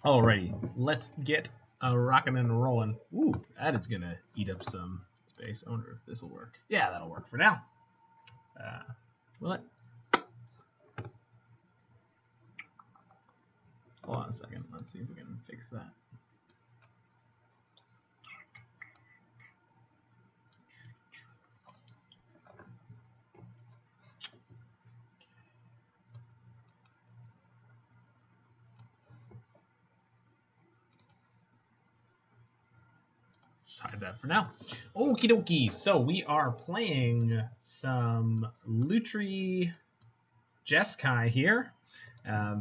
Alrighty, let's get rocking and rolling. Ooh, that is gonna eat up some space. I wonder if this will work. Yeah, that'll work for now. Will it? Hold on a second. Let's see if we can fix that. Hide that for now. Okie dokie. So we are playing some Lutri Jeskai here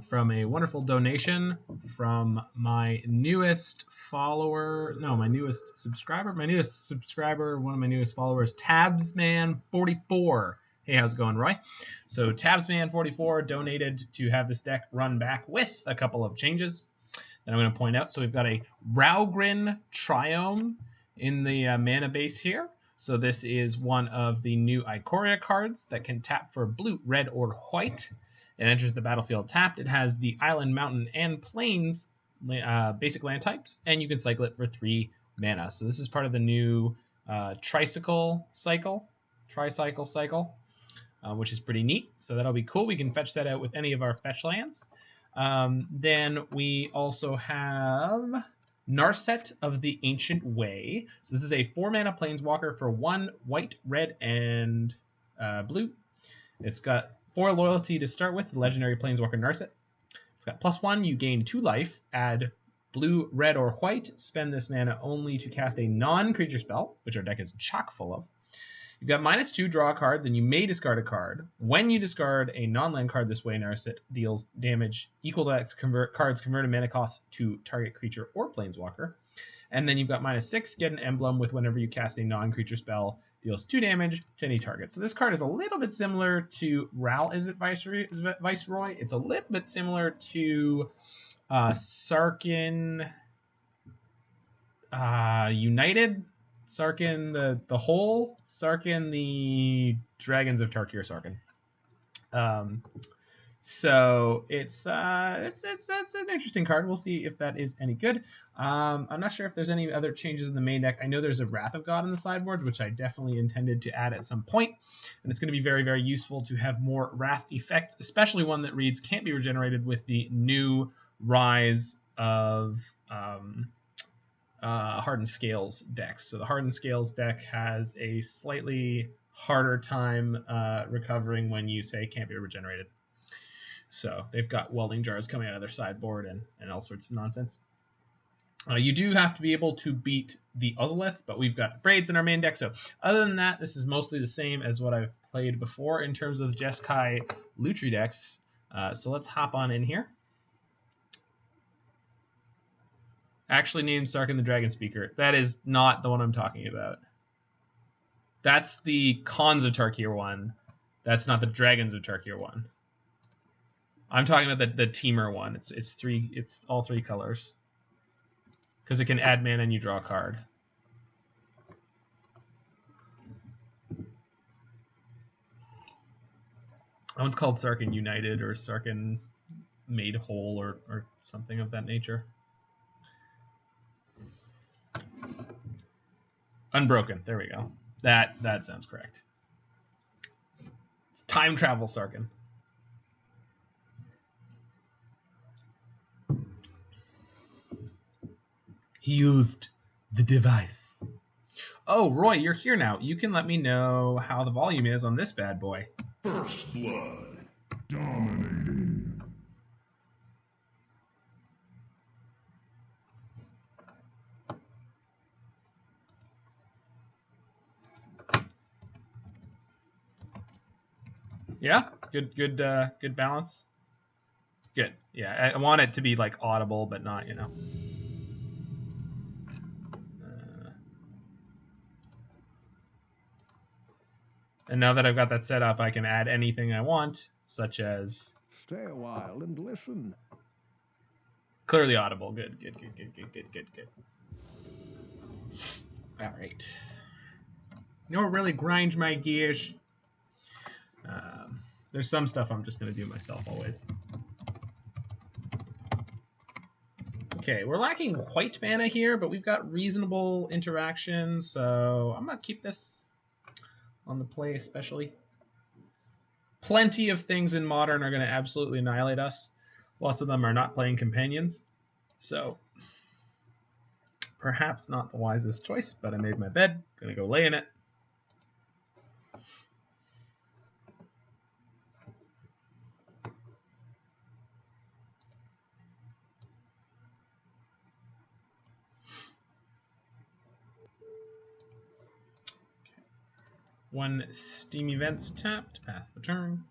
from a wonderful donation from my newest follower. No, my newest subscriber. My newest subscriber, one of my newest followers, Tabsman44. Hey, how's it going, Roy? So Tabsman44 donated to have this deck run back with a couple of changes that I'm going to point out. So we've got a Raugrin Triome in the mana base here. So this is one of the new Ikoria cards that can tap for blue, red, or white. It enters the battlefield tapped. It has the island, mountain, and plains basic land types, and you can cycle it for 3 mana. So this is part of the new tricycle cycle, which is pretty neat. So that'll be cool. We can fetch that out with any of our fetch lands. Then we also have Narset of the Ancient Way. So this is a 4-mana planeswalker for 1 white, red, and blue. It's got 4 loyalty to start with, the legendary planeswalker Narset. It's got +1, you gain 2 life, add blue, red, or white, spend this mana only to cast a non-creature spell, which our deck is chock full of. You've got -2, draw a card, then you may discard a card. When you discard a non-land card this way, Narset deals damage equal to cards converted mana cost to target creature or planeswalker. And then you've got -6, get an emblem with whenever you cast a non-creature spell, deals 2 damage to any target. So this card is a little bit similar to Izzet Viceroy. It's a little bit similar to Sarkhan United. Sarkhan the Whole, Sarkhan the Dragons of Tarkir Sarkhan. So it's an interesting card. We'll see if that is any good. I'm not sure if there's any other changes in the main deck. I know there's a Wrath of God in the sideboard, which I definitely intended to add at some point, and it's going to be very, very useful to have more Wrath effects, especially one that reads can't be regenerated with the new Rise of Hardened Scales decks. So the Hardened Scales deck has a slightly harder time recovering when you say can't be regenerated. So they've got welding jars coming out of their sideboard and all sorts of nonsense. You do have to be able to beat the Ozolith, but we've got Braids in our main deck. So other than that, this is mostly the same as what I've played before in terms of Jeskai Lutri decks. So let's hop on in here. Actually named Sarkhan the Dragon Speaker. That is not the one I'm talking about. That's the Khans of Tarkir one. That's not the Dragons of Tarkir one. I'm talking about the Teamer one. It's all 3 colors. Because it can add mana and you draw a card. That one's called Sarkhan United or Sarkhan Made Whole or something of that nature. Unbroken. There we go. That sounds correct. It's time travel Sarkhan. He used the device. Oh, Roy, you're here now. You can let me know how the volume is on this bad boy. First blood. Dominating. Yeah, good balance. Good. Yeah, I want it to be like audible, but not, you know. And now that I've got that set up, I can add anything I want, such as Stay a while and listen. Clearly audible. Good. All right. You know what really grinds my gears? There's some stuff I'm just going to do myself always. Okay, we're lacking white mana here, but we've got reasonable interaction, so I'm going to keep this on the play especially. Plenty of things in Modern are going to absolutely annihilate us. Lots of them are not playing companions, so perhaps not the wisest choice, but I made my bed. Going to go lay in it. One Steam Events tapped, pass the turn.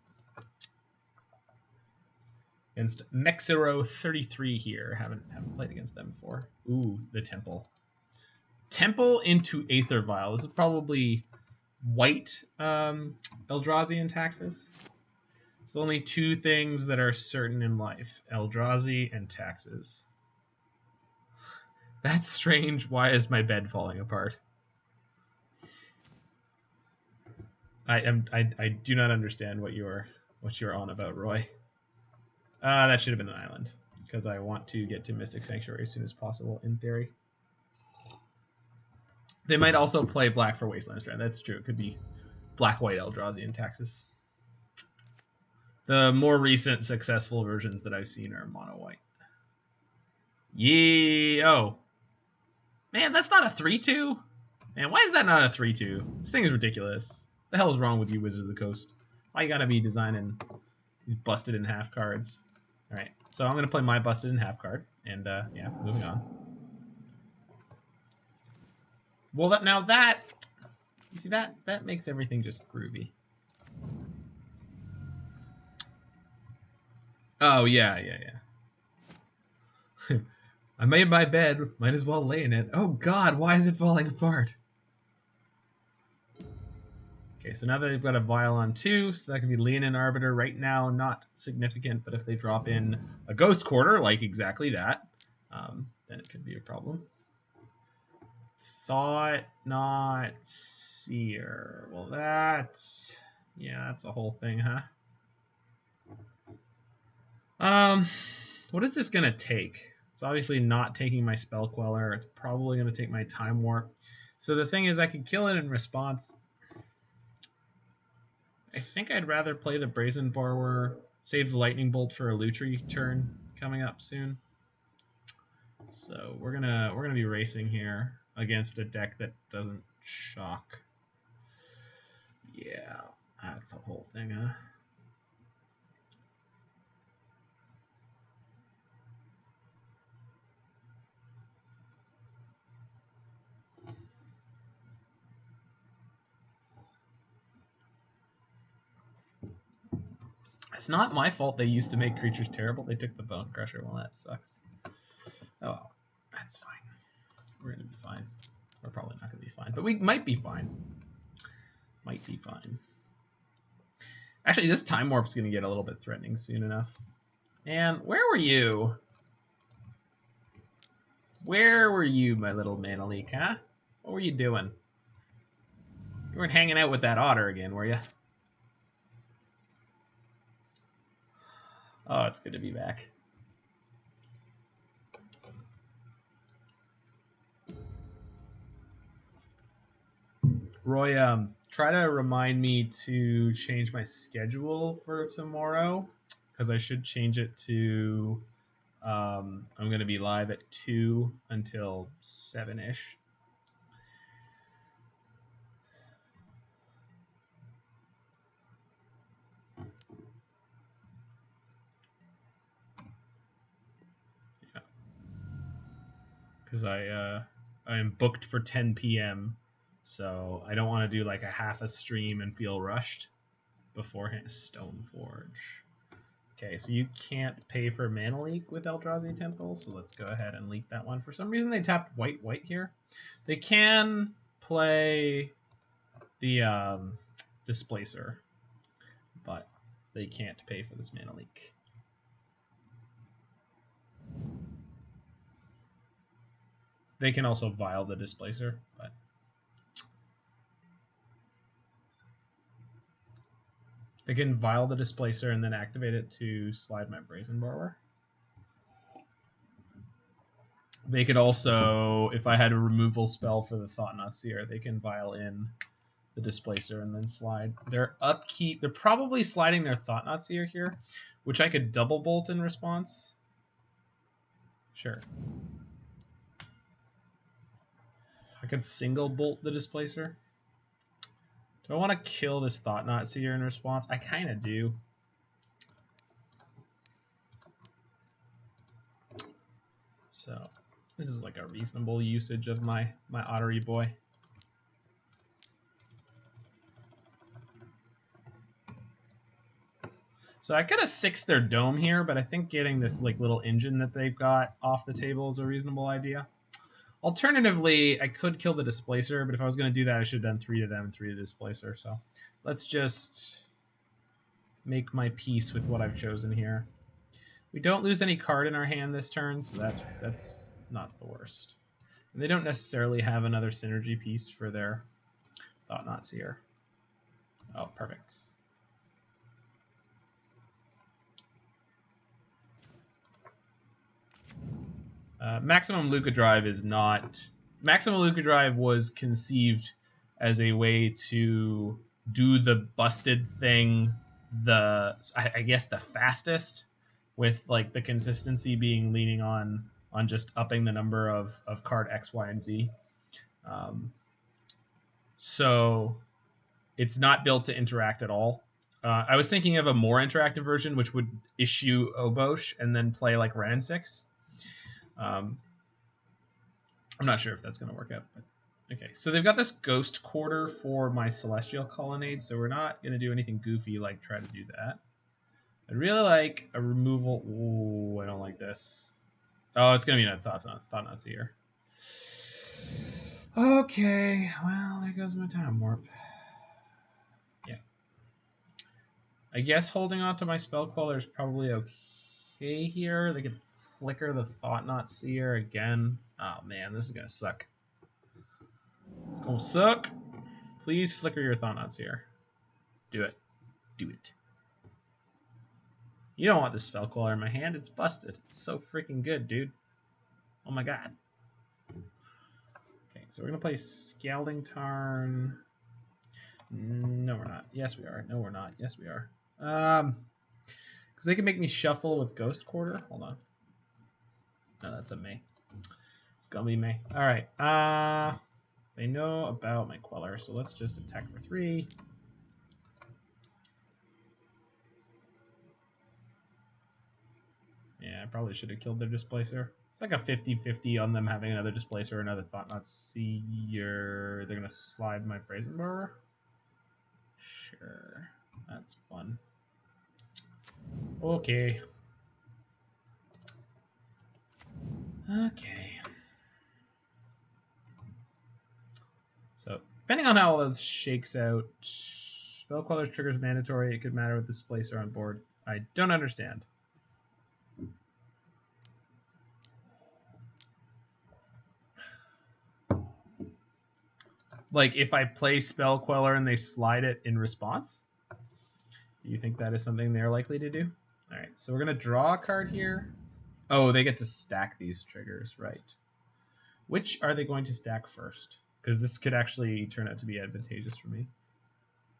Against Mexero 33 here. Haven't played against them before. Ooh, the Temple. Temple into Aether Vial. This is probably white Eldrazi and taxes. So only two things that are certain in life. Eldrazi and taxes. That's strange. Why is my bed falling apart? I do not understand what you're on about, Roy. That should have been an island, because I want to get to Mystic Sanctuary as soon as possible, in theory. They might also play black for Wasteland Strand. That's true. It could be black-white Eldrazi and taxes. The more recent successful versions that I've seen are mono-white. Yeah. Oh. Man, that's not a 3-2? Man, why is that not a 3-2? This thing is ridiculous. What the hell is wrong with you, Wizards of the Coast? Why you gotta be designing these busted in half cards? Alright, so I'm gonna play my busted in half card, and yeah, moving on. Well, you see that makes everything just groovy. Oh yeah. I made my bed, might as well lay in it. Oh god, why is it falling apart? Okay, so now that they've got a Vial on 2, so that can be Leonin Arbiter right now, not significant, but if they drop in a Ghost Quarter, like exactly that, then it could be a problem. Thought Not Seer. Well, that's a whole thing, huh? What is this gonna take? It's obviously not taking my Spell Queller. It's probably gonna take my Time Warp. So the thing is, I can kill it in response. I think I'd rather play the Brazen Borrower, save the Lightning Bolt for a Lutri turn coming up soon. So we're gonna be racing here against a deck that doesn't shock. Yeah, that's a whole thing, huh? It's not my fault they used to make creatures terrible. They took the Bone Crusher. Well, that sucks. Oh well, that's fine. We're gonna be fine. We're probably not gonna be fine, but we might be fine. Might be fine. Actually, this Time Warp's gonna get a little bit threatening soon enough. And where were you? Where were you, my little mana leak, huh? What were you doing? You weren't hanging out with that otter again, were you? Oh, it's good to be back. Roy, try to remind me to change my schedule for tomorrow, because I should change it to I'm going to be live at 2 until 7-ish. Yeah. Because I am booked for 10 p.m., so I don't want to do like a half a stream and feel rushed beforehand. Stoneforge. Okay, so you can't pay for Mana Leak with Eldrazi Temple, so let's go ahead and leak that one. For some reason, they tapped white here. They can play the Displacer, but they can't pay for this Mana Leak. They can also Vial the Displacer, but they can Vial the Displacer and then activate it to slide my Brazen Borrower. They could also, if I had a removal spell for the Thought-Knot Seer, they can vial in the Displacer and then slide. Their upkeep, they're probably sliding their Thought-Knot Seer here, which I could double bolt in response. Sure. I could single bolt the Displacer. Do I want to kill this Thought-Knot Seer in response? I kind of do. So this is like a reasonable usage of my Ottery boy. So I could have sixed their dome here, but I think getting this like little engine that they've got off the table is a reasonable idea. Alternatively, I could kill the Displacer, but if I was going to do that, I should have done 3 to them and 3 to the Displacer. So let's just make my peace with what I've chosen here. We don't lose any card in our hand this turn, so that's not the worst. And they don't necessarily have another synergy piece for their Thought-Knot Seer. Oh, perfect. Maximum Luca Drive is not... Maximum Luca Drive was conceived as a way to do the busted thing, I guess the fastest, with like the consistency being leaning on just upping the number of card X, Y, and Z. So it's not built to interact at all. I was thinking of a more interactive version, which would issue Obosh and then play like Ran 6. I'm not sure if that's going to work out. But okay, so they've got this Ghost Quarter for my Celestial Colonnade, so we're not going to do anything goofy like try to do that. I'd really like a removal. Ooh, I don't like this. Oh, it's going to be a Thought-Knot Seer. Okay, well, there goes my Time Warp. Yeah. I guess holding on to my Spell Queller is probably okay here. They could flicker the Thought-Knot Seer again. Oh man, this is gonna suck. It's gonna suck. Please flicker your Thought-Knot Seer. Do it. Do it. You don't want this Spell Queller in my hand. It's busted. It's so freaking good, dude. Oh my god. Okay, so we're gonna play Scalding Tarn. No, we're not. Yes, we are. No, we're not. Yes, we are. Because they can make me shuffle with Ghost Quarter. Hold on. No, that's a May. It's gonna be May. All right. They know about my Queller, so let's just attack for 3. Yeah, I probably should have killed their Displacer. It's like a 50-50 on them having another Displacer or another Thought-Knot Seer. They're gonna slide my Brazen Borer. Sure, that's fun. Okay. Okay. So, depending on how all this shakes out, Spell Queller's triggers mandatory. It could matter with Displacer on board. I don't understand. Like, if I play Spell Queller and they slide it in response? Do you think that is something they're likely to do? Alright, so we're going to draw a card here. Oh, they get to stack these triggers, right. Which are they going to stack first? Because this could actually turn out to be advantageous for me.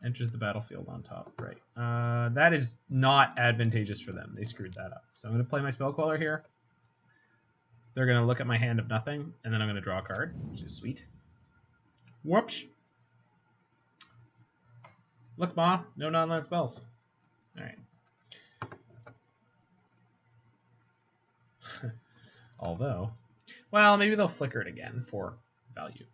Enters the battlefield on top, right. That is not advantageous for them. They screwed that up. So I'm going to play my Spell Queller here. They're going to look at my hand of nothing, and then I'm going to draw a card, which is sweet. Whoops. Look, Ma, no non-land spells. All right. Although, well, maybe they'll flicker it again for value.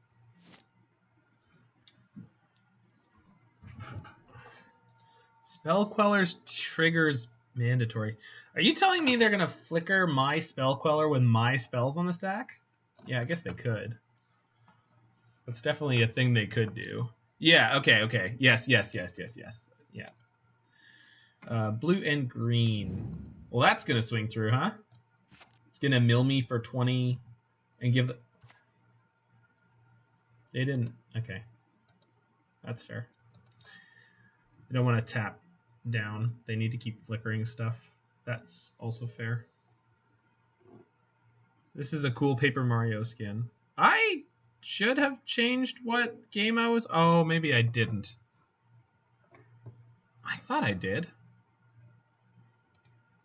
Spell Queller's triggers mandatory. Are you telling me they're going to flicker my Spell Queller with my spells on the stack? Yeah, I guess they could. That's definitely a thing they could do. Yeah, okay. Yes. Yeah. Blue and green. Well, that's going to swing through, huh? It's going to mill me for 20 and give the... They didn't... Okay. That's fair. They don't want to tap down. They need to keep flickering stuff. That's also fair. This is a cool Paper Mario skin. I should have changed what game I was... Oh, maybe I didn't. I thought I did.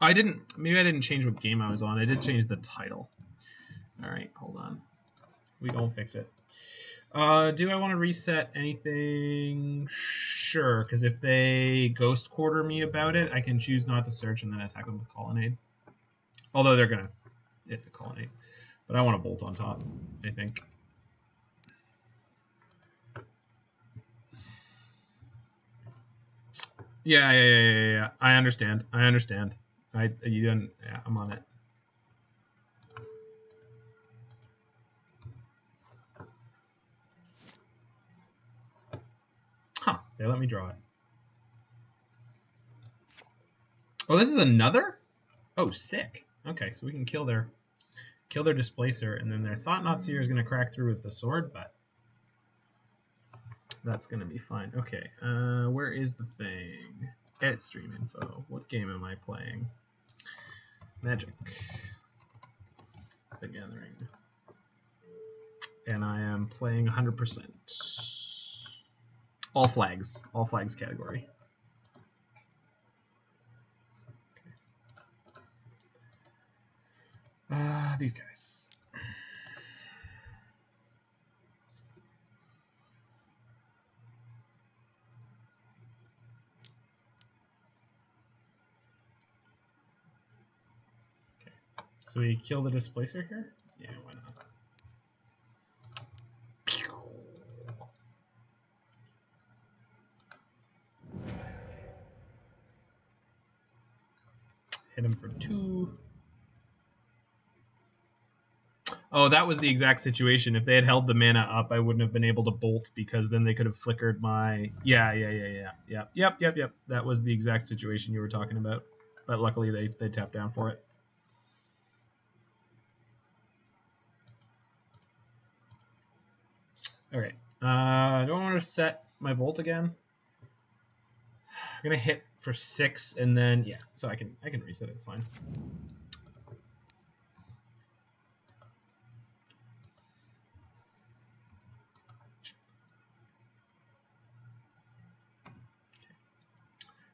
I didn't. Maybe I didn't change what game I was on. I did change the title. All right, hold on. We gonna fix it. Do I want to reset anything? Sure, because if they Ghost Quarter me about it, I can choose not to search and then attack them with Colonnade. Although they're gonna hit the Colonnade. But I want a Bolt on top, I think. Yeah. I understand. Yeah, I'm on it. Huh, they let me draw it. Oh, this is another? Oh, sick. Okay, so we can kill their Displacer, and then their Thought-Knot Seer is going to crack through with the sword, but that's going to be fine. Okay, where is the thing? Edit stream info. What game am I playing? Magic. The Gathering. And I am playing 100%. All flags category. Okay. These guys. Okay. So we kill the Displacer here? Yeah, why not? Hit him for 2. Oh, that was the exact situation. If they had held the mana up, I wouldn't have been able to bolt because then they could have flickered my... Yeah. Yep. That was the exact situation you were talking about. But luckily they tapped down for it. Okay. Do I want to set my bolt again? I'm gonna hit for 6 and then so I can reset it fine.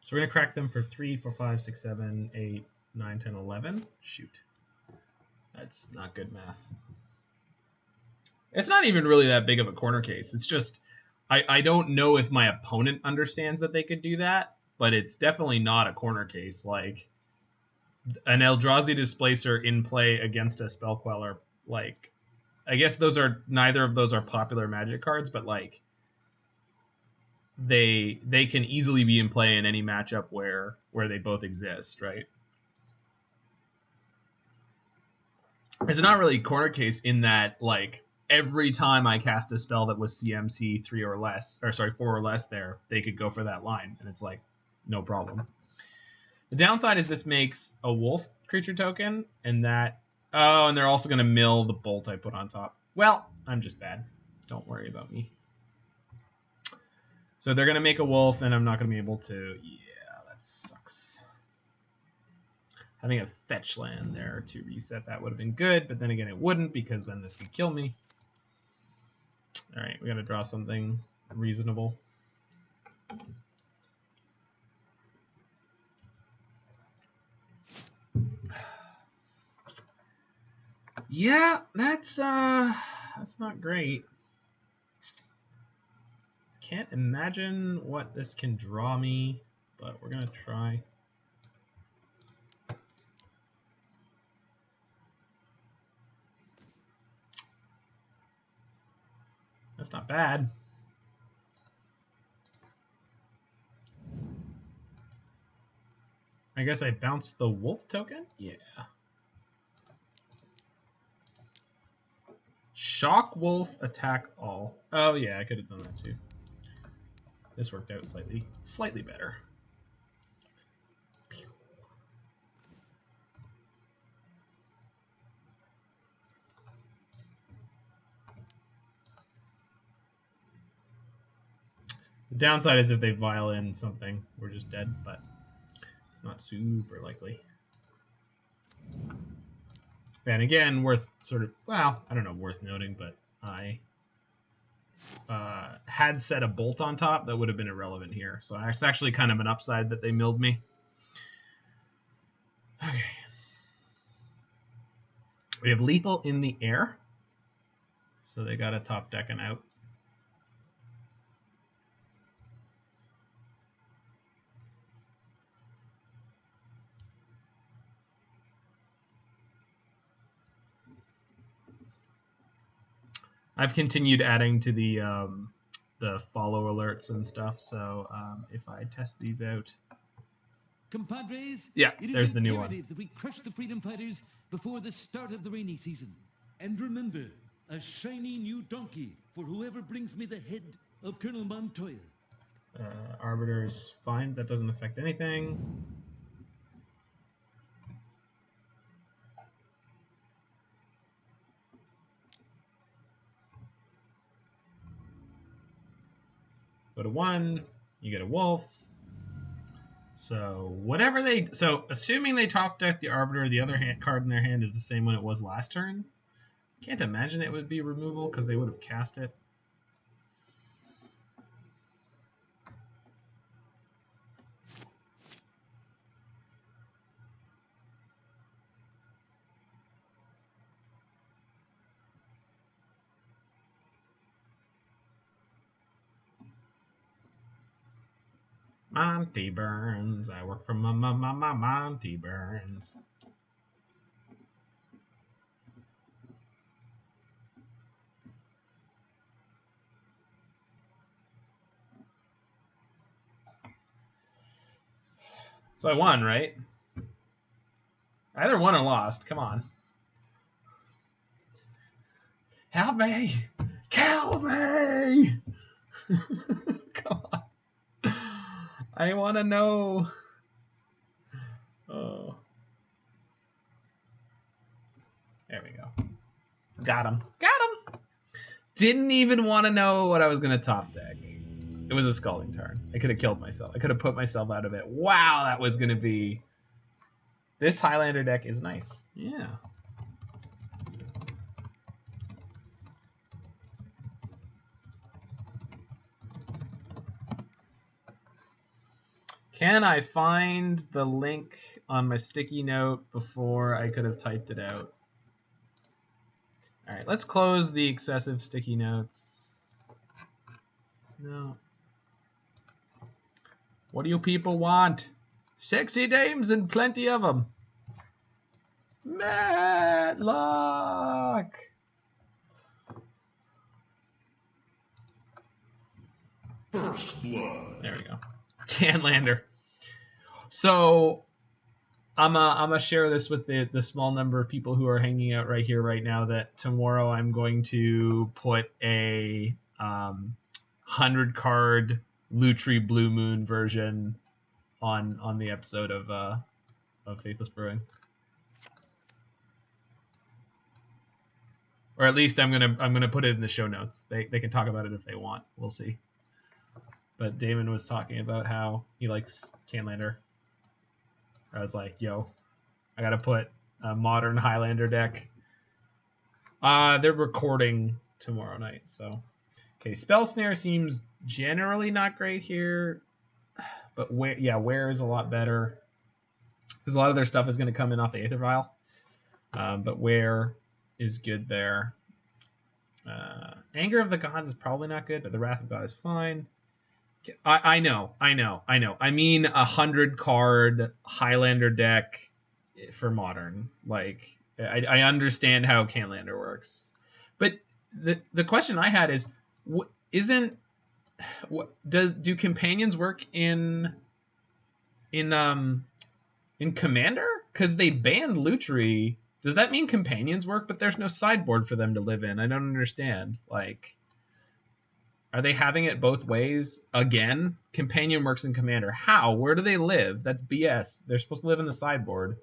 So we're gonna crack them for 3, 4, 5, 6, 7, 8, 9, 10, 11. Shoot. That's not good math. It's not even really that big of a corner case. It's just I don't know if my opponent understands that they could do that, but it's definitely not a corner case. Like an Eldrazi Displacer in play against a Spell Queller, like I guess neither of those are popular Magic cards, but like they can easily be in play in any matchup where they both exist, right? It's not really a corner case in that like every time I cast a spell that was CMC 4 or less there, they could go for that line, and it's like no problem. The downside is this makes a wolf creature token, and that and they're also going to mill the bolt I put on top. Well, I'm just bad. Don't worry about me. So they're going to make a wolf, and I'm not going to be able to... Yeah, that sucks. Having a fetch land there to reset that would have been good, but then again it wouldn't because then this could kill me. All right, we got to draw something reasonable. Yeah, that's not great. Can't imagine what this can draw me, but we're gonna try. That's not bad. I guess I bounced the wolf token? Yeah. Shock wolf, attack all. Oh yeah, I could have done that too. This worked out slightly better. The downside is if they vial in something, we're just dead, but it's not super likely. And again, worth sort of, well, I don't know, worth noting, but I had set a bolt on top that would have been irrelevant here. So it's actually kind of an upside that they milled me. Okay. We have lethal in the air. So they got a top decking out. I've continued adding to the follow alerts and stuff. So if I test these out, compadres, yeah, it there's is the new one. imperative that we crush the freedom fighters before the start of the rainy season. And remember, a shiny new donkey for whoever brings me the head of Colonel Montoya. Arbiter's fine. That doesn't affect anything. Go to 1, you get a wolf. So whatever they, so assuming they top deck the Arbiter, the other card in their hand is the same one it was last turn. Can't imagine it would be removal because they would have cast it. Monty Burns. I work for Monty Burns. So I won, right? I either won or lost. Come on. Help me! Kill me! Come on. I want to know. Oh. There we go. Got him. Got him! Didn't even want to know what I was going to top deck. It was a Scalding Tarn. I could have killed myself. I could have put myself out of it. Wow, that was going to be... This Highlander deck is nice. Yeah. Can I find the link on my sticky note before I could have typed it out? All right, let's close the excessive sticky notes. No. What do you people want? Sexy dames and plenty of them. Matlock. First blood. There we go. Canlander. So I'm gonna share this with the small number of people who are hanging out right here right now that tomorrow I'm going to put a 100 card Lutri Blue Moon version on the episode of Faithless Brewing. Or at least I'm gonna put it in the show notes. They can talk about it if they want. We'll see. But Damon was talking about how he likes Canlander. I was like, yo, I gotta put a modern Highlander deck. They're recording tomorrow night, so. Okay, Spell Snare seems generally not great here. But where is a lot better. Because a lot of their stuff is going to come in off the Aether Vial. But where is good there. Anger of the Gods is probably not good, but the Wrath of God is fine. I know. I mean 100 card Highlander deck for modern. Like, I understand how Canlander works. But the question I had is, do companions work in Commander? Because they banned Lutri. Does that mean companions work, but there's no sideboard for them to live in? I don't understand. Like, are they having it both ways again? Companion works in Commander. How? Where do they live? That's BS. They're supposed to live in the sideboard.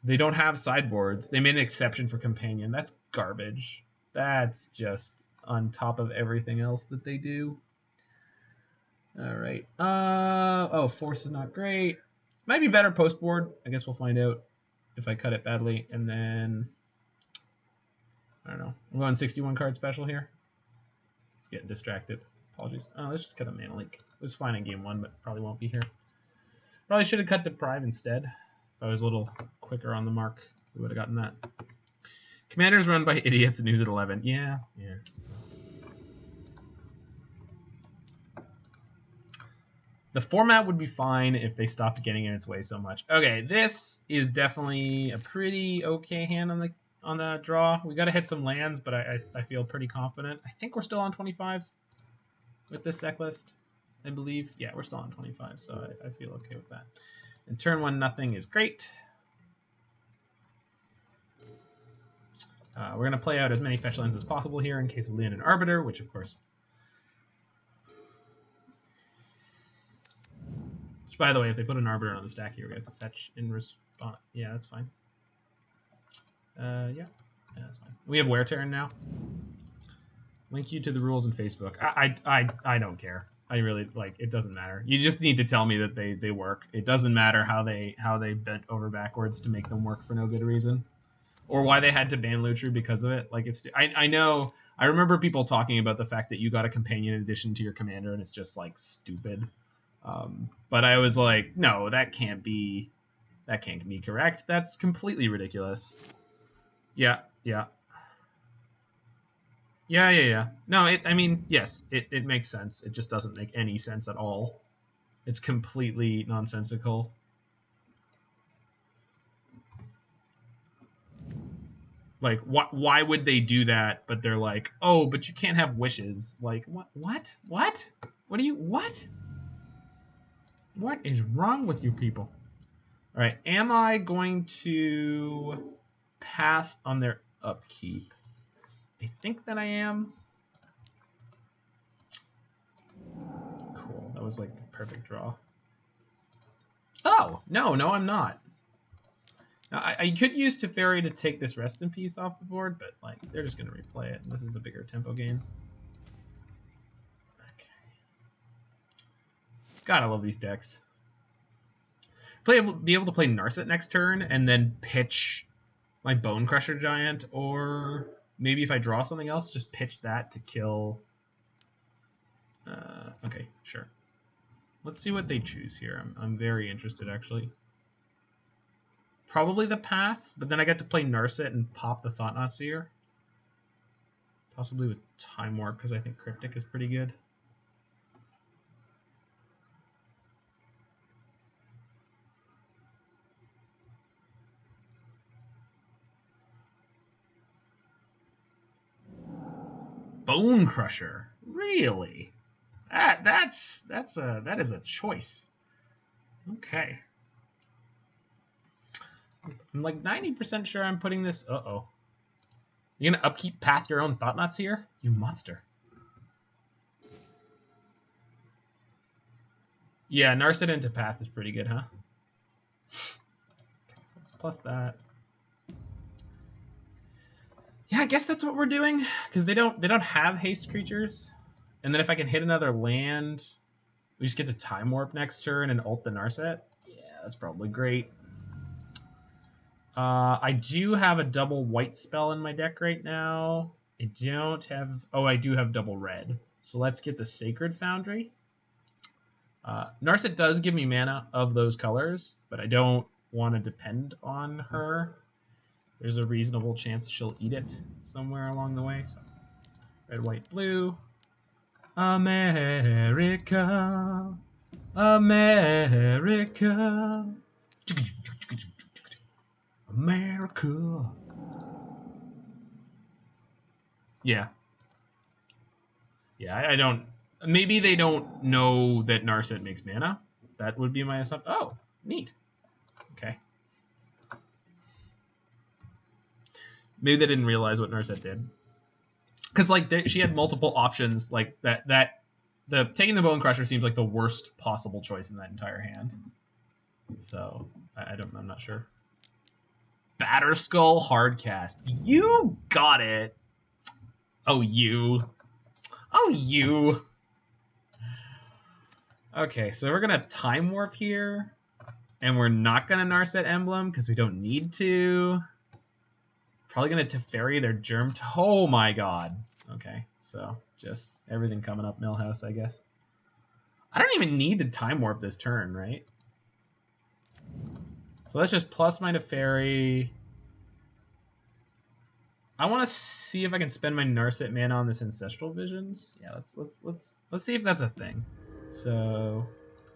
They don't have sideboards. They made an exception for Companion. That's garbage. That's just on top of everything else that they do. All right. Force is not great. Might be better post board. I guess we'll find out. if I cut it badly. And then, I don't know. I'm going 61 card special here. It's getting distracted. Apologies. Oh, let's just cut a Mana Leak. It was fine in game 1, but probably won't be here. Probably should have cut Deprive instead. If I was a little quicker on the mark, we would have gotten that. Commander's run by idiots and news at 11. Yeah. The format would be fine if they stopped getting in its way so much. Okay, this is definitely a pretty okay hand on the draw. We got to hit some lands, but I feel pretty confident. I think we're still on 25 with this deck list, I believe. Yeah, we're still on 25, so I feel okay with that. And turn 1, nothing is great. We're going to play out as many fetch lands as possible here in case we land an Arbiter, which of course... Which, by the way, if they put an Arbiter on the stack here, we have to fetch in response. Yeah, that's fine. Yeah, that's fine. We have Wear Turn now. Link you to the rules in Facebook. I don't care. I really, like, it doesn't matter. You just need to tell me that they work. It doesn't matter how they bent over backwards to make them work for no good reason. Or why they had to ban Lutru because of it. Like, it's I know, I remember people talking about the fact that you got a companion addition to your commander and it's just, like, stupid. But I was like, no, that can't be correct. That's completely ridiculous. Yeah. No, I mean, yes, it makes sense. It just doesn't make any sense at all. It's completely nonsensical. Like, why would they do that? But they're like, oh, but you can't have wishes. Like, what? What do you, what? What is wrong with you people? All right, am I going to path on their upkeep? I think that I am. Cool, that was like the perfect draw. Oh, no, I'm not. Now, I could use Teferi to take this Rest in Peace off the board, but like they're just going to replay it, and this is a bigger tempo game. Okay. God, I love these decks. Be able to play Narset next turn, and then pitch my Bone Crusher Giant, or maybe if I draw something else, just pitch that to kill. Okay, sure. Let's see what they choose here. I'm very interested, actually. Probably the Path, but then I get to play Narset and pop the Thought-Knot Seer. Possibly with Time Warp, because I think Cryptic is pretty good. Bone Crusher, really? That is a choice. Okay. I'm like 90% sure I'm putting this. Uh-oh. You're gonna upkeep path your own Thought-Knots here? You monster. Yeah, Narset into path is pretty good, huh? Okay, so let's plus that. Yeah, I guess that's what we're doing, because they don't have haste creatures. And then if I can hit another land, we just get to Time Warp next turn and ult the Narset. Yeah, that's probably great. I do have a double white spell in my deck right now. I don't have... Oh, I do have double red. So let's get the Sacred Foundry. Narset does give me mana of those colors, but I don't want to depend on her. There's a reasonable chance she'll eat it somewhere along the way. So, red, white, blue. America. America. America. Yeah. Yeah, I don't... Maybe they don't know that Narset makes mana. That would be my assumption. Oh, neat. Okay. Maybe they didn't realize what Narset did. Because, like, she had multiple options. Like, taking the Bone Crusher seems like the worst possible choice in that entire hand. So, I'm not sure. Batterskull Hardcast. You got it. Oh, you. Oh, you. Okay, so we're going to Time Warp here. And we're not going to Narset Emblem because we don't need to. Probably going to Teferi their Germ. Oh my god. Okay, so just everything coming up Millhouse, I guess. I don't even need to Time Warp this turn, right? So let's just plus my Teferi. I want to see if I can spend my Narset mana on this Ancestral Visions. Yeah, let's see if that's a thing. So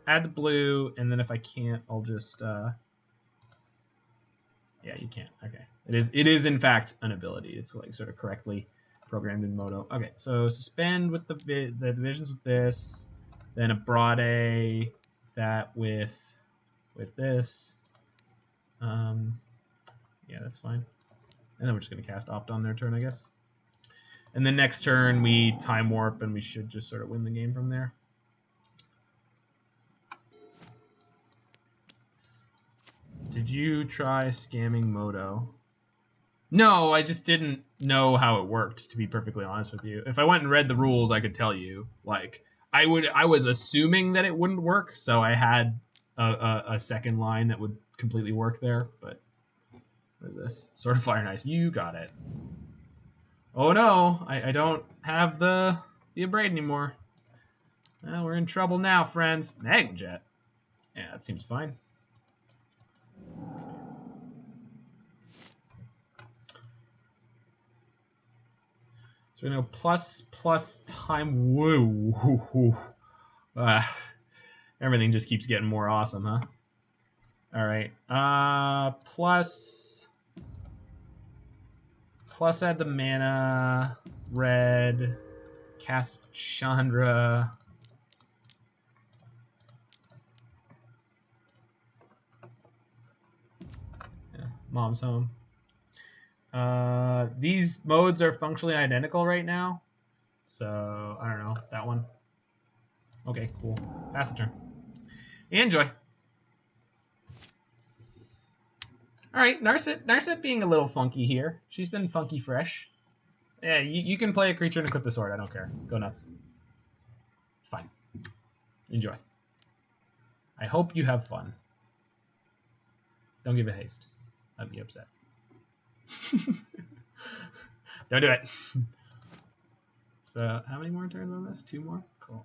add the blue, and then if I can't, I'll just yeah, you can't. Okay, it is in fact an ability. It's like sort of correctly programmed in Moto. Okay, so suspend with the visions with this, then a Brade that with this. Yeah, that's fine. And then we're just going to cast Opt on their turn, I guess. And then next turn, we Time Warp, and we should just sort of win the game from there. Did you try scamming Moto? No, I just didn't know how it worked, to be perfectly honest with you. If I went and read the rules, I could tell you. Like, I was assuming that it wouldn't work, so I had a second line that would completely work there, but... What is this? Sword of Fire and Ice. You got it. Oh no, I don't have the Abrade anymore. Well, we're in trouble now, friends. Magma Jet. Yeah, that seems fine. So we know plus time. Woo. Everything just keeps getting more awesome, huh? All right. Plus add the mana, red, cast Chandra. Yeah, mom's home. These modes are functionally identical right now. So, I don't know, that one. Okay, cool. Pass the turn. Enjoy. All right, Narset being a little funky here. She's been funky fresh. Yeah, you can play a creature and equip the sword. I don't care. Go nuts. It's fine. Enjoy. I hope you have fun. Don't give it haste. I'd be upset. Don't do it. So, how many more turns on this? 2 more? Cool.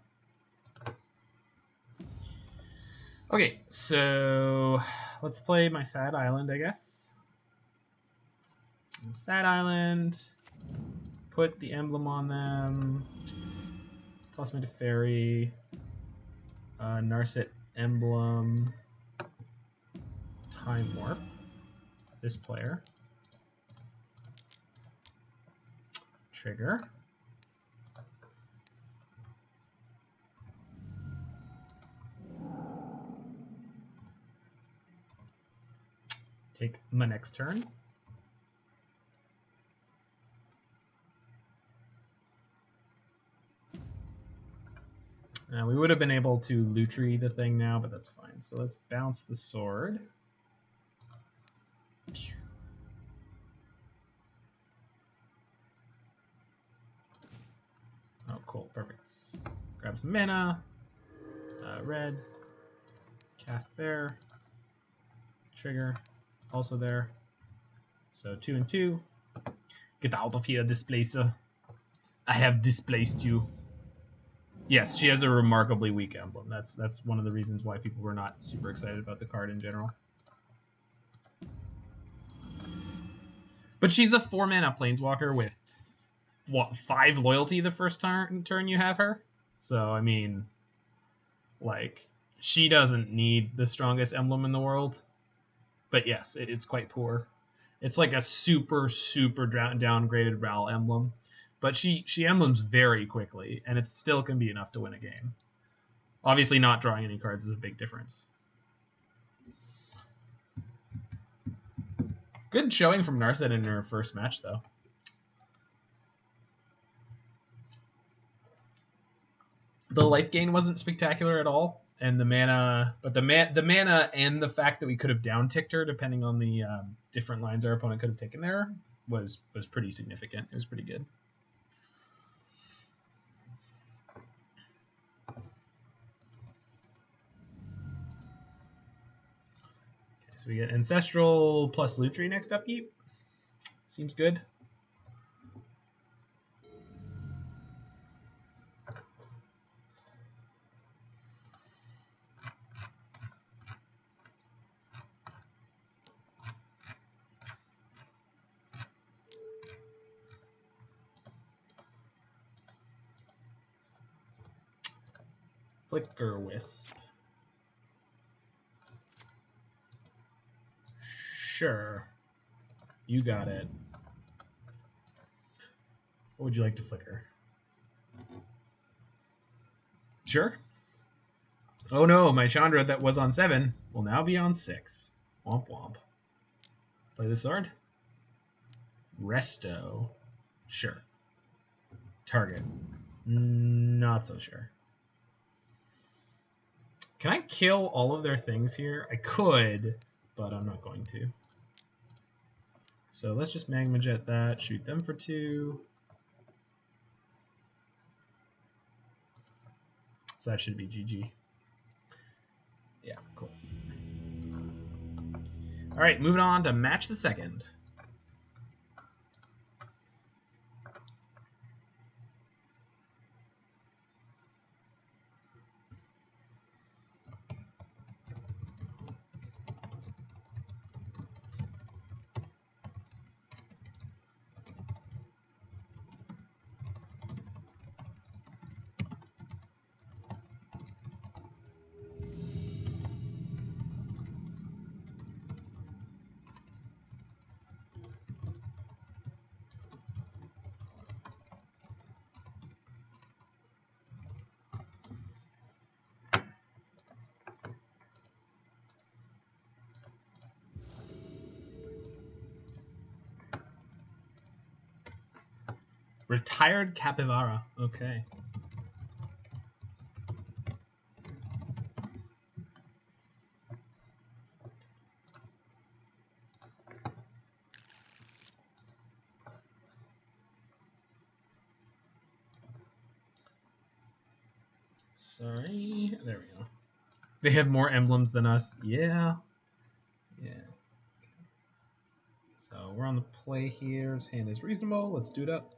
Okay, so let's play my Sad Island, I guess. Sad Island. Put the emblem on them. Plus my Teferi. Narset emblem. Time Warp. This player. Trigger. Take my next turn. We would have been able to Lutri the thing now, but that's fine. So let's bounce the sword. Oh, cool. Perfect. Grab some mana. Red. Cast there. Trigger. Also there. So 2 and 2. Get out of here, displacer. I have displaced you. Yes, she has a remarkably weak emblem. That's one of the reasons why people were not super excited about the card in general. But she's a 4-mana planeswalker with what, 5 loyalty the first turn you have her. So I mean, like, she doesn't need the strongest emblem in the world. But yes, it's quite poor. It's like a super downgraded Ral emblem. But she emblems very quickly, and it still can be enough to win a game. Obviously, not drawing any cards is a big difference. Good showing from Narset in her first match, though. The life gain wasn't spectacular at all, and the mana, but the mana and the fact that we could have down-ticked her, depending on the different lines our opponent could have taken there, was pretty significant. It was pretty good. So we get Ancestral plus Lutri next upkeep. Seems good. Flicker Wisp. Sure. You got it. What would you like to flicker? Sure. Oh no, my Chandra that was on 7 will now be on 6. Womp womp. Play this card. Resto. Sure. Target. Not so sure. Can I kill all of their things here? I could, but I'm not going to. So let's just Magma Jet that, shoot them for 2. So that should be GG. Yeah, cool. All right, moving on to match the second. Retired Capybara. Okay. Sorry. There we go. They have more emblems than us. Yeah. Yeah. So we're on the play here. His hand is reasonable. Let's do it up.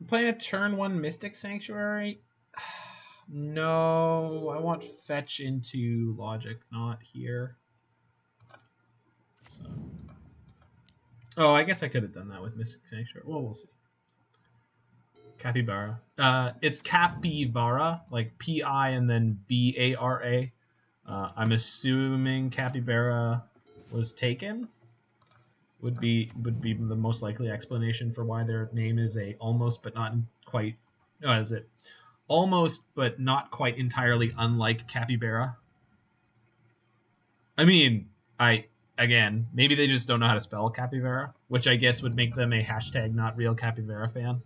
I'm playing a turn 1 Mystic Sanctuary. No, I want fetch into Logic, not here. So. Oh, I guess I could have done that with Mystic Sanctuary. Well, we'll see. Capybara. It's Capybara, like P-I and then B-A-R-A. I'm assuming Capybara was taken. Would be the most likely explanation for why their name is a almost but not quite. No, is it almost but not quite entirely unlike Capybara? I mean, again, maybe they just don't know how to spell Capybara, which I guess would make them a hashtag not real Capybara fan.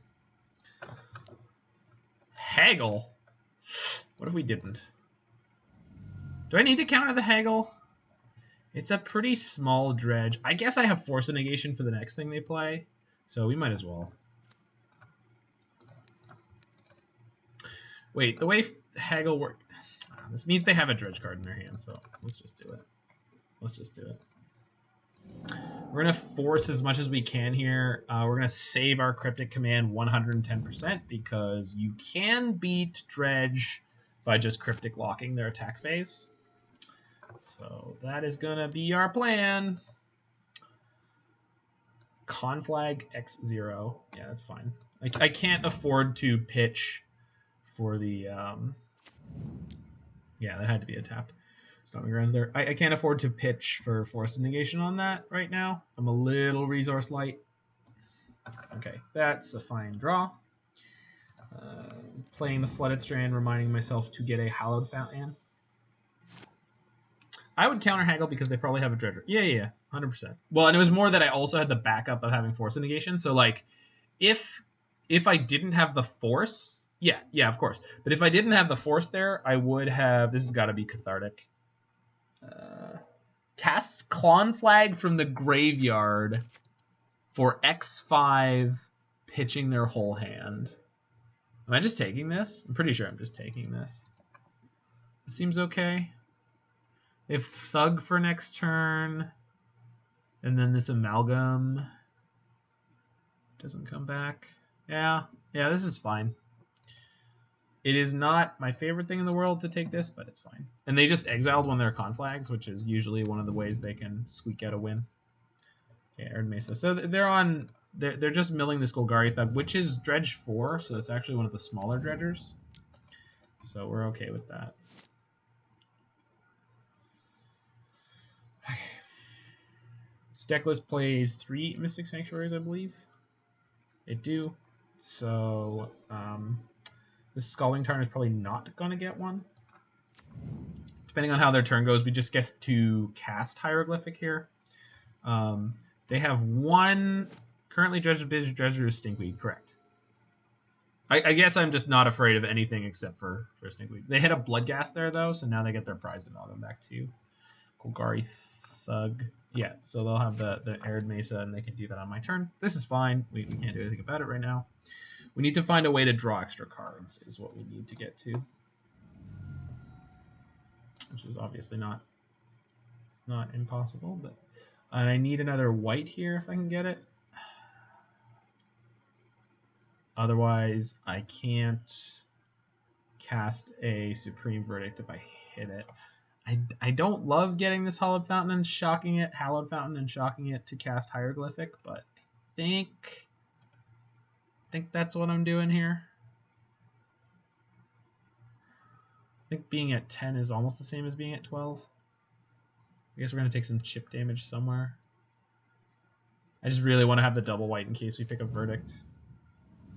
Haggle. What if we didn't? Do I need to counter the Haggle? It's a pretty small dredge. I guess I have Force of Negation for the next thing they play, so we might as well. Wait, the way Haggle works... This means they have a dredge card in their hand, so let's just do it. Let's just do it. We're going to force as much as we can here. We're going to save our Cryptic Command 110% because you can beat dredge by just Cryptic locking their attack phase. So that is going to be our plan. Conflag X0. Yeah, that's fine. I can't afford to pitch for the... Yeah, that had to be a tapped. Stomping Grounds there. I can't afford to pitch for Force of Negation on that right now. I'm a little resource light. Okay, that's a fine draw. Playing the Flooded Strand, reminding myself to get a Hallowed Fountain. I would counter Haggle because they probably have a Dredger. Yeah, 100%. Well, and it was more that I also had the backup of having Force of Negation. So, like, if I didn't have the Force, yeah, of course. But if I didn't have the Force there, I would have... This has got to be Cathartic. Casts Clon Flag from the graveyard for X5, pitching their whole hand. Am I just taking this? I'm pretty sure I'm just taking this. It seems okay. They have Thug for next turn. And then this Amalgam doesn't come back. Yeah, this is fine. It is not my favorite thing in the world to take this, but it's fine. And they just exiled one of their conflags, which is usually one of the ways they can squeak out a win. Okay, Arid Mesa. So they're just milling this Golgari Thug, which is Dredge 4, so it's actually one of the smaller dredgers. So we're okay with that. Okay. This deck list plays 3 Mystic Sanctuaries, I believe. They do. So this Scalding Tarn is probably not going to get one. Depending on how their turn goes, we just get to cast Hieroglyphic here. They have one currently Dredger is Stinkweed, correct. I guess I'm just not afraid of anything except for Stinkweed. They hit a Bloodghast there, though, so now they get their prized Amalgam back to Golgari Thug. Yeah, so they'll have the Arid Mesa, and they can do that on my turn. This is fine. We can't do anything about it right now. We need to find a way to draw extra cards, is what we need to get to. Which is obviously not impossible, but... And I need another white here if I can get it. Otherwise, I can't cast a Supreme Verdict if I hit it. I don't love getting this Hallowed Fountain and shocking it to cast Hieroglyphic, but I think that's what I'm doing here. I think being at 10 is almost the same as being at 12. I guess we're going to take some chip damage somewhere. I just really want to have the double white in case we pick a Verdict.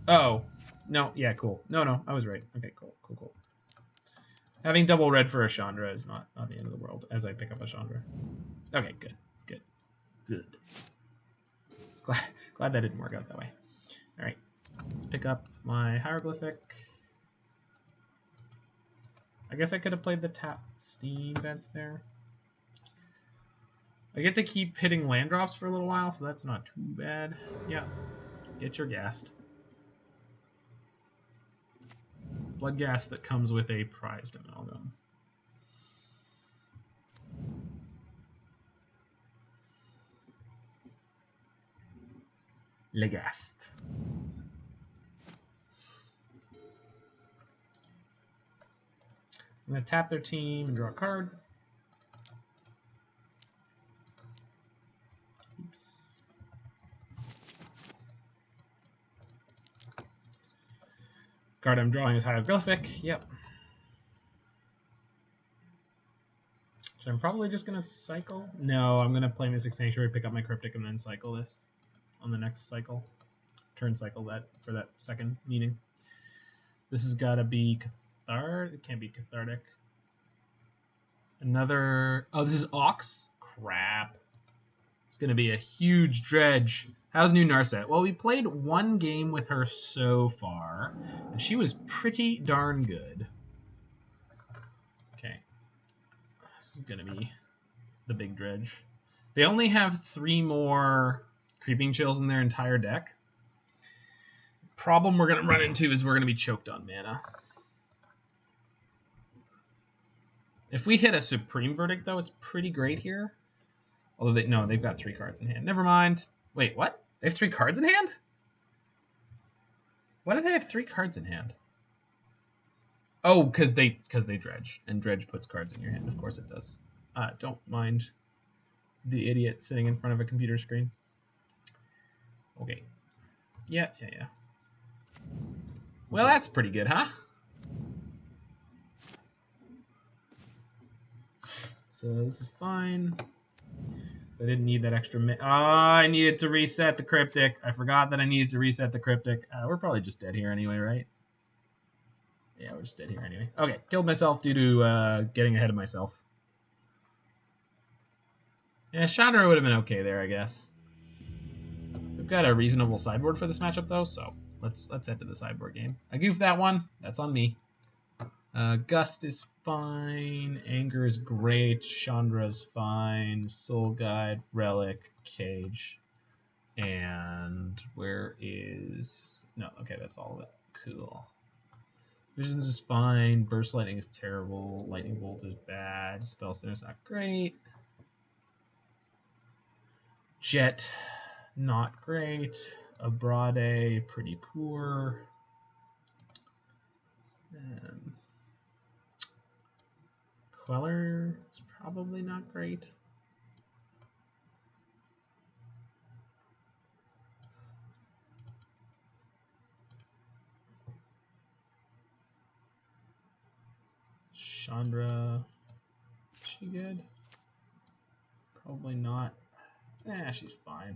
Oh, no, yeah, cool. No, I was right. Okay, cool. Having double red for a Chandra is not the end of the world as I pick up a Chandra. Okay, good. Glad that didn't work out that way. All right, let's pick up my Hieroglyphic. I guess I could have played the tap Steam Vents there. I get to keep hitting land drops for a little while, so that's not too bad. Yeah, get your gassed. Bloodghast that comes with a prized Amalgam. Legast. I'm going to tap their team and draw a card. Oops. Card I'm drawing is Hieroglyphic. Yep. So I'm probably just going to cycle. No, I'm going to play Mystic Sanctuary, pick up my Cryptic, and then cycle this on the next cycle. Turn cycle that for that second meaning. This has got to be Cathartic. It can't be Cathartic. Another... Oh, this is Ox? Crap. It's going to be a huge dredge. How's new Narset? Well, we played one game with her so far, and she was pretty darn good. Okay. This is going to be the big dredge. They only have 3 more Creeping Chills in their entire deck. Problem we're going to run into is we're going to be choked on mana. If we hit a Supreme Verdict, though, it's pretty great here. Although, they've got 3 cards in hand. Never mind. Wait, what? They have 3 cards in hand? Why do they have 3 cards in hand? Oh, because they dredge. And dredge puts cards in your hand. Of course it does. Don't mind the idiot sitting in front of a computer screen. Okay. Yeah. Well, that's pretty good, huh? So this is fine. So I didn't need that extra... I needed to reset the Cryptic. I forgot that I needed to reset the Cryptic. We're probably just dead here anyway, right? Yeah, we're just dead here anyway. Okay, killed myself due to getting ahead of myself. Yeah, Chandra would have been okay there, I guess. We've got a reasonable sideboard for this matchup, though, so let's head to the sideboard game. I goofed that one. That's on me. Gust is fine. Anger is great. Chandra's fine. Soul Guide, Relic, Cage. And where is... No, okay, that's all of it. Cool. Visions is fine. Burst Lightning is terrible. Lightning Bolt is bad. Spell Snare is not great. Jet, not great. Abrade, pretty poor. Queller is probably not great. Chandra, is she good? Probably not. She's fine.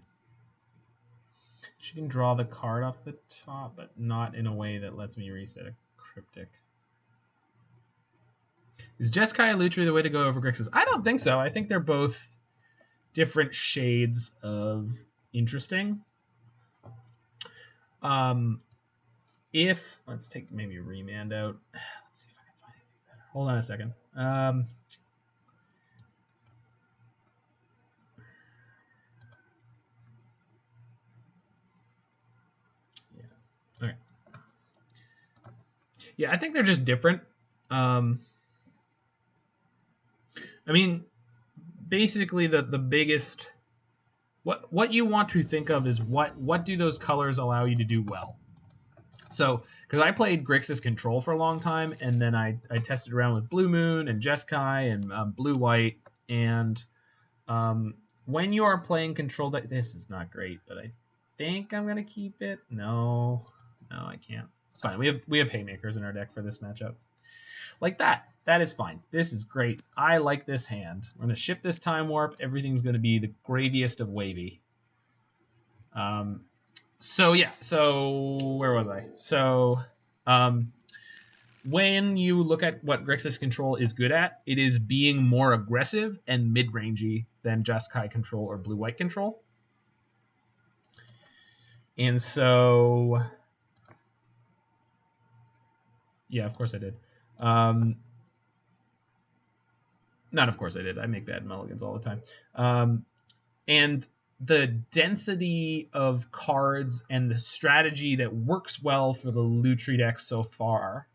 She can draw the card off the top, but not in a way that lets me reset a Cryptic. Is Jeskai and Lutri the way to go over Grixis? I don't think so. I think they're both different shades of interesting. Let's take maybe Remand out. Let's see if I can find anything better. Hold on a second. Okay. Yeah, I think they're just different. I mean, basically the biggest what you want to think of is what do those colors allow you to do well. So, because I played Grixis Control for a long time, and then I tested around with Blue Moon and Jeskai and Blue White, and when you are playing Control deck, this is not great, but I think I'm gonna keep it. No, I can't. It's fine. We have Haymakers in our deck for this matchup. Like that. That is fine. This is great. I like this hand. We're going to ship this Time Warp. Everything's going to be the graviest of wavy. So where was I? So when you look at what Grixis Control is good at, it is being more aggressive and mid-rangey than Jeskai Control or Blue-White Control. And so... yeah, of course I did. Not of course I did. I make bad mulligans all the time. And the density of cards and the strategy that works well for the Lutri deck so far,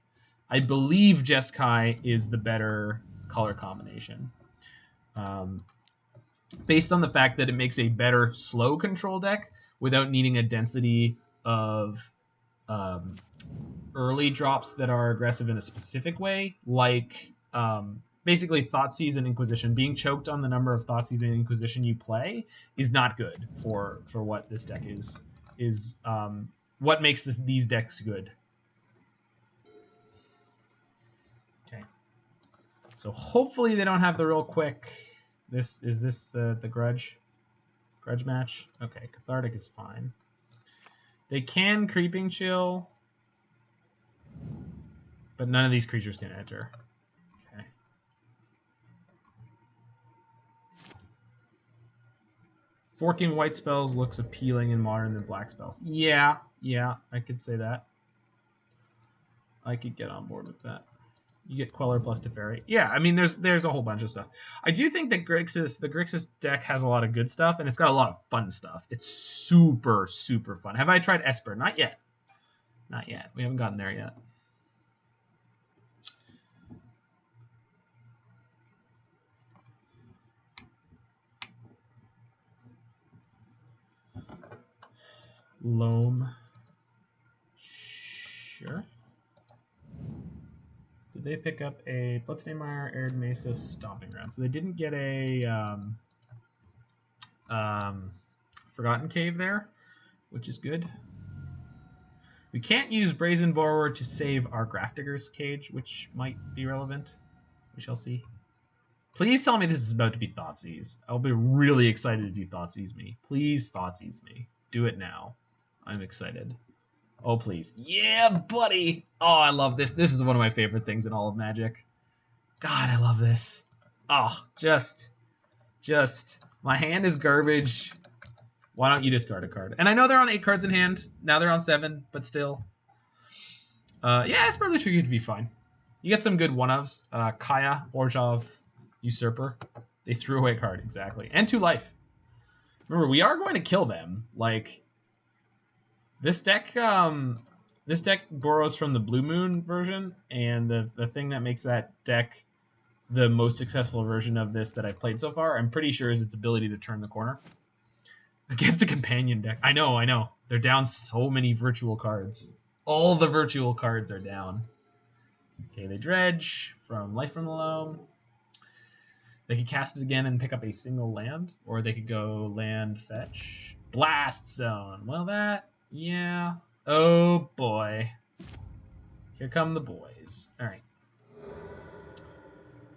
I believe Jeskai is the better color combination. Based on the fact that it makes a better slow control deck without needing a density of early drops that are aggressive in a specific way, like basically Thoughtseize and Inquisition. Being choked on the number of Thoughtseize and Inquisition you play is not good for what this deck is what makes these decks good. Okay, so hopefully they don't have the real quick. Is this the grudge match? Okay, Cathartic is fine. They can Creeping Chill, but none of these creatures can enter. Okay. Forking white spells looks appealing in Modern than black spells. Yeah, I could say that. I could get on board with that. You get Queller plus Teferi. Yeah, I mean, there's a whole bunch of stuff. I do think that the Grixis deck has a lot of good stuff, and it's got a lot of fun stuff. It's super, super fun. Have I tried Esper? Not yet. Not yet. We haven't gotten there yet. Loam. Sure. Did they pick up a Bloodstainmire, Arid Mesa, Stomping Ground? So they didn't get a Forgotten Cave there, which is good. We can't use Brazen Borrower to save our Grafdigger's Cage, which might be relevant. We shall see. Please tell me this is about to be Thoughtseize. I'll be really excited if you Thoughtseize me. Please Thoughtseize me. Do it now. I'm excited. Oh, please. Yeah, buddy! Oh, I love this. This is one of my favorite things in all of Magic. God, I love this. Oh, just... My hand is garbage. Why don't you discard a card? And I know they're on 8 cards in hand. Now they're on 7, but still. Yeah, Esper Lutri could be fine. You get some good one-ofs. Kaya, Orzhov, Usurper. They threw away a card, exactly. And 2 life. Remember, we are going to kill them. Like... This deck This deck borrows from the Blue Moon version, and the thing that makes that deck the most successful version of this that I've played so far, I'm pretty sure, is its ability to turn the corner against a companion deck. I know. They're down so many virtual cards. All the virtual cards are down. Okay, they dredge from Life from the Loam. They could cast it again and pick up a single land, or they could go land fetch. Blast Zone. Well, yeah. Oh boy. Here come the boys. All right.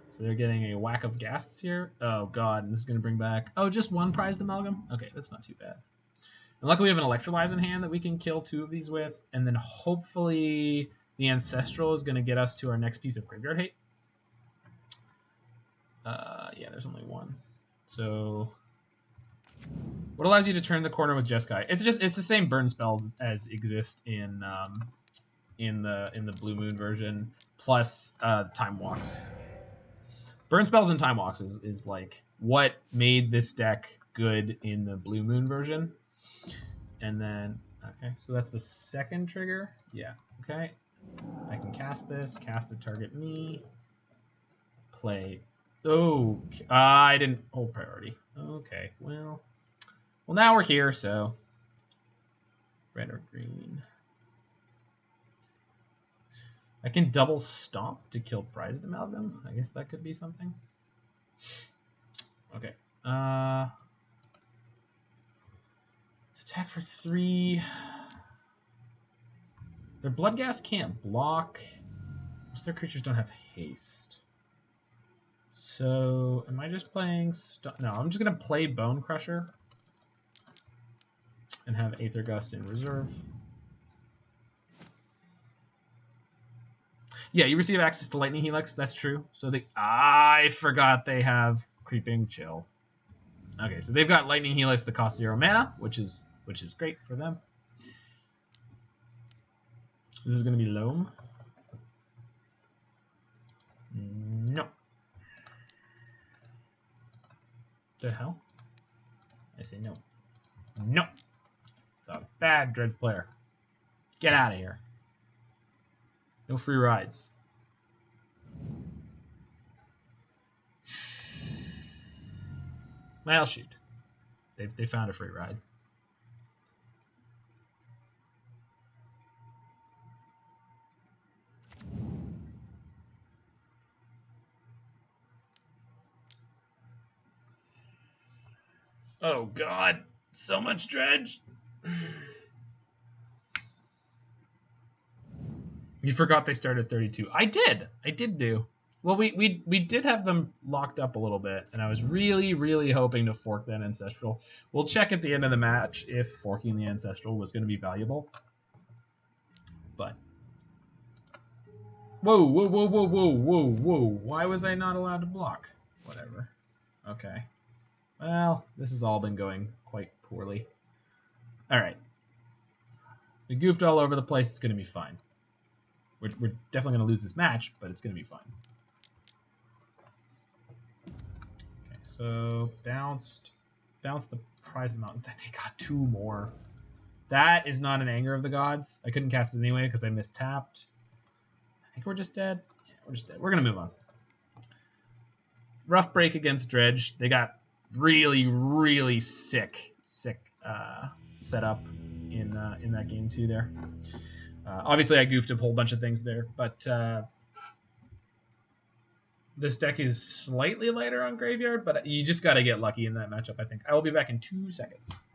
So they're getting a whack of ghasts here. Oh god, and this is going to bring back... Oh, just one prized amalgam? Okay, that's not too bad. And luckily we have an Electrolyze in hand that we can kill 2 of these with, and then hopefully the Ancestral is going to get us to our next piece of graveyard hate. Yeah, there's only one. So what allows you to turn the corner with Jeskai? It's the same burn spells as exist in the Blue Moon version, plus Time Walks. Burn spells and Time Walks is like what made this deck good in the Blue Moon version. And then, okay, so that's the second trigger. Yeah, okay. I can cast this, cast it, target me, play. Oh, I didn't hold priority. Okay, well, now we're here, so red or green. I can double stomp to kill prized amalgam. I guess that could be something. Okay. Let's attack for 3. Their Bloodghast can't block. Most of their creatures don't have haste. So, am I just playing... No, I'm just going to play Bone Crusher and have Aether Gust in reserve. Yeah, you receive access to Lightning Helix. That's true. So I forgot they have Creeping Chill. Okay, so they've got Lightning Helix that costs 0 mana, which is great for them. This is going to be Loam. No. The hell? I say no. No. It's a bad Dredge player. Get out of here. No free rides. Well, shoot. They found a free ride. Oh god, so much dredge. You forgot they started 32. I did do. Well, we did have them locked up a little bit, and I was really hoping to fork that Ancestral. We'll check at the end of the match if forking the Ancestral was going to be valuable. But whoa. Why was I not allowed to block? Whatever. Okay. Well, this has all been going quite poorly. All right. We goofed all over the place. It's going to be fine. We're definitely going to lose this match, but it's going to be fine. Okay, so bounced the prize amount. They got 2 more. That is not an Anger of the Gods. I couldn't cast it anyway because I mistapped. I think we're just dead. Yeah, we're just dead. We're going to move on. Rough break against Dredge. They got really sick setup in that game too there. Obviously I goofed a whole bunch of things there, but this deck is slightly lighter on graveyard, but you just got to get lucky in that matchup, I think. I will be back in 2 seconds.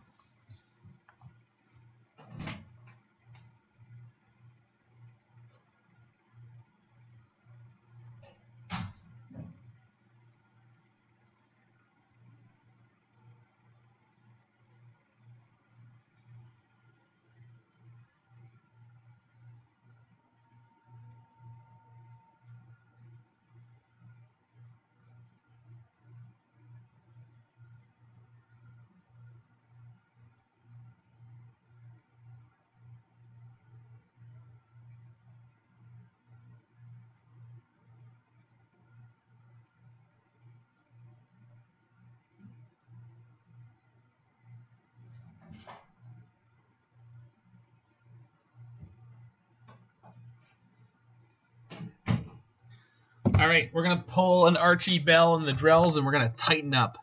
All right, we're gonna pull an Archie Bell and the Drells, and we're gonna tighten up.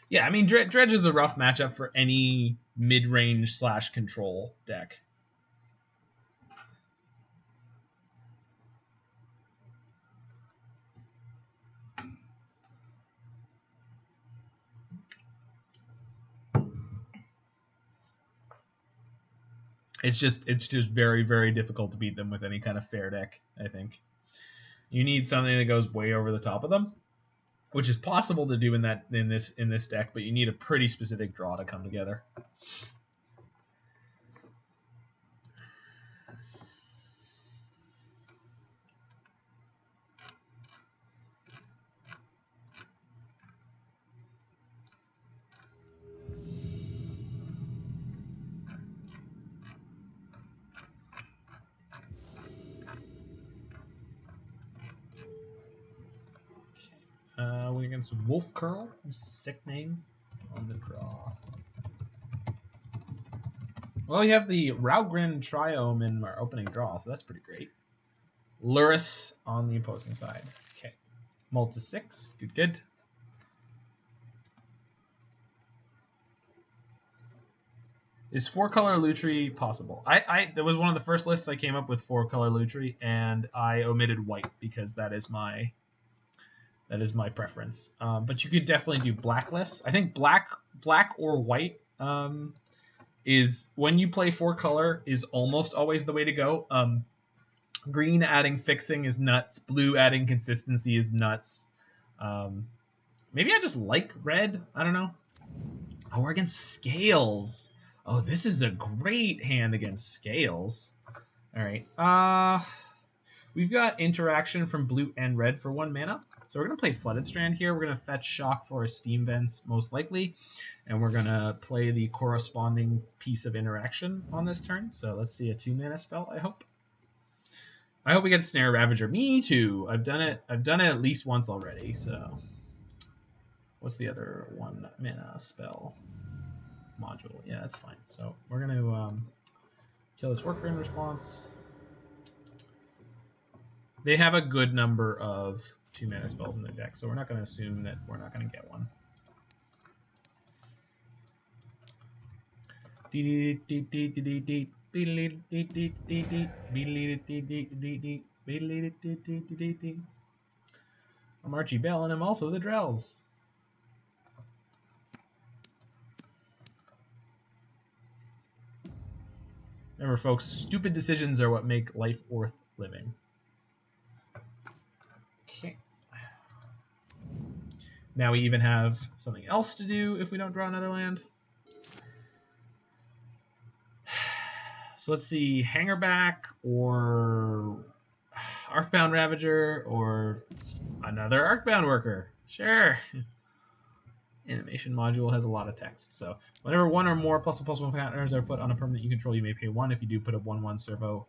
Yeah, I mean Dredge is a rough matchup for any mid-range / control deck. It's just very, very difficult to beat them with any kind of fair deck, I think. You need something that goes way over the top of them, which is possible to do in this deck, but you need a pretty specific draw to come together. We're against Wolf Curl, sick name on the draw. Well, you have the Raugrin Triome in our opening draw, so that's pretty great. Lurrus on the opposing side. Okay. Multi 6. Good. Is 4-color Lutri possible? That was one of the first lists I came up with 4-color Lutri, and I omitted white because that is my preference. But you could definitely do black lists. I think black or white is, when you play 4-color, is almost always the way to go. Green adding fixing is nuts. Blue adding consistency is nuts. Maybe I just like red. I don't know. Oh, we're against Scales. Oh, this is a great hand against Scales. All right. We've got interaction from blue and red for 1 mana. So we're going to play Flooded Strand here. We're going to fetch Shock for Steam Vents, most likely. And we're going to play the corresponding piece of interaction on this turn. So let's see a 2-mana spell, I hope. I hope we get Snare Ravager. Me too. I've done it at least once already, so. What's the other 1-mana spell? Module. Yeah, that's fine. So we're going to kill this worker in response. They have a good number of 2-mana spells in their deck, so we're not going to assume that we're not going to get one. I'm Archie Bell, and I'm also the Drells. Remember, folks, stupid decisions are what make life worth living. Okay. Now we even have something else to do if we don't draw another land. So let's see, Hangerback or Arcbound Ravager or another Arcbound Worker. Sure. Animation module has a lot of text. So whenever 1 or more +1/+1 counters are put on a permanent you control, you may pay 1. If you do, put a 1/1 servo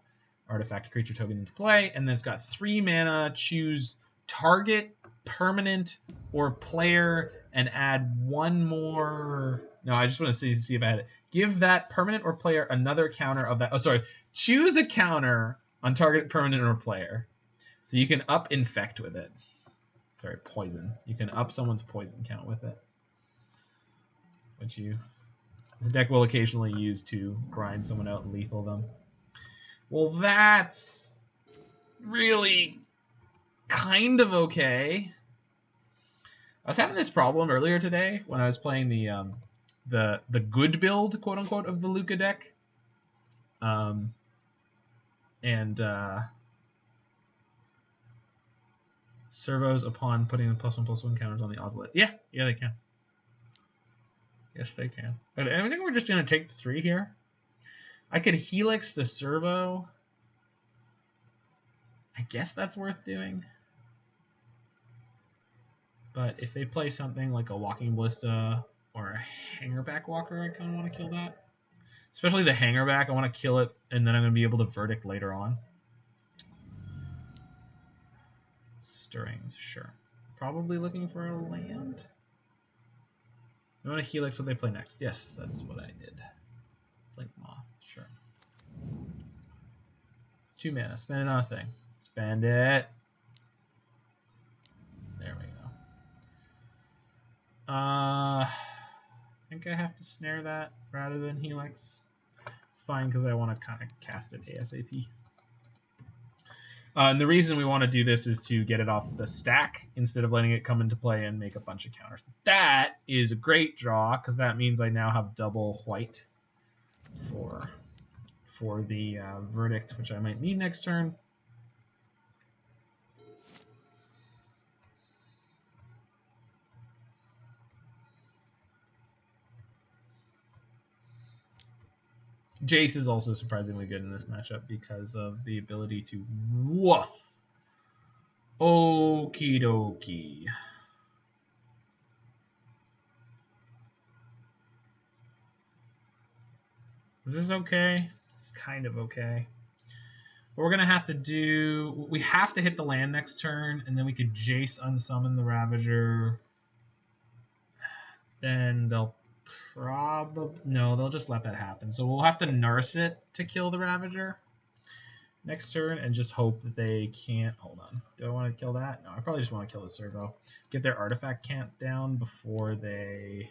artifact creature token into play. And then it's got 3 mana. Choose target, permanent, or player, and add 1 more. No, I just want to see if I had it. Give that permanent or player another counter of that. Oh, sorry. Choose a counter on target, permanent, or player. So you can up infect with it. Sorry, poison. You can up someone's poison count with it. Which this deck will occasionally use to grind someone out and lethal them. Well, that's really kind of okay. I was having this problem earlier today when I was playing the good build, quote unquote, of the Luca deck. Servos upon putting the +1/+1 counters on the Ozolith. Yeah, they can. Yes, they can. I think we're just going to take the 3 here. I could Helix the servo. I guess that's worth doing. But if they play something like a Walking Ballista or a Hangerback Walker, I kind of want to kill that. Especially the Hangerback, I want to kill it, and then I'm going to be able to Verdict later on. Stirrings, sure. Probably looking for a land. I want to Helix what they play next. Yes, that's what I did. Blink Maw, sure. 2 mana, spend it on a thing. Spend it. I think I have to snare that rather than Helix. It's fine because I want to kind of cast it ASAP. And the reason we want to do this is to get it off the stack instead of letting it come into play and make a bunch of counters. That is a great draw because that means I now have double white for the Verdict, which I might need next turn. Jace is also surprisingly good in this matchup because of the ability to woof. Okie dokie. Is this okay? It's kind of okay. What we're going to have to do... We have to hit the land next turn, and then we could Jace unsummon the Ravager. Then they'll probably... No, they'll just let that happen. So we'll have to Narset to kill the Ravager next turn and just hope that they can't... Hold on. Do I want to kill that? No, I probably just want to kill the Servo. Get their artifact count down before they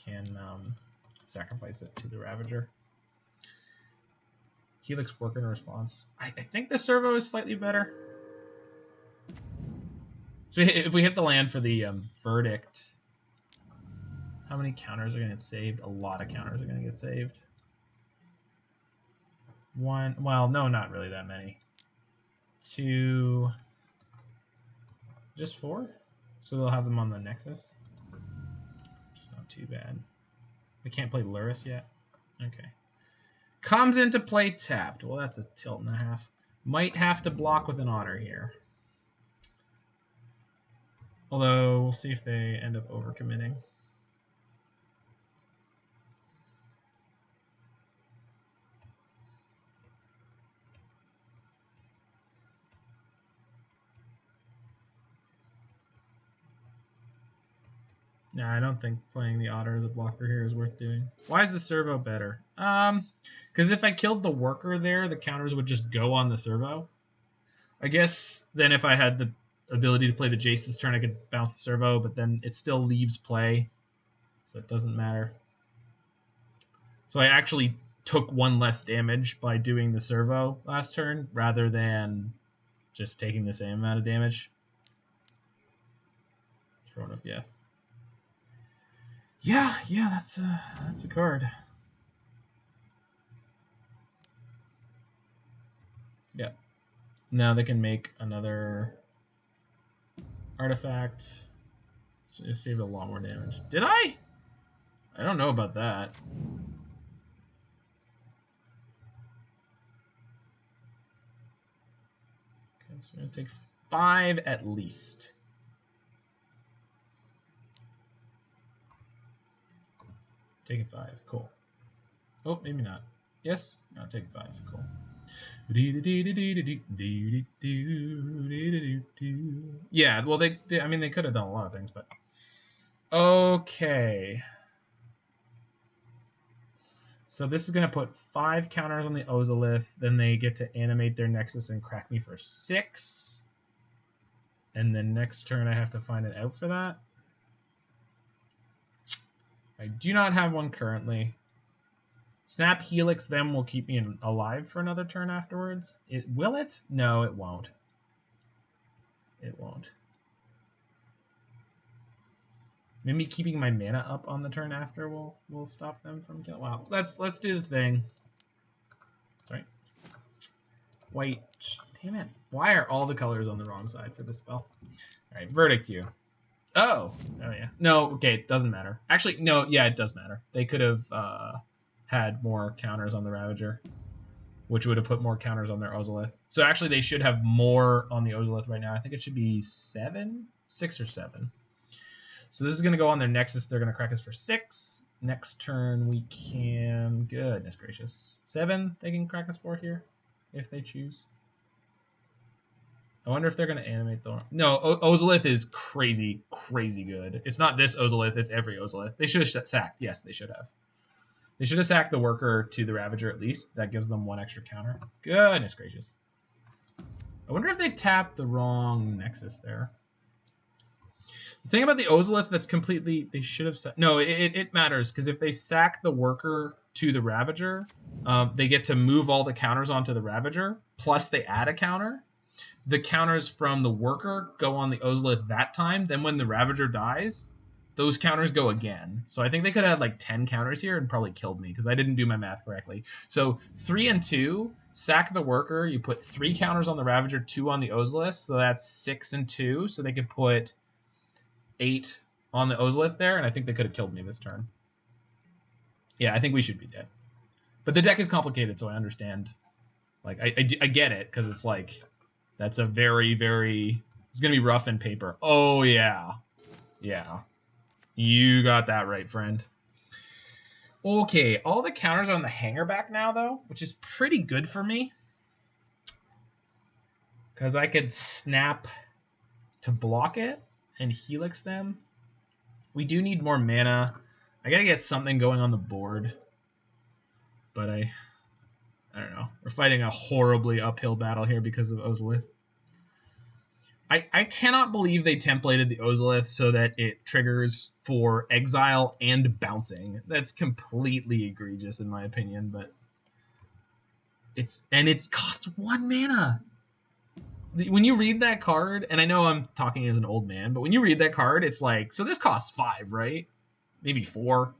can sacrifice it to the Ravager. Helix work in response. I think the Servo is slightly better. So if we hit the land for the Verdict, how many counters are going to get saved? A lot of counters are going to get saved. One, well, no, not really that many. Two, just four? So they'll have them on the Nexus. Just not too bad. They can't play Luris yet? Okay. Comes into play tapped. Well, that's a tilt and a half. Might have to block with an Otter here. Although, we'll see if they end up overcommitting. No, I don't think playing the Otter as a blocker here is worth doing. Why is the Servo better? Because if I killed the Worker there, the counters would just go on the Servo. I guess then if I had the ability to play the Jace this turn, I could bounce the Servo, but then it still leaves play, so it doesn't matter. So I actually took one less damage by doing the Servo last turn, rather than just taking the same amount of damage. Throne of Geth. Yeah, that's a card. Yeah. Now they can make another artifact. So it saved a lot more damage. Did I? I don't know about that. Okay, so we're gonna take 5 at least. Taking 5, cool. Oh, maybe not. Yes, no, taking 5, cool. Yeah, well, they I mean, they could have done a lot of things, but okay. So this is gonna put 5 counters on the Ozolith. Then they get to animate their Nexus and crack me for 6. And then next turn, I have to find an out for that. I do not have one currently. Snap Helix them will keep me alive for another turn afterwards. Will it? No, it won't. It won't. Maybe keeping my mana up on the turn after will stop them from killing. Well, let's do the thing. Sorry. White. Damn it. Why are all the colors on the wrong side for this spell? All right, Verdict you. Oh yeah. No, okay, it doesn't matter. Actually, no, yeah, it does matter. They could have had more counters on the Ravager, which would have put more counters on their Ozolith. So actually, they should have more on the Ozolith right now. I think it should be 6 or 7. So this is going to go on their Nexus. They're going to crack us for 6. Next turn, we can... Goodness gracious. 7 they can crack us for here, if they choose. I wonder if they're going to animate the... No, Ozolith is crazy good. It's not this Ozolith, it's every Ozolith. They should have sacked. Yes, they should have. They should have sacked the Worker to the Ravager at least. That gives them 1 extra counter. Goodness gracious. I wonder if they tapped the wrong Nexus there. The thing about the Ozolith that's completely... They should have... No, it matters, because if they sack the Worker to the Ravager, they get to move all the counters onto the Ravager, plus they add a counter. The counters from the Worker go on the Ozolith that time. Then when the Ravager dies, those counters go again. So I think they could have had like 10 counters here and probably killed me, because I didn't do my math correctly. So 3 and 2, sack the Worker. You put 3 counters on the Ravager, 2 on the Ozolith. So that's 6 and 2. So they could put 8 on the Ozolith there, and I think they could have killed me this turn. Yeah, I think we should be dead. But the deck is complicated, so I understand. Like, I get it, because it's like, that's a very, very... It's going to be rough in paper. Oh, yeah. Yeah. You got that right, friend. Okay, all the counters are on the hanger back now, though, which is pretty good for me. Because I could snap to block it and Helix them. We do need more mana. I gotta get something going on the board. But I don't know. We're fighting a horribly uphill battle here because of Ozolith. I cannot believe they templated the Ozolith so that it triggers for Exile and bouncing. That's completely egregious in my opinion, but it's cost 1 mana. When you read that card, and I know I'm talking as an old man, but when you read that card, it's like, so this costs 5, right? Maybe 4.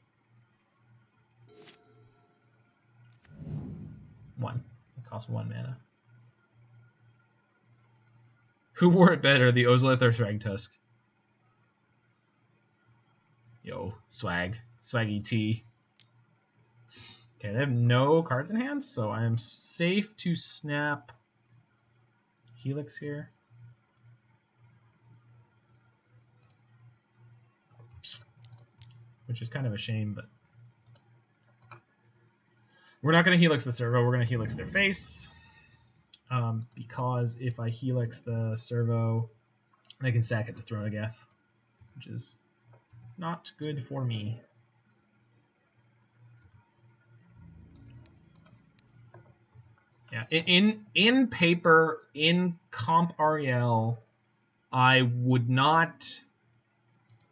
1. It costs 1 mana. Who wore it better, the Ozolith or Thragtusk? Yo, swag. Swaggy T. Okay, they have no cards in hand, so I am safe to snap Helix here. Which is kind of a shame, but we're not going to Helix the servo, we're going to Helix their face. Because if I Helix the servo, I can sack it to Throne of Geth, which is not good for me. Yeah, in paper, in Comp REL, I'm not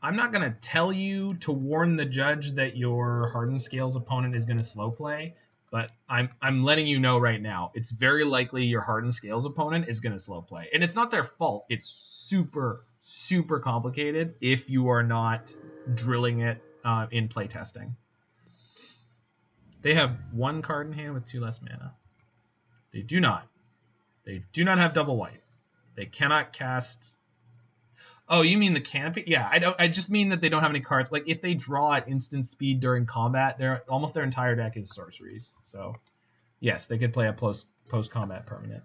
going to tell you to warn the judge that your Hardened Scales opponent is going to slow play, but I'm letting you know right now, it's very likely your Hardened Scales opponent is going to slow play. And it's not their fault. It's super, super complicated if you are not drilling it in playtesting. They have 1 card in hand with 2 less mana. They do not. They do not have double white. They cannot cast... Oh, you mean the canopy? Yeah, I just mean that they don't have any cards. Like, if they draw at instant speed during combat, almost their entire deck is sorceries. So, yes, they could play a post-combat permanent.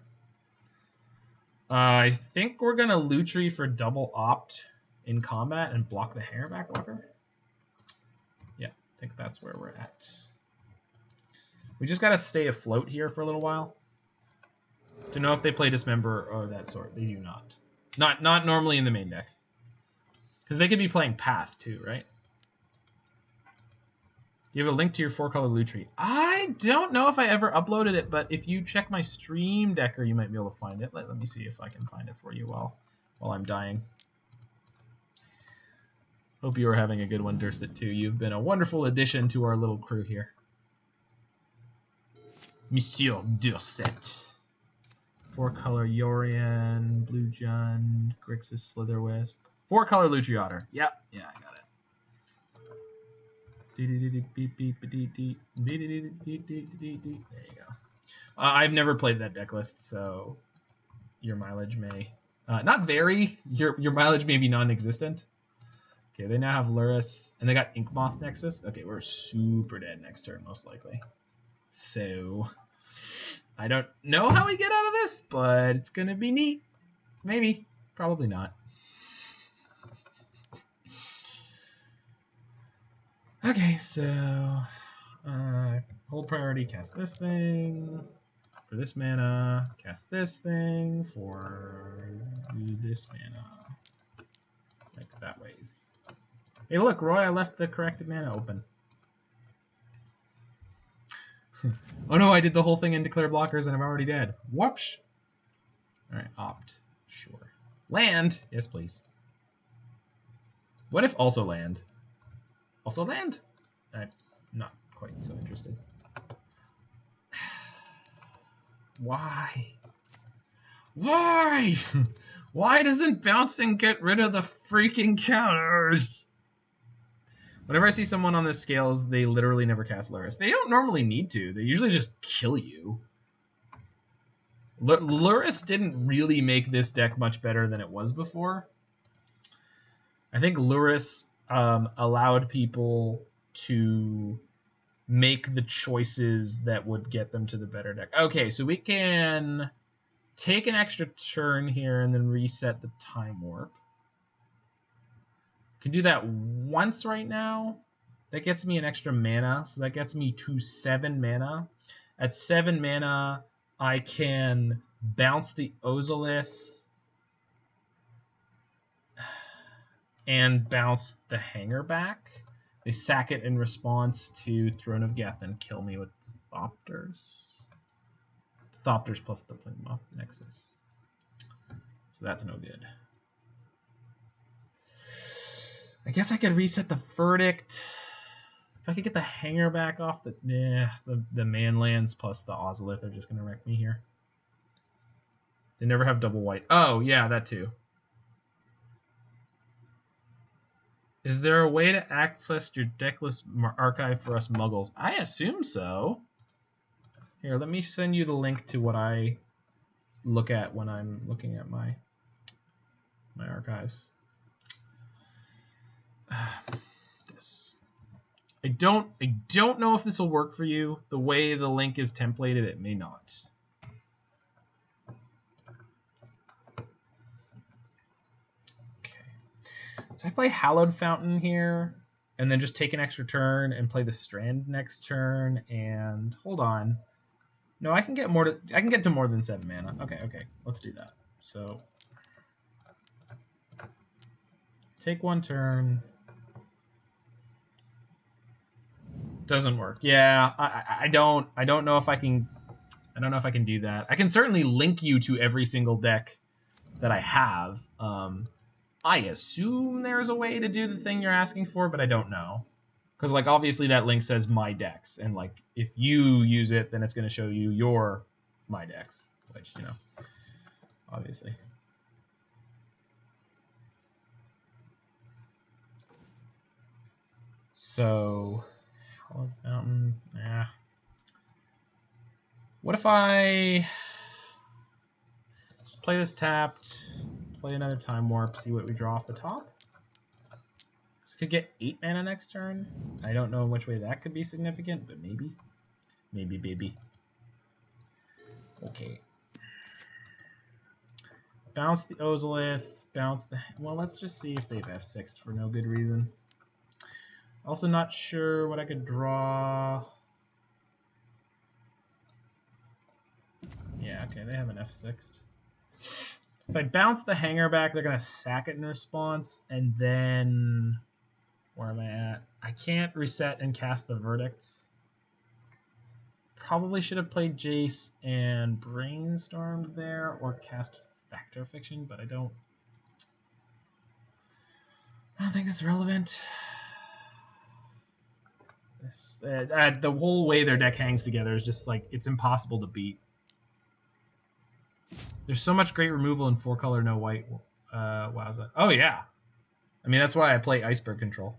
I think we're going to Lutri for double opt in combat and block the Hairback Walker. Yeah, I think that's where we're at. We just got to stay afloat here for a little while to know if they play Dismember or that sort. They do not. Not normally in the main deck. Because they could be playing Path too, right? Do you have a link to your 4-color Lutri? I don't know if I ever uploaded it, but if you check my Stream Decker, you might be able to find it. Let me see if I can find it for you while I'm dying. Hope you are having a good one, Dursit, too. You've been a wonderful addition to our little crew here. Monsieur Dursit. 4-color Yorion, Blue Jund, Grixis, Slitherwisp. 4-color Lutriotter. Yep, yeah, I got it. There you go. I've never played that deck list, so your mileage may not vary. Your mileage may be non-existent. Okay, they now have Lurrus, and they got Inkmoth Nexus. Okay, we're super dead next turn, most likely. So I don't know how we get out of this, but it's going to be neat. Maybe. Probably not. Okay, so hold priority, cast this thing. For this mana, cast this thing. For this mana. Like that ways. Hey, look, Roy, I left the corrected mana open. Oh no, I did the whole thing in declare blockers and I'm already dead. Whoops. Alright, opt. Sure. Land. Yes, please. What if also land? Also land? I'm not quite so interested. Why? Why? Why doesn't bouncing get rid of the freaking counters? Whenever I see someone on this scales, they literally never cast Lurrus. They don't normally need to. They usually just kill you. Lurrus didn't really make this deck much better than it was before. I think Lurrus allowed people to make the choices that would get them to the better deck. Okay, so we can take an extra turn here and then reset the Time Warp. Can do that once right now. That gets me an extra mana, so that gets me to 7 mana. At 7 mana, I can bounce the Ozolith and bounce the Hanger back. They sack it in response to Throne of Geth and kill me with Thopters. Thopters plus the Plymouth Nexus. So that's no good. I guess I could reset the Verdict. If I could get the Hanger back off, the Manlands plus the Ozolith are just going to wreck me here. They never have double white. Oh, yeah, that too. Is there a way to access your decklist archive for us muggles? I assume so. Here, let me send you the link to what I look at when I'm looking at my archives. This. I don't know if this will work for you. The way the link is templated, it may not. So I play Hallowed Fountain here, and then just take an extra turn and play the Strand next turn. And hold on, no, I can get to more than 7 mana. Okay, let's do that. So take 1 turn. Doesn't work. Yeah, I don't know if I can. I don't know if I can do that. I can certainly link you to every single deck that I have. I assume there's a way to do the thing you're asking for, but I don't know. Because, like, obviously that link says my decks, and, like, if you use it, then it's going to show you your my decks, which, you know, obviously. So, Hallowed Fountain, yeah. What if I just play this tapped, play another Time Warp, see what we draw off the top? This could get 8 mana next turn. I don't know in which way that could be significant, but maybe. Maybe, baby. Okay. Bounce the Ozolith, bounce the... Well, let's just see if they've F6 for no good reason. Also not sure what I could draw. Yeah, okay, they have an F6. If I bounce the Hanger back, they're going to sack it in response, and then... Where am I at? I can't reset and cast the Verdict. Probably should have played Jace and Brainstormed there, or cast Factor Fiction, but I don't think that's relevant. This, the whole way their deck hangs together is just like, it's impossible to beat. There's so much great removal in 4-color, no white. Wowza. Oh, yeah. I mean, that's why I play Iceberg Control.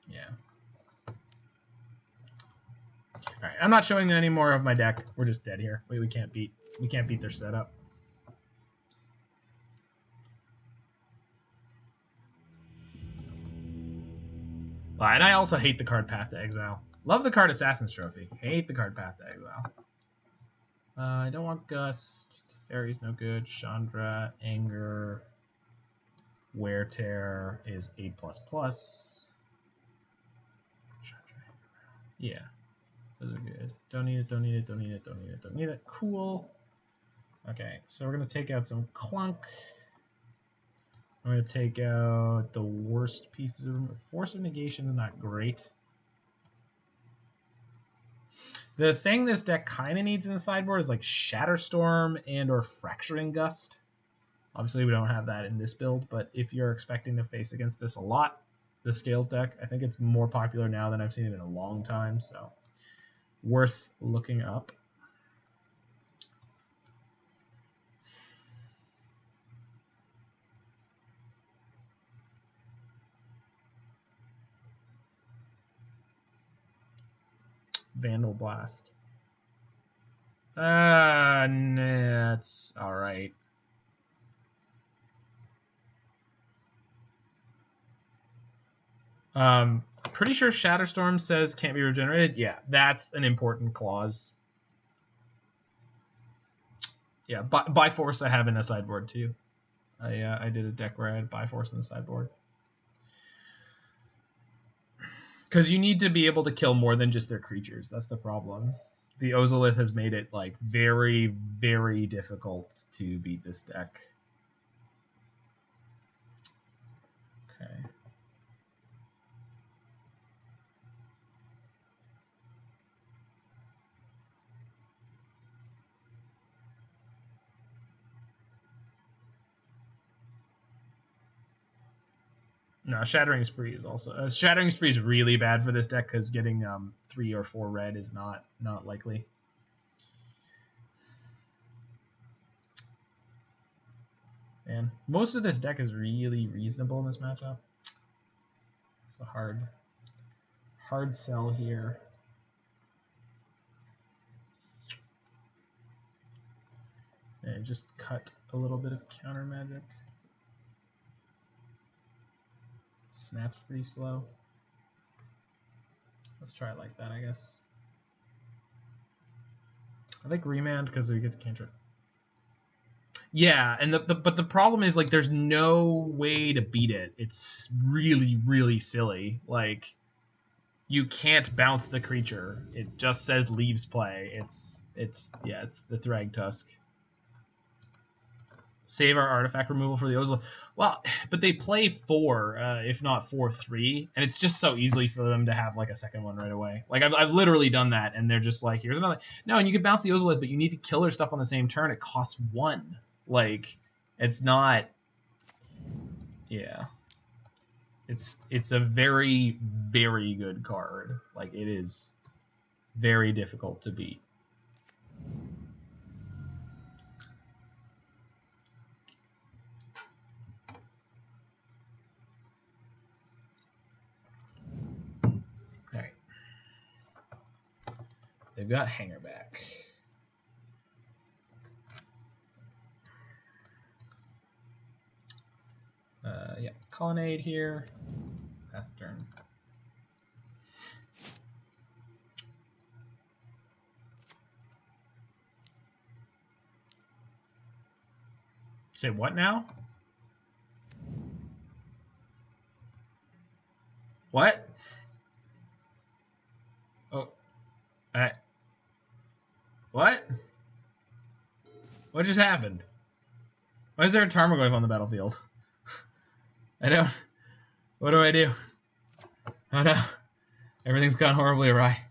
Yeah. Alright, I'm not showing any more of my deck. We're just dead here. We can't beat their setup. And I also hate the card Path to Exile. Love the card Assassin's Trophy. Hate the card Path to Exile. I don't want Gust. Teferi's no good. Chandra, Anger, Wear Tear is 8++. Yeah, those are good. Don't need it, don't need it, don't need it, don't need it, don't need it. Cool. Okay, so we're going to take out some Clunk. I'm going to take out the worst pieces of them. Force of Negation is not great. The thing this deck kind of needs in the sideboard is like Shatterstorm and or Fracturing Gust. Obviously, we don't have that in this build, but if you're expecting to face against this a lot, the Scales deck, I think it's more popular now than I've seen it in a long time, so worth looking up. Vandal Blast. Nah, it's alright. Pretty sure Shatterstorm says can't be regenerated. Yeah, that's an important clause. Yeah, by force I have in a sideboard too. I did a deck where I had by force in the sideboard. Because you need to be able to kill more than just their creatures. That's the problem. The Ozolith has made it like very, very difficult to beat this deck. Okay. No, Shattering Spree is also Shattering Spree is really bad for this deck because getting 3 or 4 red is not likely. And most of this deck is really reasonable in this matchup. It's a hard sell here. And just cut a little bit of counter magic. Snap's pretty slow. Let's try it like that, I guess. I like Remand because we get to cantrip. Yeah, and but the problem is like there's no way to beat it. It's really, really silly. Like you can't bounce the creature. It just says leaves play. It's the Thrag Tusk. Save our artifact removal for the Ozolith. Well, but they play 4, if not 4/3, and it's just so easily for them to have like a second one right away. Like I've literally done that, and they're just like, here's another. No, and you can bounce the Ozolith, but you need to kill their stuff on the same turn. It costs 1. Like, it's not. Yeah. It's a very, very good card. Like it is very difficult to beat. They've got Hangerback. Yeah, Colonnade here. Pass the turn. Say what now? What? Oh. What? What just happened? Why is there a Tarmogoyf on the battlefield? I don't. What do I do? Oh no. Everything's gone horribly awry.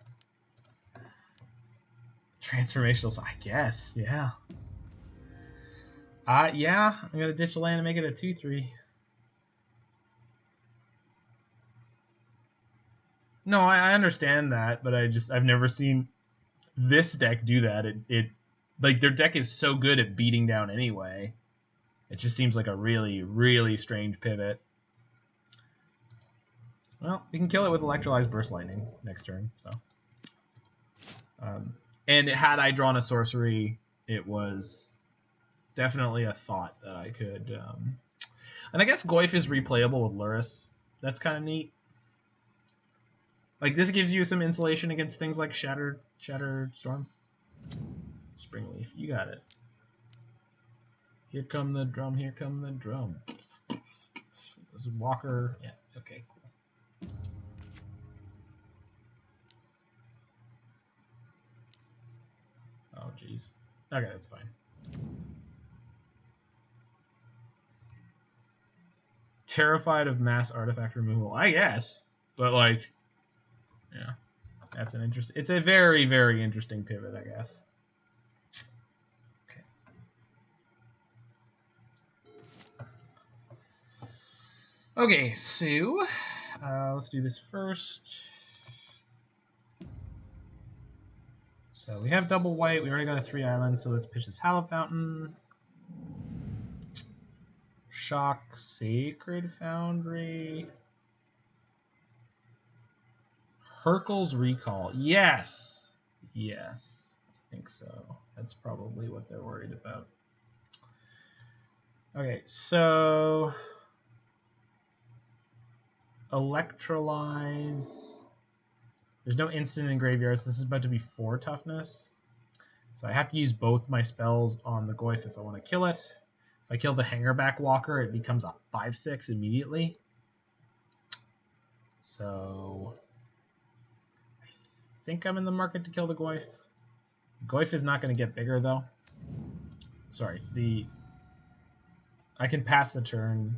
Transformational, I guess, yeah. Yeah, I'm gonna ditch the land and make it a 2/3. No, I understand that, but I've never seen this deck do that. It like their deck is so good at beating down anyway. It just seems like a really, really strange pivot. Well, we can kill it with Electrolyze Burst Lightning next turn. So, and had I drawn a sorcery, it was definitely a thought that I could. And I guess Goyf is replayable with Lurrus. That's kind of neat. Like this gives you some insulation against things like Shattered Storm. Springleaf, you got it. Here come the drum, here come the drum. This is Walker. Yeah, okay, cool. Oh, jeez. Okay, that's fine. Terrified of mass artifact removal, I guess. But, like, yeah. That's an interesting. It's a very, very interesting pivot, I guess. Okay, so let's do this first. So we have double white. We already got a 3 islands, so let's pitch this Hallowed Fountain. Shock, Sacred Foundry. Hercule's Recall. Yes! Yes, I think so. That's probably what they're worried about. Okay, so Electrolyze. There's no instant in graveyards. This is about to be 4 toughness. So I have to use both my spells on the Goyf if I want to kill it. If I kill the Hangerback Walker, it becomes a 5/6 immediately. So I think I'm in the market to kill the Goyf. Goyf is not going to get bigger, though. Sorry, I can pass the turn,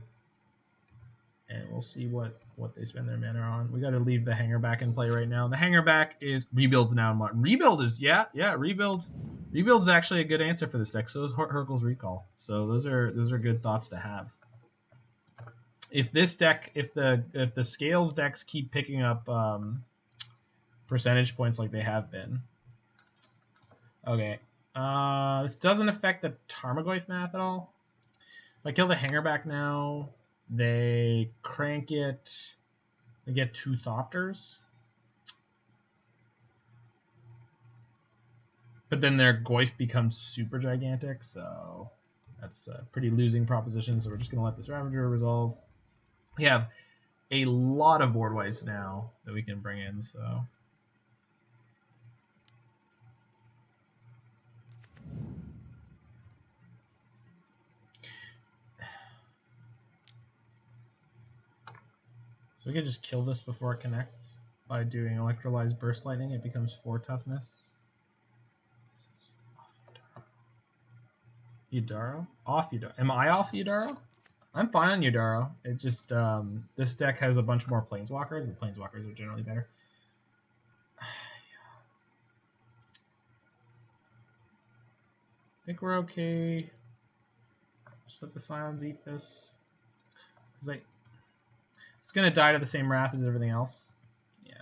and we'll see what they spend their mana on. We got to leave the Hangerback in play right now. The Hangerback is Rebuild's now in modern. Rebuild is Rebuild. Rebuild's actually a good answer for this deck. So is Hercule's Recall. So those are good thoughts to have. If this deck, if the Scales decks keep picking up percentage points like they have been. Okay. This doesn't affect the Tarmogoyf math at all. If I kill the Hangerback now, they crank it. They get 2 Thopters. But then their Goyf becomes super gigantic, so that's a pretty losing proposition. So we're just going to let this Ravager resolve. We have a lot of board wipes now that we can bring in, so. So we could just kill this before it connects by doing Electrolyze Burst Lightning. It becomes 4 toughness. Yudaro? Off Yudaro. Am I off Yudaro? I'm fine on Yudaro. It's just this deck has a bunch more Planeswalkers, and Planeswalkers are generally better. I think we're okay. Just let the Scions eat this. It's going to die to the same wrath as everything else. Yeah.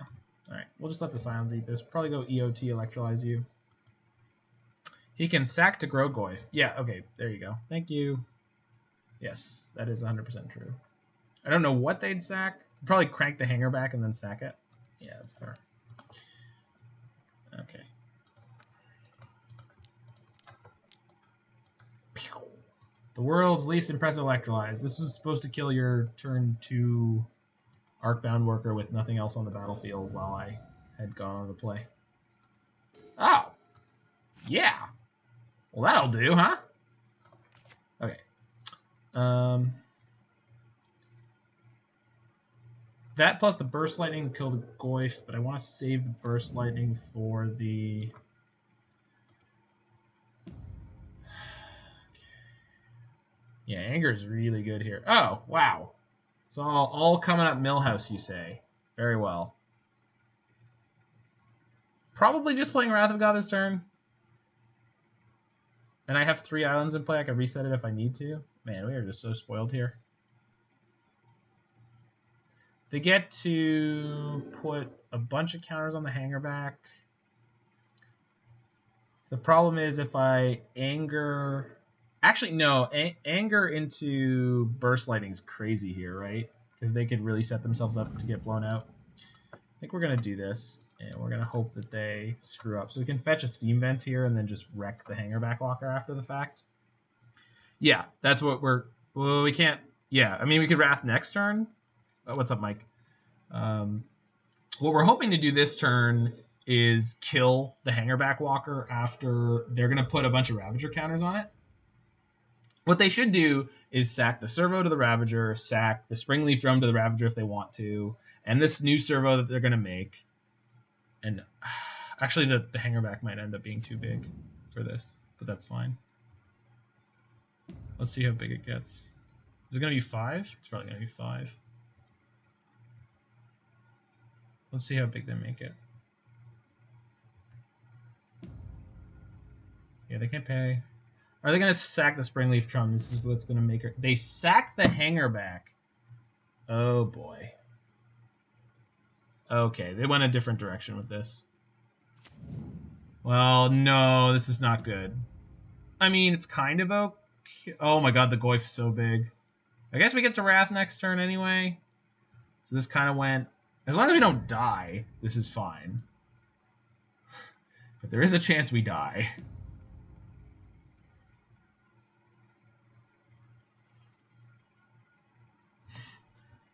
Alright, we'll just let the Scions eat this. Probably go EOT, Electrolyze you. He can sack to grow Goyf. Yeah, okay, there you go. Thank you. Yes, that is 100% true. I don't know what they'd sack. Probably crank the Hangerback and then sack it. Yeah, that's fair. Okay. The world's least impressive Electrolyze. This was supposed to kill your turn 2 Arcbound Worker with nothing else on the battlefield while I had gone on the play. Oh! Yeah! Well, that'll do, huh? Okay. That plus the Burst Lightning will kill the Goyf, but I want to save the Burst Lightning for the... Yeah, Anger is really good here. Oh, wow. It's all coming up Millhouse, you say. Very well. Probably just playing Wrath of God this turn. And I have 3 islands in play. I can reset it if I need to. Man, we are just so spoiled here. They get to put a bunch of counters on the Hangerback. The problem is if I anger... Actually, no. Anger into Burst Lightning is crazy here, right? Because they could really set themselves up to get blown out. I think we're going to do this. And we're going to hope that they screw up. So we can fetch a Steam Vents here and then just wreck the Hangerback Walker after the fact. Yeah, that's what we're... Well, we can't... Yeah, I mean, we could Wrath next turn. Oh, what's up, Mike? What we're hoping to do this turn is kill the Hangerback Walker after they're going to put a bunch of Ravager counters on it. What they should do is sack the Servo to the Ravager, sack the Springleaf Drum to the Ravager if they want to, and this new Servo that they're going to make. And actually, the Hangerback might end up being too big for this, but that's fine. Let's see how big it gets. Is it going to be 5? It's probably going to be 5. Let's see how big they make it. Yeah, they can't pay. Are they going to sack the Springleaf Trump? This is what's going to make her... They sack the Hanger back. Oh, boy. Okay, they went a different direction with this. Well, no, this is not good. I mean, it's kind of okay. Oh my god, the Goyf's so big. I guess we get to Wrath next turn anyway. So this kind of went... As long as we don't die, this is fine. But there is a chance we die.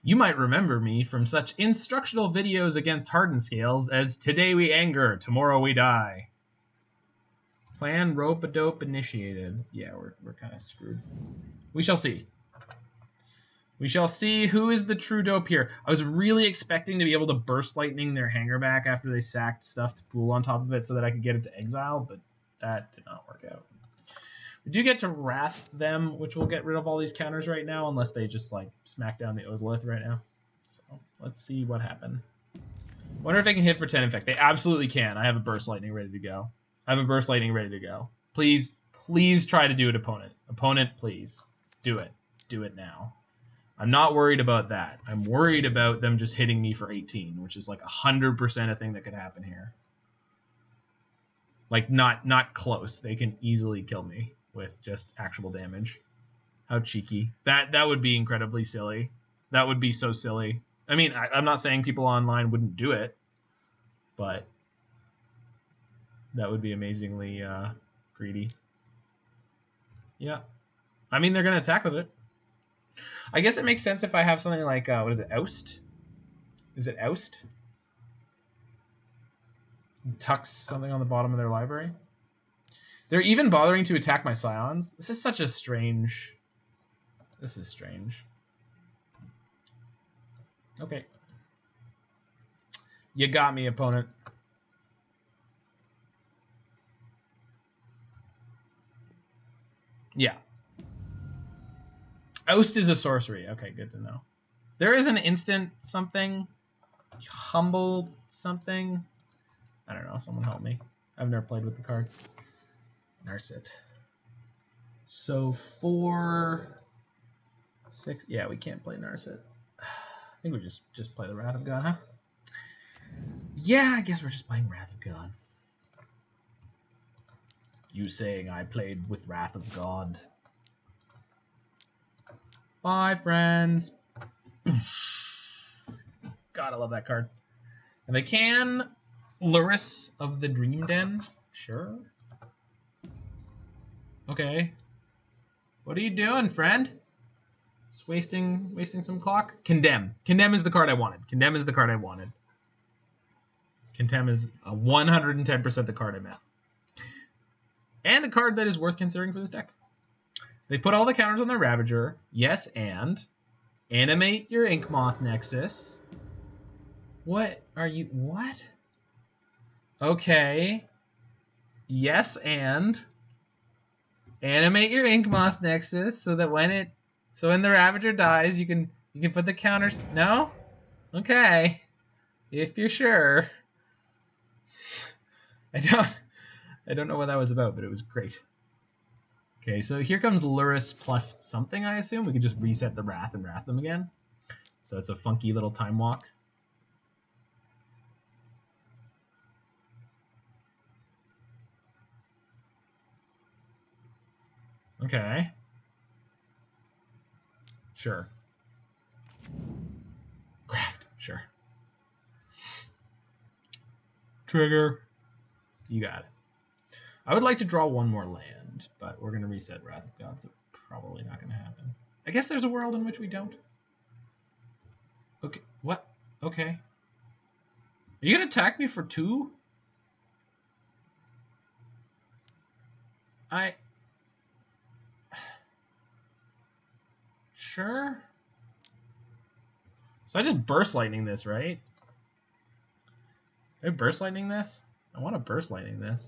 You might remember me from such instructional videos against Hardened Scales as Today We Anger, Tomorrow We Die. Plan Rope-a-Dope initiated. Yeah, we're kind of screwed. We shall see. We shall see who is the true dope here. I was really expecting to be able to Burst Lightning their Hanger back after they sacked stuff to pool on top of it so that I could get it to Exile, but that did not work out. We do get to Wrath them, which will get rid of all these counters right now, unless they just, like, smack down the Ozolith right now. So, let's see what happened. Wonder if they can hit for 10 Infect. They absolutely can. I have a Burst Lightning ready to go. Please, please try to do it, opponent. Opponent, please. Do it. Do it now. I'm not worried about that. I'm worried about them just hitting me for 18, which is like 100% a thing that could happen here. Like, not close. They can easily kill me with just actual damage. How cheeky. That would be incredibly silly. That would be so silly. I mean, I'm not saying people online wouldn't do it, but that would be amazingly greedy. Yeah. I mean, they're going to attack with it. I guess it makes sense if I have something like, what is it, Oust? Is it Oust? Tucks something on the bottom of their library. They're even bothering to attack my Scions. This is such a strange... This is strange. Okay. You got me, opponent. Yeah. Oust is a sorcery. Okay, good to know. There is an instant something. Humble something. I don't know. Someone help me. I've never played with the card. Narset. So 4, 6. Yeah, we can't play Narset. I think we just play the Wrath of God, huh? Yeah, I guess we're just playing Wrath of God. You saying I played with Wrath of God. Bye, friends. God, I love that card. And they can Luris of the Dream Den. Sure. Okay. What are you doing, friend? Just wasting some clock? Condemn. Condemn is the card I wanted. Condemn is the card I wanted. Condemn is 110% the card I meant. And a card that is worth considering for this deck. They put all the counters on their Ravager. Yes, and animate your Inkmoth Nexus. What are you... What? Okay. Yes, and animate your Inkmoth Nexus so that when the Ravager dies, you can put the counters... No? Okay. If you're sure. I don't know what that was about, but it was great. Okay, so here comes Luris plus something, I assume. We can just reset the Wrath and Wrath them again. So it's a funky little time walk. Okay. Sure. Craft, sure. Trigger. You got it. I would like to draw one more land, but we're going to reset Wrath of God, so probably not going to happen. I guess there's a world in which we don't. Okay, what? Okay. Are you going to attack me for 2? Sure. So I just Burst Lightning this, right? Did I Burst Lightning this? I want to Burst Lightning this.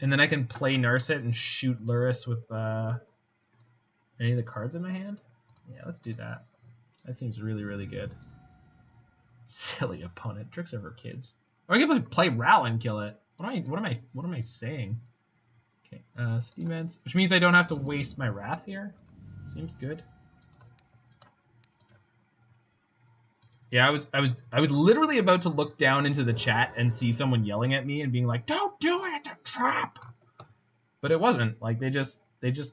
And then I can play Narset and shoot Luris with any of the cards in my hand? Yeah, let's do that. That seems really, really good. Silly opponent. Tricks over kids. Or I can play Ral and kill it. What am I saying? Okay, steam vents, which means I don't have to waste my wrath here. Seems good. Yeah, I was literally about to look down into the chat and see someone yelling at me and being like, "Don't do it, it's a trap." But it wasn't. Like they just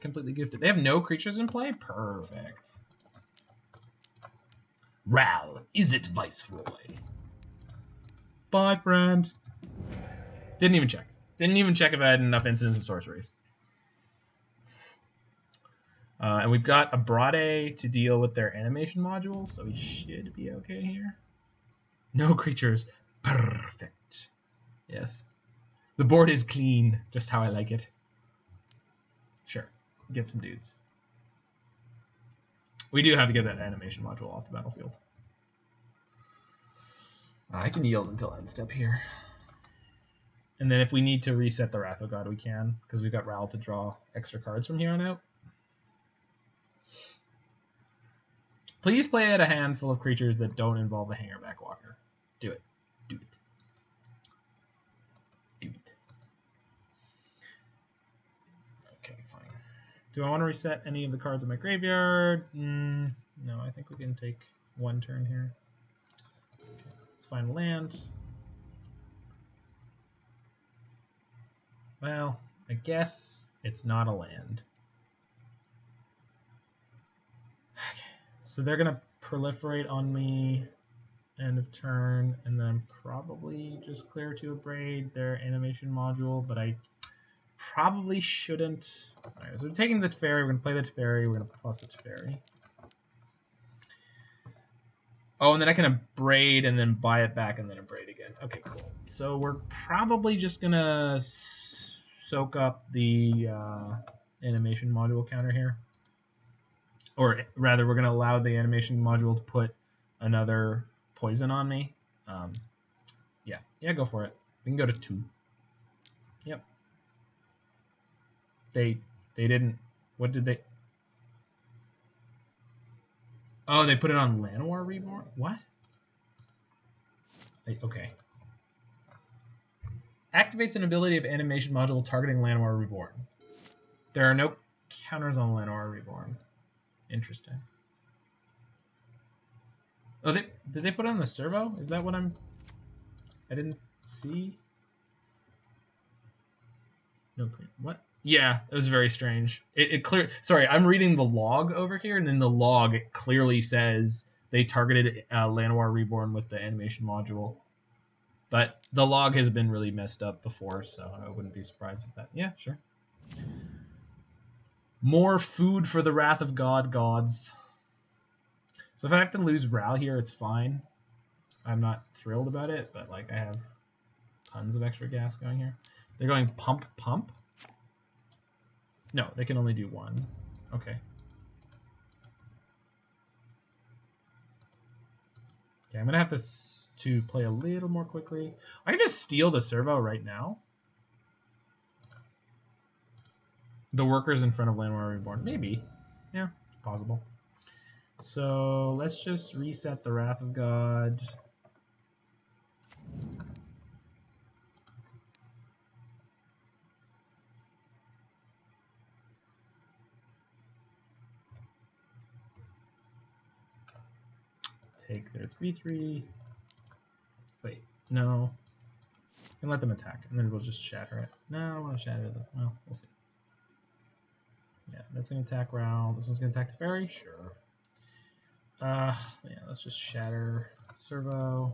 completely goofed it. They have no creatures in play? Perfect. Ral, Izzet Viceroy. Bye, friend. Didn't even check. Didn't even check if I had enough incidents and sorceries. And we've got a Brade to deal with their animation modules, so we should be okay here. No creatures. Perfect. Yes. The board is clean, just how I like it. Sure. Get some dudes. We do have to get that animation module off the battlefield. I can yield until end step here. And then if we need to reset the Wrath of God, we can, because we've got Ral to draw extra cards from here on out. Please play at a handful of creatures that don't involve a Hangerback Walker. Do it. Do it. Do it. Okay, fine. Do I want to reset any of the cards in my graveyard? No, I think we can take one turn here. Okay, let's find land. Well, I guess it's not a land. Okay, so they're going to proliferate on me end of turn, and then probably just clear to a Braid their animation module, but I probably shouldn't. Alright, so we're taking the Teferi, we're going to play the Teferi, we're going to plus the Teferi. Oh, and then I can Braid and then buy it back and then Braid again. Okay, cool. So we're probably just going to soak up the animation module counter here. Or rather, we're going to allow the animation module to put another poison on me. Yeah, go for it. We can go to 2. Yep. They didn't. What did they? Oh, they put it on Llanowar Reborn? What? Okay. Activates an ability of animation module targeting Llanowar Reborn. There are no counters on Llanowar Reborn. Interesting. Oh, did they put it on the servo? Is that what I didn't see? No, what? Yeah, it was very strange. It clear. Sorry, I'm reading the log over here, and in the log it clearly says they targeted Llanowar Reborn with the animation module. But the log has been really messed up before, so I wouldn't be surprised if that. Yeah, sure. More food for the Wrath of God gods. So if I have to lose Ral here, it's fine. I'm not thrilled about it, but like I have tons of extra gas going here. They're going pump. No, they can only do one. Okay. Okay, I'm gonna have to play a little more quickly. I can just steal the servo right now. The workers in front of Llanowar Reborn. Maybe. Yeah, it's possible. So let's just reset the Wrath of God. Take their 3/3. Wait, no. I can let them attack, and then we'll just shatter it. No, I want to shatter them. Well, we'll see. Yeah, that's going to attack Ral. This one's going to attack Teferi? Sure. Yeah, let's just shatter servo.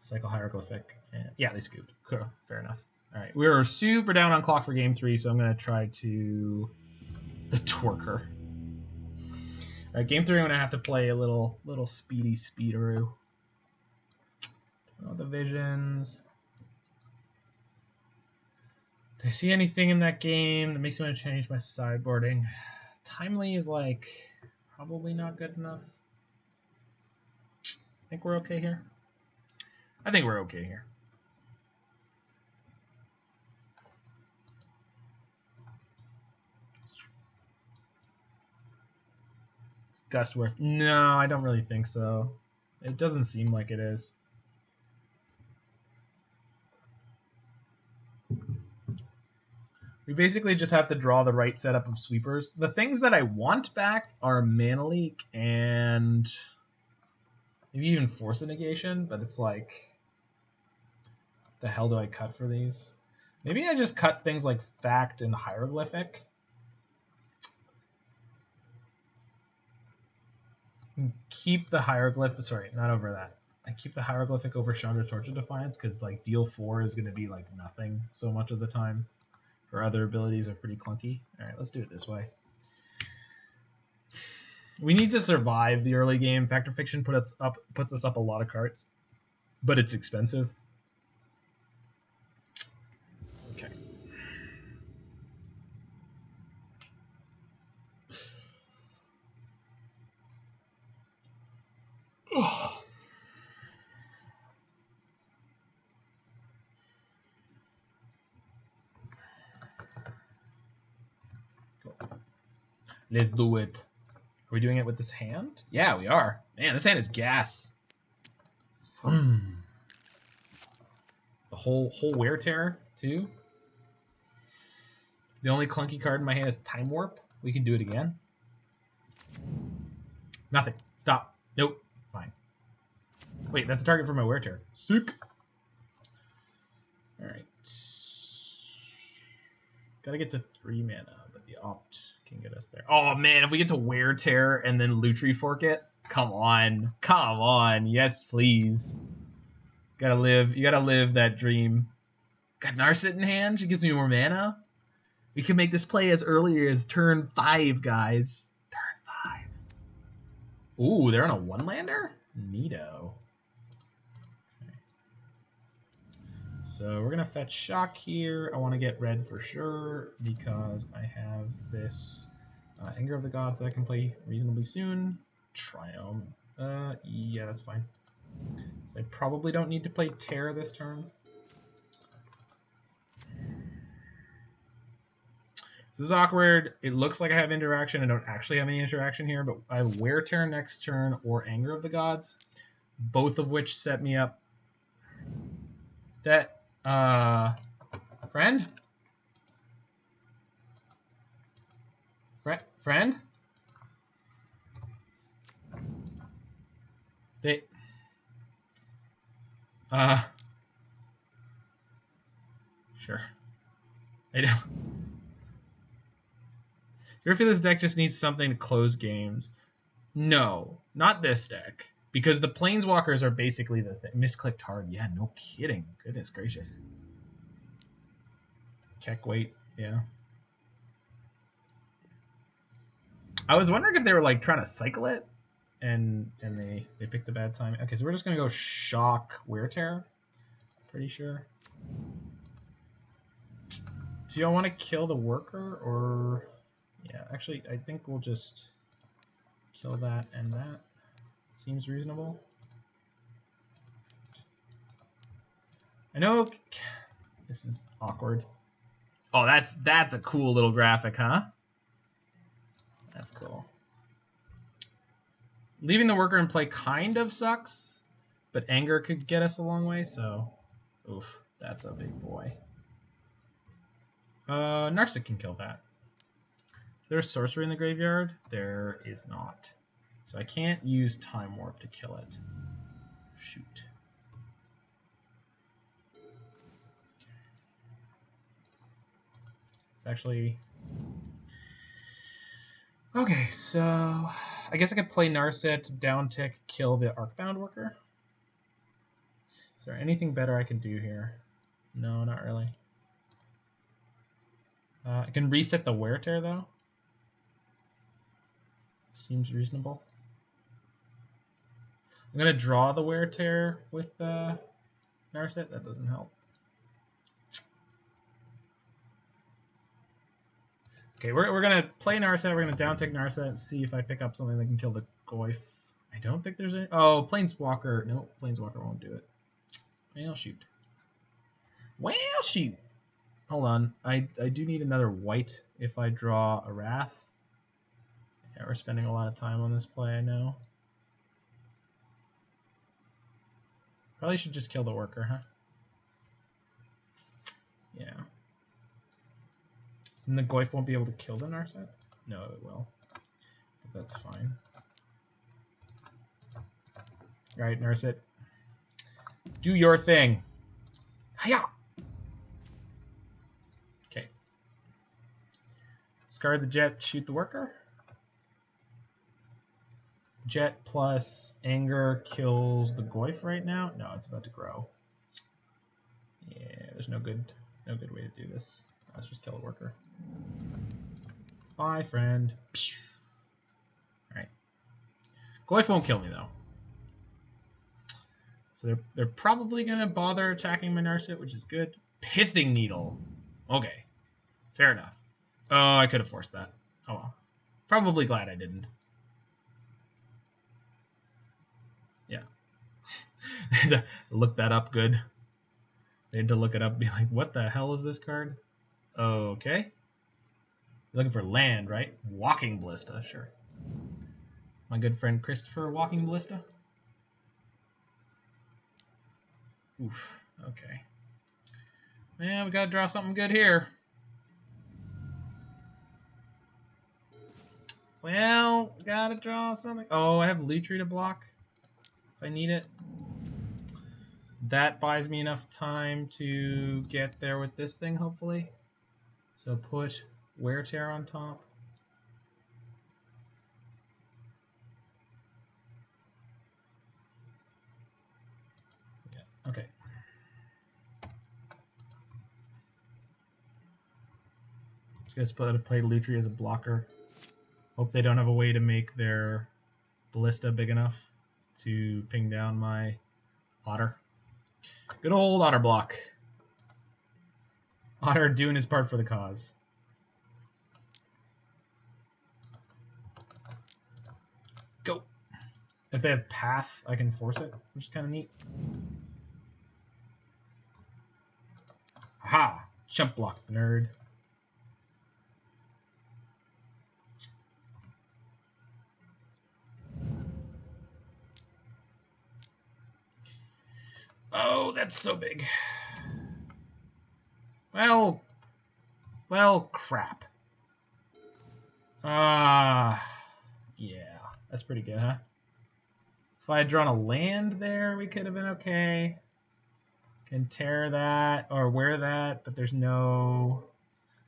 Cycle Hieroglyphic. And yeah, they scooped. Cool. Fair enough. All right, we're super down on clock for game 3, so I'm going to try to the Twerker. All right, game 3, I'm going to have to play a little speedy speederoo. Oh, the visions. Do I see anything in that game that makes me want to change my sideboarding? Timely is like probably not good enough. Think we're okay here? I think we're okay here. Gust worth? No, I don't really think so. It doesn't seem like it is. basically just have to draw the right setup of sweepers. The things that I want back are Mana Leak and maybe even Force of Negation, but it's like, the hell do I cut for these? Maybe I just cut things like Fact and Hieroglyphic. And keep the Hieroglyphic, sorry, not over that. I keep the Hieroglyphic over Chandra Torch of Defiance because like deal 4 is going to be like nothing so much of the time. Her other abilities are pretty clunky. All right, let's do it this way. We need to survive the early game. Fact or Fiction puts us up a lot of cards, but it's expensive. Okay. Oh. Let's do it. Are we doing it with this hand? Yeah, we are. Man, this hand is gas. The whole Wear Tear, too. The only clunky card in my hand is Time Warp. We can do it again. Nothing. Stop. Nope. Fine. Wait, that's a target for my Wear Tear. Sick. Alright. Gotta get to 3 mana, but the Opt can get us there. Oh man, if we get to Wear Tear and then Lutri Fork it, come on. Come on. Yes, please. You gotta live that dream. Got Narset in hand, she gives me more mana. We can make this play as early as turn 5, guys. Turn 5. Ooh, they're on a 1-lander? Neato. Okay. So we're gonna fetch Shock here. I want to get red for sure because I have this Anger of the Gods that I can play reasonably soon. Triome. Yeah, that's fine. So I probably don't need to play Tear this turn. This is awkward. It looks like I have interaction. I don't actually have any interaction here, but I have Wear Tear next turn or Anger of the Gods, both of which set me up. That, friend? Friend? They, sure. I don't. Do you ever feel this deck just needs something to close games? No, not this deck. Because the Planeswalkers are basically the thing. Misclicked hard. Yeah, no kidding. Goodness gracious. Check, wait. Yeah. I was wondering if they were like trying to cycle it. And they picked a bad time. Okay, so we're just going to go Shock Wear Tear. Pretty sure. Do y'all want to kill the worker or... Yeah, actually, I think we'll just kill that and that. Seems reasonable. I know this is awkward. Oh, that's a cool little graphic, huh? That's cool. Leaving the worker in play kind of sucks, but Anger could get us a long way, so oof, that's a big boy. Narset can kill that. Is there a sorcery in the graveyard? There is not. So I can't use Time Warp to kill it. Shoot. It's actually... Okay, so... I guess I could play Narset, downtick, kill the Arcbound worker. Is there anything better I can do here? No, not really. I can reset the Wear Tear, though. Seems reasonable. I'm going to draw the Wear Tear with Narset. That doesn't help. Okay, we're going to play Narset. We're going to downtick Narset and see if I pick up something that can kill the Goyf. I don't think there's any... Oh, Planeswalker. No, Planeswalker won't do it. Well, shoot. Well, shoot. Hold on. I do need another white if I draw a Wrath. Yeah, we're spending a lot of time on this play, I know. Probably should just kill the worker, huh? Yeah. And the Goyf won't be able to kill the Narset? No, it will. But that's fine. Alright, Narset. Do your thing. Hiya! Okay. Discard the Jet, shoot the worker. Jet plus Anger kills the Goyf right now. No, it's about to grow. Yeah, there's no good way to do this. Let's just kill a worker. Bye, friend. Alright. Goyf won't kill me, though. So they're probably going to bother attacking my Narset, which is good. Pithing Needle. Okay. Fair enough. Oh, I could have forced that. Oh well. Probably glad I didn't. Yeah. I had to look that up good. They had to look it up and be like, what the hell is this card? Okay. You're looking for land, right? Walking Ballista, sure. My good friend Christopher Walking Ballista. Oof, okay. Man, we gotta draw something good here. Well, gotta draw something. Oh, I have Lutri to block if I need it. That buys me enough time to get there with this thing, hopefully. So put Wear Tear on top. Yeah, okay. Just play Lutri as a blocker. Hope they don't have a way to make their Ballista big enough to ping down my Otter. Good old Otter block. Otter doing his part for the cause. Go. If they have Path, I can force it, which is kind of neat. Aha! Jump block, nerd. Oh, that's so big. Well, crap. Yeah, that's pretty good, huh? If I had drawn a land there, we could have been okay. Can tear that or wear that, but there's no...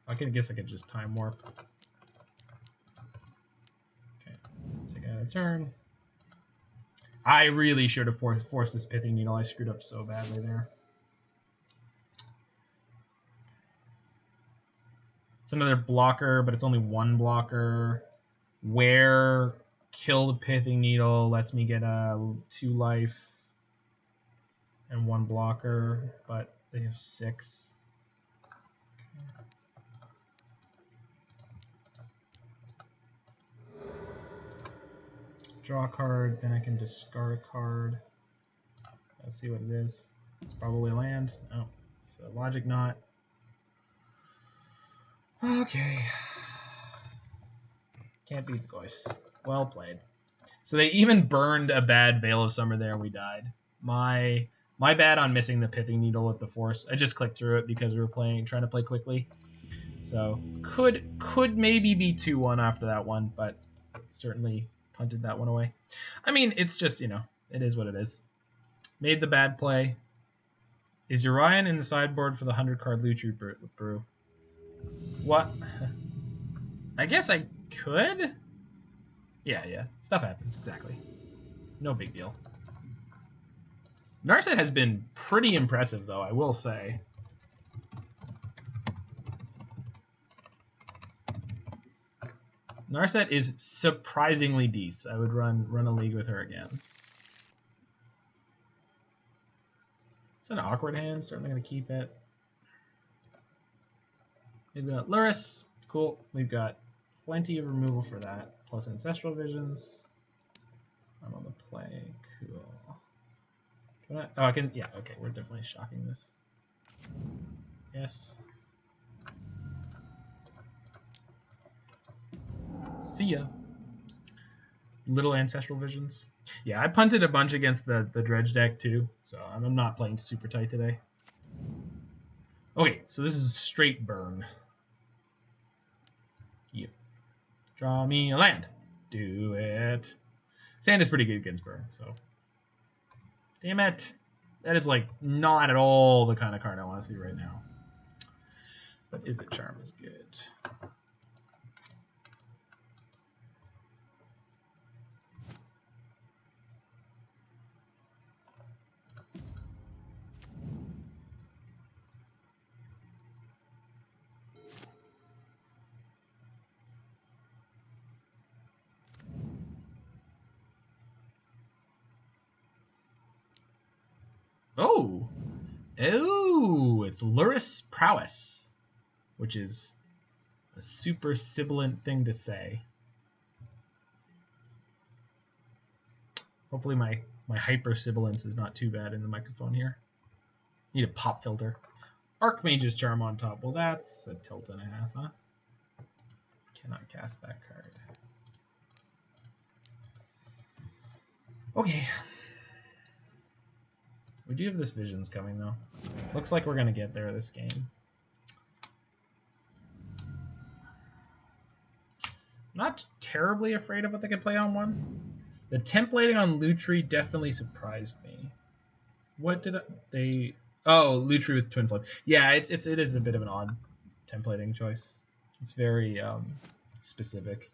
I guess I could just time warp. Okay, take another turn. I really should have forced this Pithing Needle. I screwed up so badly there. It's another blocker, but it's only one blocker. Where kill the Pithing Needle lets me get a 2 life and 1 blocker, but they have 6. Draw a card, then I can discard a card. Let's see what it is. It's probably land. No, it's a Logic Knot. Okay. Can't beat the Goyfs. Well played. So they even burned a bad Veil of Summer there and we died. My bad on missing the Pithing Needle with the Force. I just clicked through it because we were trying to play quickly. So could maybe be 2-1 after that one, but certainly punted that one away. I mean, it's just, it is what it is. Made the bad play. Is Urian in the sideboard for the 100-card Lutri brew? What? I guess I could? Yeah. Stuff happens, exactly. No big deal. Narset has been pretty impressive, though, I will say. Narset is surprisingly decent. I would run a league with her again. It's an awkward hand. Certainly going to keep it. We've got Luris. Cool. We've got plenty of removal for that. Plus Ancestral Visions. I'm on the play. Cool. I can... Yeah, okay. We're definitely shocking this. Yes. See ya. Little Ancestral Visions. Yeah, I punted a bunch against the Dredge deck too, so I'm not playing super tight today. Okay, so this is straight burn. Draw me a land. Do it. Sand is pretty good against burn, so. Damn it. That is, like, not at all the kind of card I want to see right now. But Izzet Charm is good. Oh! Oh! It's Luris Prowess, which is a super sibilant thing to say. Hopefully my hyper sibilance is not too bad in the microphone here. Need a pop filter. Archmage's Charm on top. Well, that's a tilt and a half, huh? Cannot cast that card. Okay. We do have this Visions coming, though. Looks like we're going to get there this game. Not terribly afraid of what they could play on one. The templating on Lutri definitely surprised me. What did they... Oh, Lutri with Twin Flame. Yeah, it is a bit of an odd templating choice. It's very specific.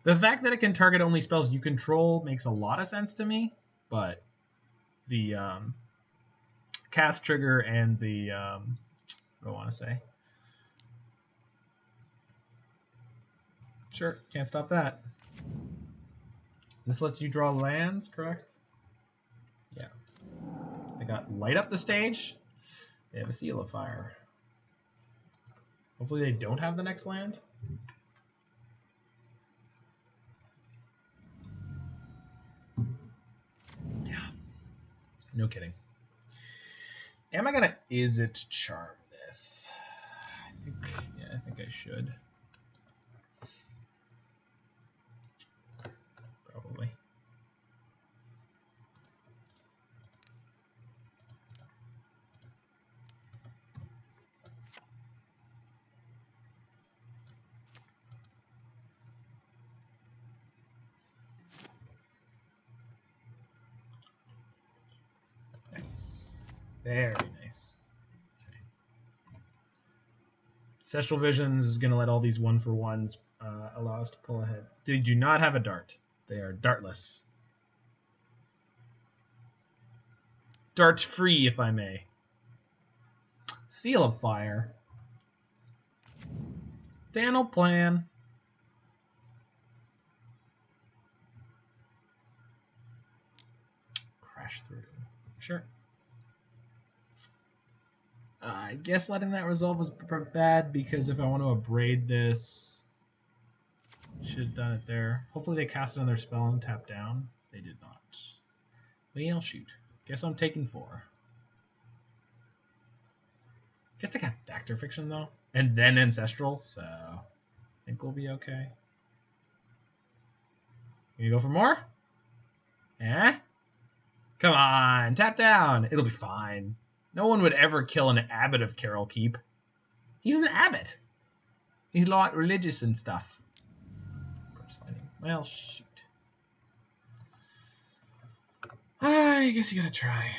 The fact that it can target only spells you control makes a lot of sense to me, but the cast trigger and the what do I want to say? Sure, can't stop that. This lets you draw lands, correct? Yeah. They got Light Up the Stage. They have a Seal of Fire. Hopefully they don't have the next land. Yeah. No kidding. Am I gonna Izzet Charm this? I think I should. Probably. Nice. Very nice. Okay. Celestial Visions is going to let all these 1-for-1s allow us to pull ahead. They do not have a dart. They are dartless. Dart free, if I may. Seal of Fire. Daniel Plan. Crash through. Sure. I guess letting that resolve was bad because if I want to abrade this, should have done it there. Hopefully they cast another spell and tap down. They did not. Well, shoot. Guess I'm taking 4. Get to get Factor Fiction though, and then Ancestral, so I think we'll be okay. Can you go for more? Eh? Come on, tap down. It'll be fine. No one would ever kill an abbot of Carol Keep. He's an abbot. He's like religious and stuff. Well, shoot. I guess you gotta try.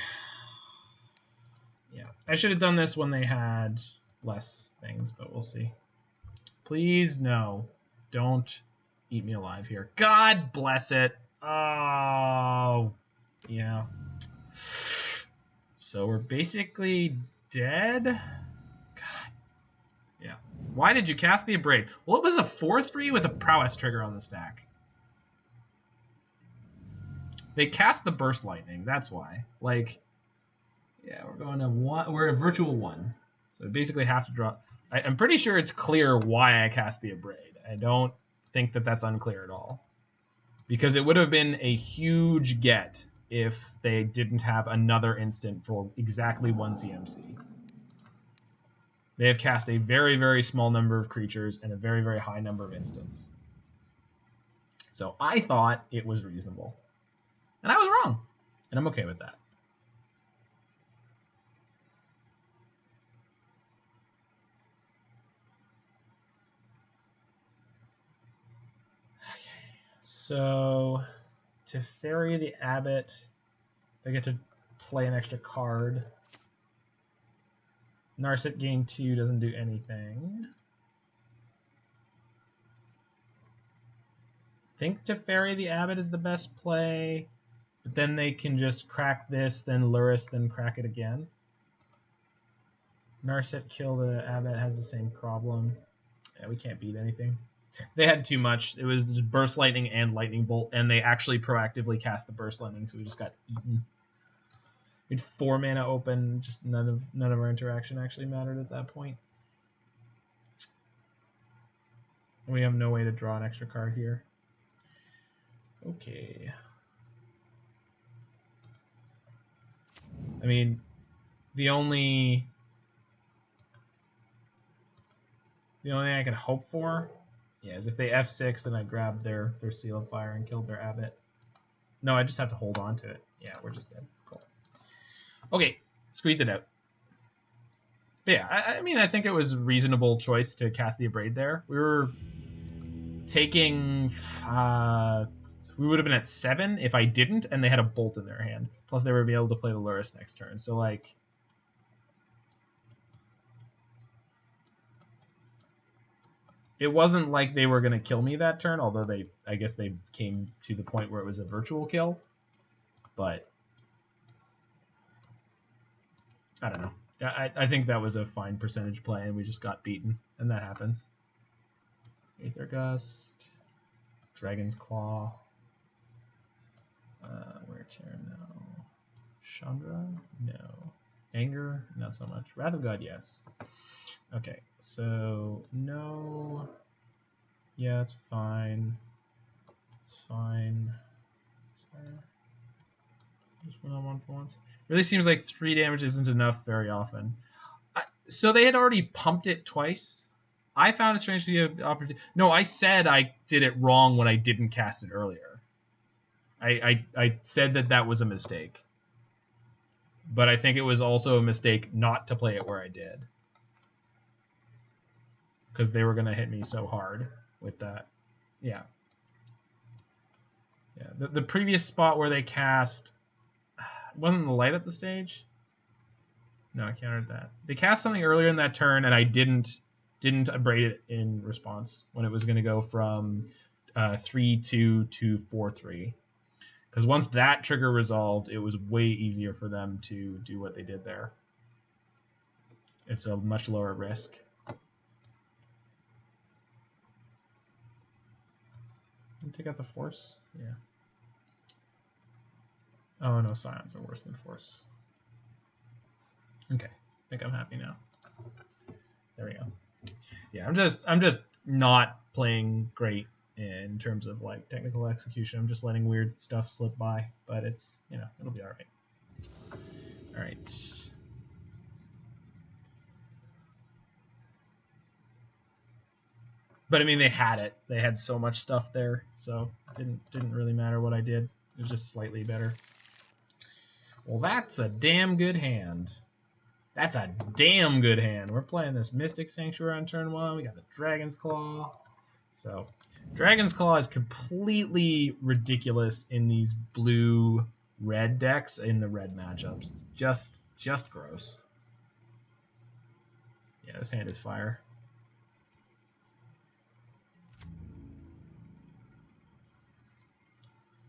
Yeah, I should have done this when they had less things, but we'll see. Please, no. Don't eat me alive here. God bless it. Oh, yeah. So we're basically dead? God. Yeah. Why did you cast the Abrade? Well, it was a 4/3 with a Prowess trigger on the stack. They cast the Burst Lightning. That's why. Like, yeah, we're going to 1. We're a virtual 1. So basically have to draw. I'm pretty sure it's clear why I cast the Abrade. I don't think that that's unclear at all. Because it would have been a huge get if they didn't have another instant for exactly 1 CMC. They have cast a very, very small number of creatures and a very, very high number of instants. So I thought it was reasonable. And I was wrong. And I'm okay with that. Okay. So Teferi the Abbot, they get to play an extra card. Narset gain 2 doesn't do anything. I think Teferi the Abbot is the best play, but then they can just crack this, then Luris, then crack it again. Narset kill the Abbot has the same problem. Yeah, we can't beat anything. They had too much. It was just Burst Lightning and Lightning Bolt, and they actually proactively cast the Burst Lightning, so we just got eaten. We had 4 mana open. Just none of our interaction actually mattered at that point. We have no way to draw an extra card here. Okay. I mean, the only thing I can hope for, yeah, is if they F6, then I grab their Seal of Fire and killed their Abbot. No, I just have to hold on to it. Yeah, we're just dead. Cool. Okay, squeezed it out. But yeah, I mean, I think it was a reasonable choice to cast the Abrade there. We were taking... we would have been at 7 if I didn't, and they had a Bolt in their hand. Plus, they would be able to play the Luris next turn. So, like... It wasn't like they were going to kill me that turn, although I guess they came to the point where it was a virtual kill. But... I don't know. I think that was a fine percentage play, and we just got beaten, and that happens. Aether Gust, Dragon's Claw, Wear Tear, no. Chandra, no. Anger, not so much. Wrath of God, yes. Okay, so no. Yeah, it's fine. It's fine. It's fine. Just went on 1 for once. Really seems like 3 damage isn't enough very often. So they had already pumped it twice. I found it strange to be opportunity. No, I said I did it wrong when I didn't cast it earlier. I said that was a mistake. But I think it was also a mistake not to play it where I did. Because they were going to hit me so hard with that. Yeah. Yeah. The previous spot where they cast... Wasn't the light at the stage? No, I countered that. They cast something earlier in that turn, and I didn't abrade it in response when it was going to go from 3-2 to 4-3. Because once that trigger resolved, it was way easier for them to do what they did there. It's a much lower risk. Take out the Force? Yeah. Oh no, Scions are worse than Force. Okay, I think I'm happy now. There we go. Yeah, I'm just not playing great in terms of like technical execution. I'm just letting weird stuff slip by, but it's, you know, it'll be all right. All right. But I mean, they had it. They had so much stuff there, so it didn't really matter what I did. It was just slightly better. Well, that's a damn good hand. That's a damn good hand. We're playing this Mystic Sanctuary on turn 1. We got the Dragon's Claw. So, Dragon's Claw is completely ridiculous in these blue-red decks in the red matchups. It's just gross. Yeah, this hand is fire.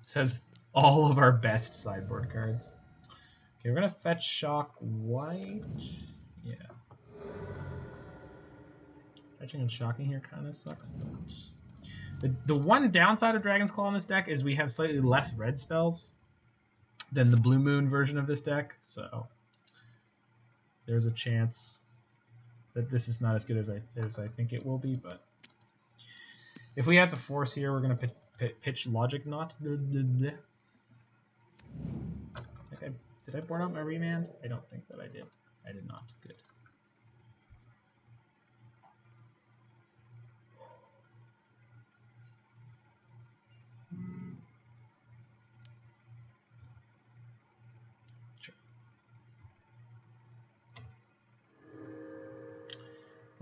This has all of our best sideboard cards. Okay, we're gonna fetch Shock White. Yeah. Fetching and shocking here kind of sucks. The one downside of Dragon's Claw in this deck is we have slightly less red spells than the Blue Moon version of this deck, so there's a chance that this is not as good as I think it will be. But if we have to force here, we're gonna pitch Logic Knot. Okay. Did I board out my Remand? I don't think that I did. I did not. Good.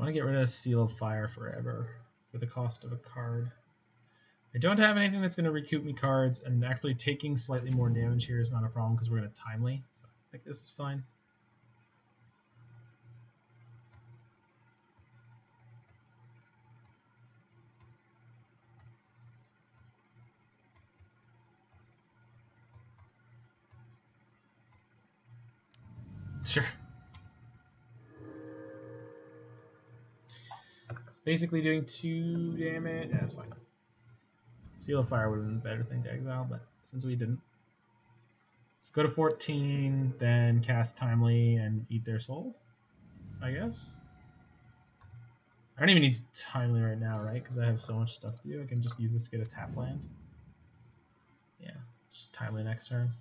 I want to get rid of Seal of Fire forever for the cost of a card. I don't have anything that's going to recoup me cards, and actually taking slightly more damage here is not a problem because we're going to Timely. So I think this is fine. Sure. Basically doing 2 damage. That's fine. Seal of Fire would have been a better thing to exile, but since we didn't. Let's go to 14, then cast Timely and eat their soul, I guess. I don't even need Timely right now, right? Because I have so much stuff to do. I can just use this to get a tap land. Yeah, just Timely next turn.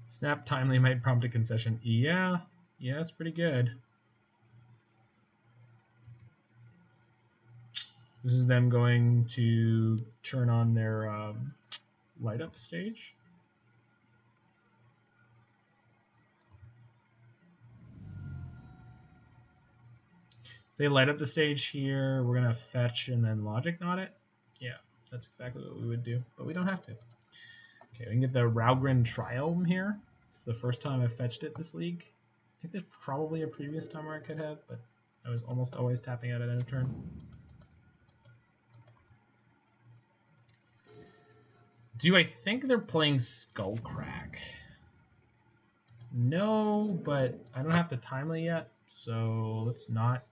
Snap Timely might prompt a concession. Yeah, it's pretty good. This is them going to turn on their light up stage. They light up the stage here. We're going to fetch and then Logic Knot it. Yeah, that's exactly what we would do, but we don't have to. Okay, we can get the Raugrin Triome here. It's the first time I've fetched it this league. I think there's probably a previous time where I could have, but I was almost always tapping out at end of turn. Do I think they're playing Skullcrack? No, but I don't have to Timely yet, so let's not.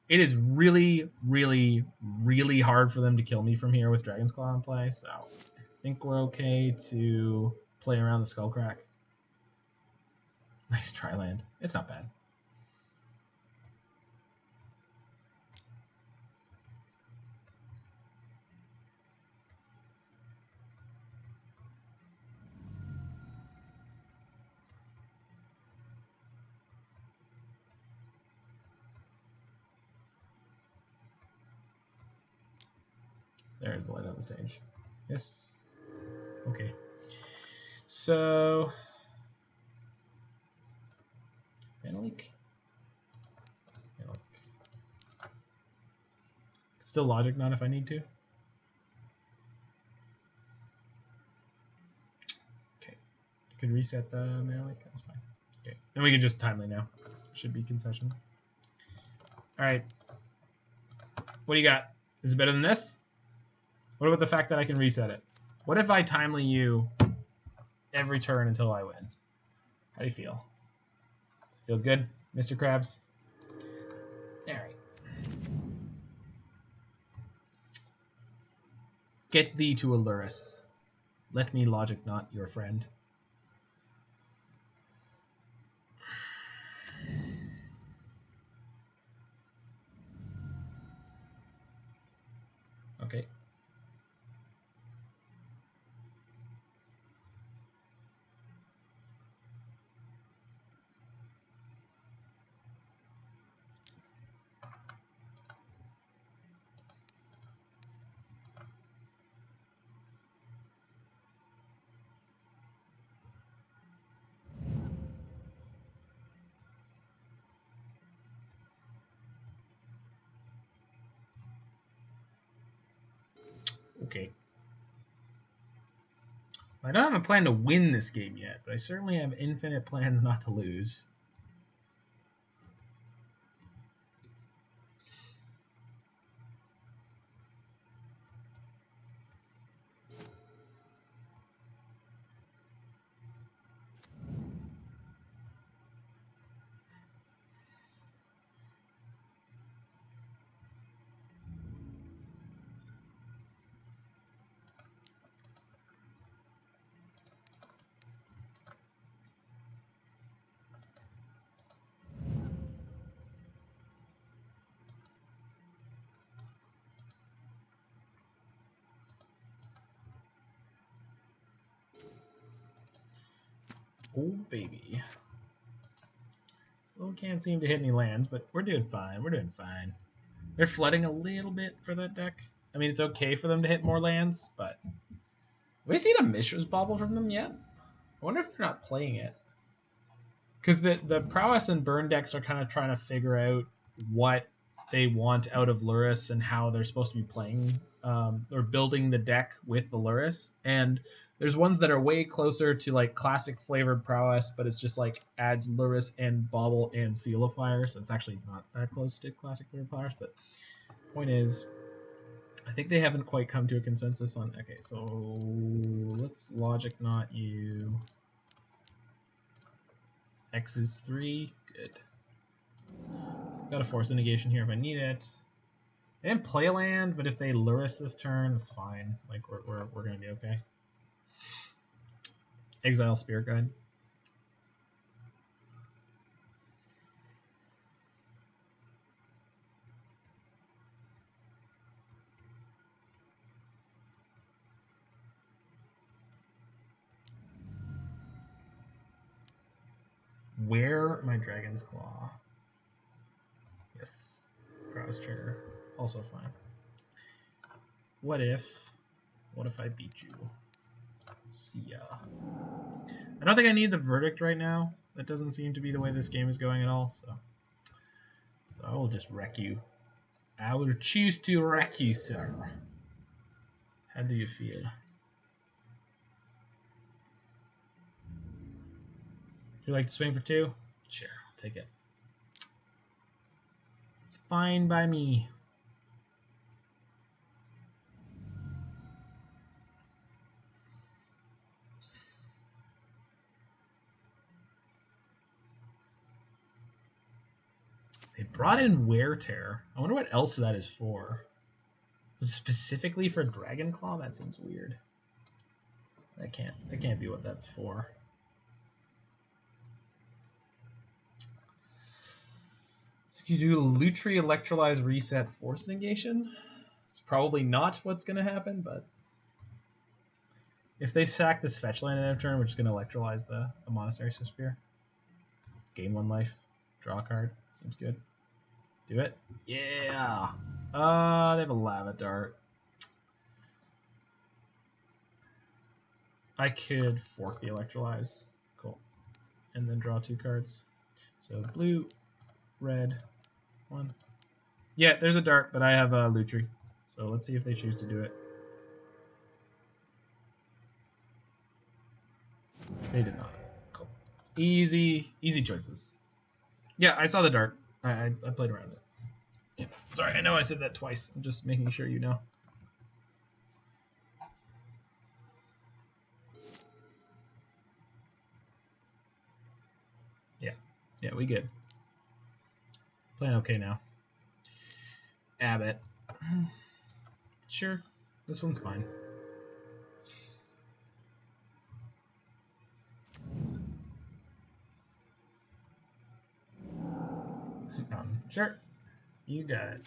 It is really, really, really hard for them to kill me from here with Dragon's Claw in play, so I think we're okay to play around the Skullcrack. Nice Tri-land. It's not bad. There's the light on the stage. Yes. Okay. So Leak. Still Logic Knot if I need to. Okay. Could reset the Leak. That's fine. Okay. And we can just Timely now. Should be concession. Alright. What do you got? Is it better than this? What about the fact that I can reset it? What if I Timely you every turn until I win? How do you feel? Does it feel good, Mr. Krabs? Alright. Get thee to Allurus. Let me Logic Knot your friend. Okay. Okay. I don't have a plan to win this game yet, but I certainly have infinite plans not to lose. Oh, baby. Still can't seem to hit any lands, but we're doing fine. We're doing fine. They're flooding a little bit for that deck. I mean, it's okay for them to hit more lands, but have we seen a Mishra's Bauble from them yet? I wonder if they're not playing it. Because the Prowess and Burn decks are kind of trying to figure out what they want out of Lurrus and how they're supposed to be playing or building the deck with the Lurrus. And there's ones that are way closer to like classic flavored Prowess, but it's just like adds Lurrus and Bauble and Seal of Fire, so it's actually not that close to classic flavored Prowess. But point is, I think they haven't quite come to a consensus on. Okay, so let's Logic Knot you. X is 3, good. Got a Force of Negation here if I need it. They didn't play land, but if they Lurrus this turn, it's fine. Like we're gonna be okay. Exile Spirit Guide. Wear my Dragon's Claw. Yes. Prowess trigger. Also fine. What if I beat you? See ya. I don't think I need the Verdict right now. That doesn't seem to be the way this game is going at all, so I will just wreck you. I will choose to wreck you, sir. How do you feel? Would you like to swing for 2? Sure, I'll take it. It's fine by me. They brought in Wear Tear. I wonder what else that is for. Was it specifically for Dragon Claw? That seems weird. That can't be what that's for. So you do Lutri, Electrolyze, Reset, Force Negation? It's probably not what's going to happen, but if they sack this fetch land in a turn, we're just going to Electrolyze the Monastery Spear. Gain 1 life. Draw a card. Seems good. Do it. Yeah. They have a Lava Dart. I could fork the Electrolyze. Cool. And then draw 2 cards. So blue, red, 1. Yeah, there's a dart, but I have a Lutri. So let's see if they choose to do it. They did not. Cool. Easy choices. Yeah, I saw the dart. I played around it. Yeah. Sorry, I know I said that twice. I'm just making sure you know. Yeah, we good. Playing okay now. Abbott. Sure, this one's fine. Sure, you got it.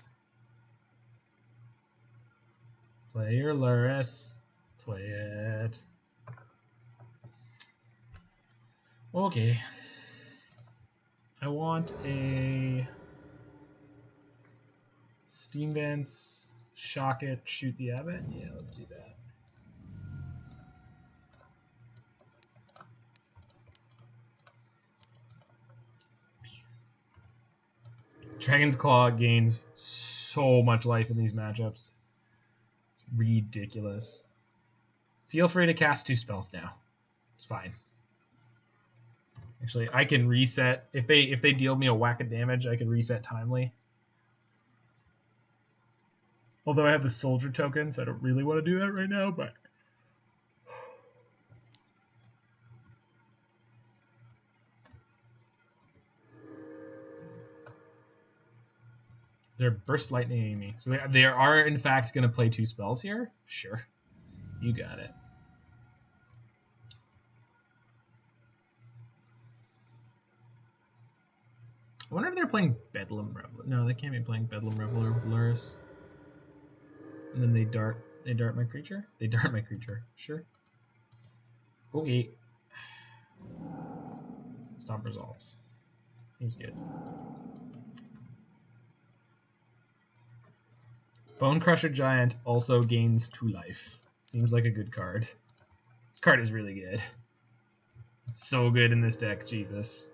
Play your Lurrus. Play it. Okay. I want a Steam Vents, shock it, shoot the Abbot. Yeah, let's do that. Dragon's Claw gains so much life in these matchups. It's ridiculous. Feel free to cast 2 spells now. It's fine. Actually, I can reset. If they deal me a whack of damage, I can reset timely. Although I have the soldier token, so I don't really want to do that right now, but they're burst lightning me. So they are in fact going to play 2 spells here? Sure. You got it. I wonder if they're playing Bedlam Reveler. No, they can't be playing Bedlam Reveler with Lurrus. And then they dart my creature? They dart my creature. Sure. Okay. Stomp resolves. Seems good. Bone Crusher Giant also gains 2 life. Seems like a good card. This card is really good. It's so good in this deck, Jesus.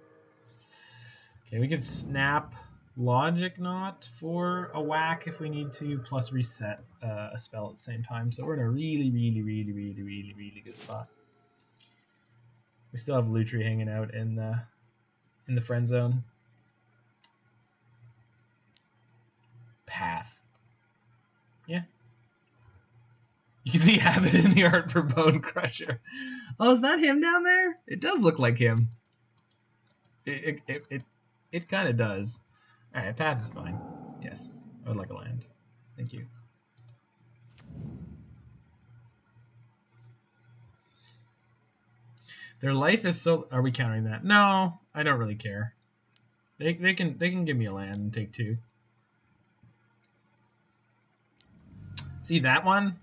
Okay, we can snap Logic Knot for a whack if we need to, plus reset a spell at the same time. So we're in a really good spot. We still have Lutri hanging out in the friend zone. Path. Yeah. You can see Habit in the art for Bone Crusher. Oh, is that him down there? It does look like him. It kind of does. Alright, Path is fine. Yes, I would like a land. Thank you. Their life is so... Are we countering that? No, I don't really care. They can give me a land and take 2. See that one?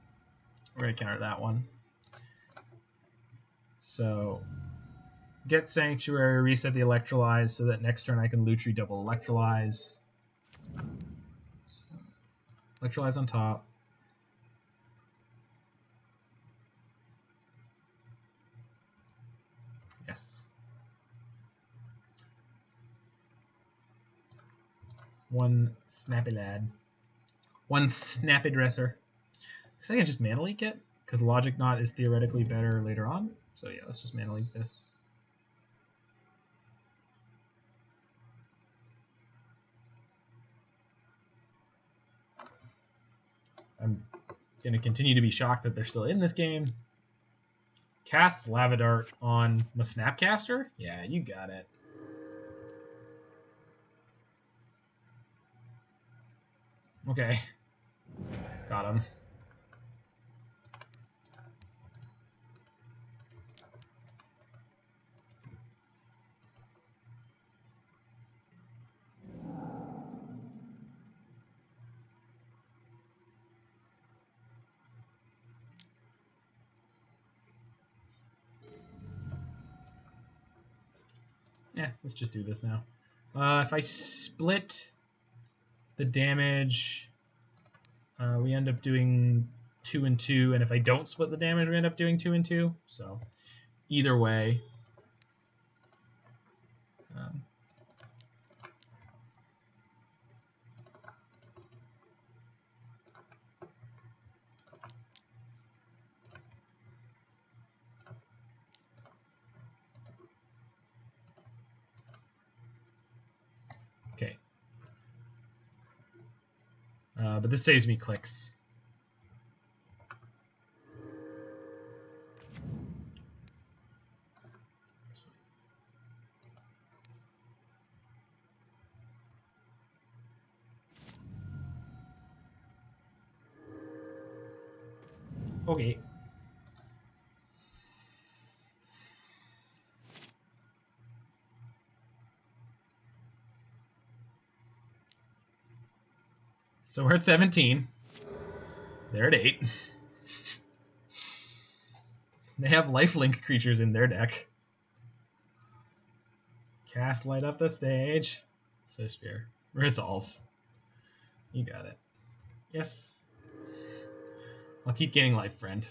We're going to counter that one. So, get Sanctuary, reset the Electrolyze so that next turn I can Lutri double Electrolyze. So, Electrolyze on top. Yes. One snappy lad. One snappy dresser. I think I can just mana leak it, because Logic Knot is theoretically better later on. So yeah, let's just mana leak this. I'm going to continue to be shocked that they're still in this game. Casts Lava Dart on my Snapcaster? Yeah, you got it. Okay. Got him. Yeah, let's just do this now. If I split the damage, we end up doing 2 and 2, and if I don't split the damage, we end up doing 2 and 2. So, either way. Okay. But this saves me clicks. Okay. So we're at 17. They're at 8. They have lifelink creatures in their deck. Cast Light Up the Stage. So Spear. Resolves. You got it. Yes. I'll keep gaining life, friend.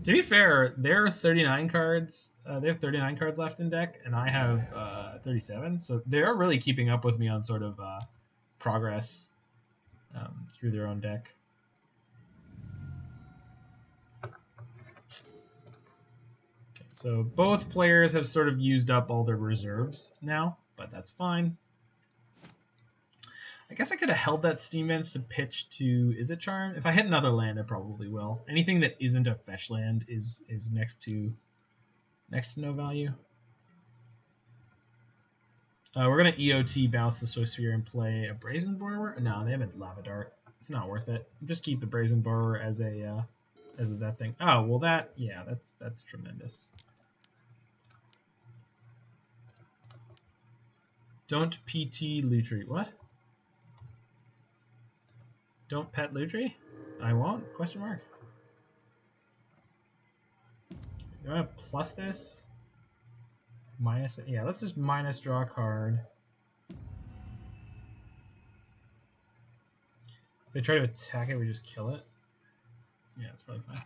To be fair, there are 39 cards. They have 39 cards left in deck, and I have 37. So they're really keeping up with me on sort of progress through their own deck. Okay, so both players have sort of used up all their reserves now, but that's fine. I guess I could have held that Steam Vents to pitch to Izzet Charm. If I hit another land, I probably will. Anything that isn't a fetch land is next to no value. We're going to EOT, bounce the Swiftspear, and play a Brazen Borrower. No, they have a Lava Dart. It's not worth it. Just keep the Brazen Borrower as that thing. Oh, well that's tremendous. Don't PT Lutri. What? Don't pet Lutri? I won't? Question mark. Do I want to plus this? Minus, yeah, let's just minus draw a card. they try to attack it, we just kill it. Yeah, it's probably fine.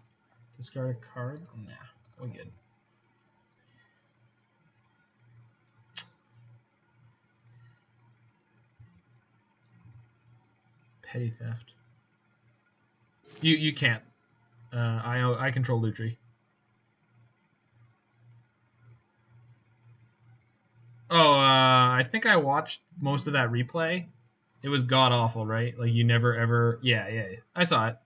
Discard a card? Nah, we're good. Petty theft. You can't. I control Lutri. Oh, I think I watched most of that replay. It was god awful, right? Like you never ever. Yeah. I saw it.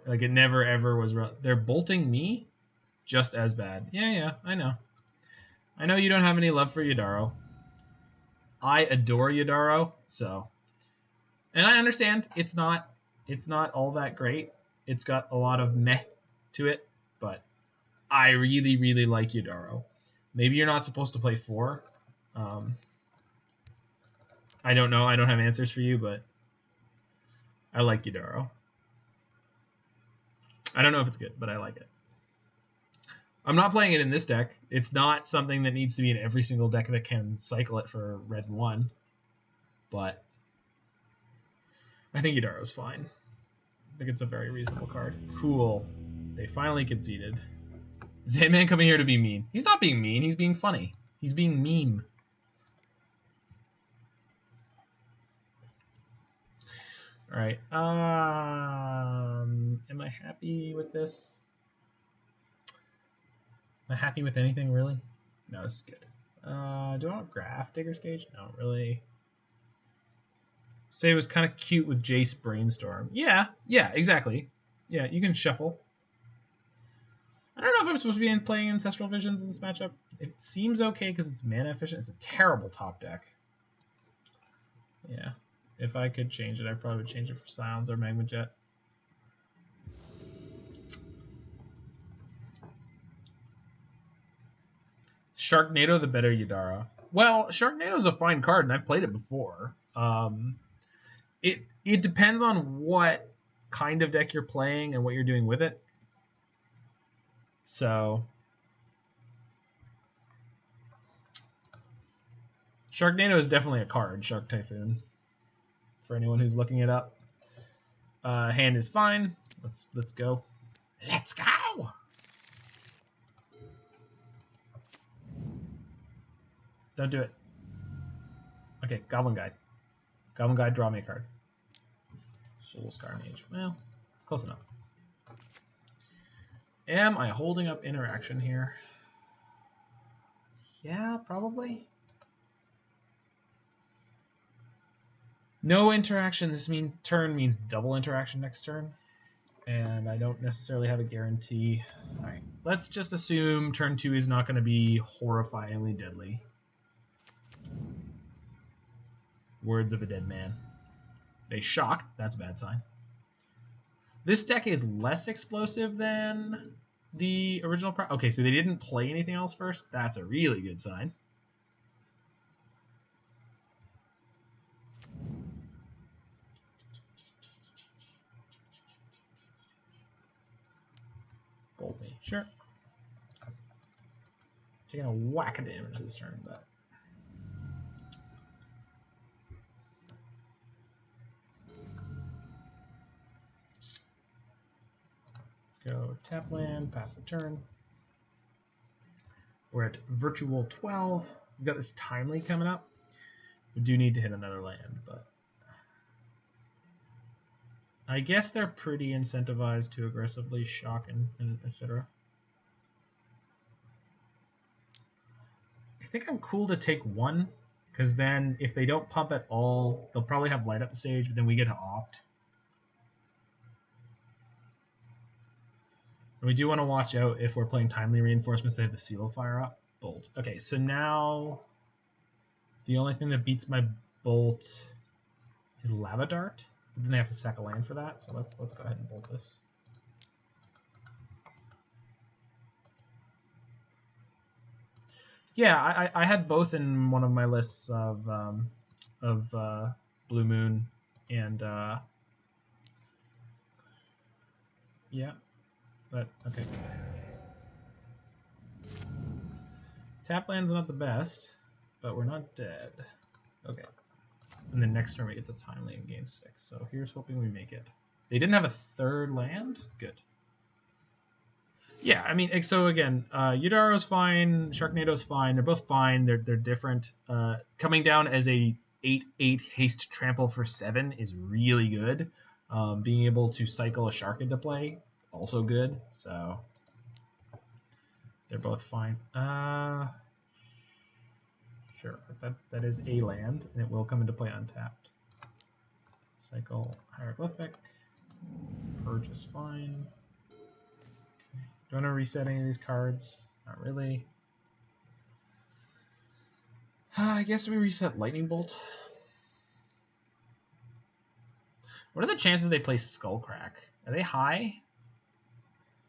Like it never ever was. They're bolting me, just as bad. Yeah. I know. I know you don't have any love for Yadaro. I adore Yadaro, so. And I understand it's not all that great. It's got a lot of meh to it, but I really, really like Yadaro. Maybe you're not supposed to play 4. I don't know. I don't have answers for you, but I like Yadaro. I don't know if it's good, but I like it. I'm not playing it in this deck. It's not something that needs to be in every single deck that can cycle it for red 1. But I think Yadaro's fine. I think it's a very reasonable card. Cool. They finally conceded. Is Hitman coming here to be mean? He's not being mean. He's being funny. He's being meme. All right. Am I happy with this? Am I happy with anything, really? No, this is good. Do I want Graph Digger's Cage? No, really. Say it was kind of cute with Jace Brainstorm. Yeah, exactly. Yeah, you can shuffle. I don't know if I'm supposed to be playing Ancestral Visions in this matchup. It seems okay because it's mana efficient. It's a terrible top deck. Yeah. If I could change it, I probably would change it for Scions or Magma Jet. Sharknado the better Yadara. Well, Sharknado's a fine card, and I've played it before. It depends on what kind of deck you're playing and what you're doing with it. So Sharknado is definitely a card, Shark Typhoon. For anyone who's looking it up. Hand is fine. Let's go. Let's go! Don't do it. Okay, Goblin Guide. Goblin Guide, draw me a card. Soul Scar Mage. Well, it's close enough. Am I holding up interaction here? Yeah, probably. No interaction this turn means double interaction next turn. And I don't necessarily have a guarantee. Alright, let's just assume turn 2 is not going to be horrifyingly deadly. Words of a dead man. They shocked. That's a bad sign. This deck is less explosive than the original. Okay, so they didn't play anything else first. That's a really good sign. Bolt me. Sure. Taking a whack of damage this turn, but. Go tap land, pass the turn. We're at Virtual 12. We've got this Timely coming up. We do need to hit another land, but I guess they're pretty incentivized to aggressively shock and etc. I think I'm cool to take 1, because then if they don't pump at all, they'll probably have light up the stage, but then we get to opt. And we do want to watch out if we're playing Timely Reinforcements, they have the Seal of Fire up. Bolt. Okay, so now the only thing that beats my Bolt is Lava Dart. But then they have to sack a land for that, so let's go ahead and bolt this. Yeah, I had both in one of my lists of Blue Moon and yeah. But, okay. Tap land's not the best, but we're not dead. Okay. And then next turn we get to Timely and gain 6. So here's hoping we make it. They didn't have a third land? Good. Yeah, I mean, so again, Yudaro's fine, Sharknado's fine. They're both fine. They're different. Coming down as a 8/8 haste trample for 7 is really good. Being able to cycle a shark into play, also good. So they're both fine. Sure, that is a land, and it will come into play untapped. Cycle Hieroglyphic. Purge is fine. Okay. Do you want to reset any of these cards? Not really. I guess we reset Lightning Bolt. What are the chances they play Skullcrack? Are they high?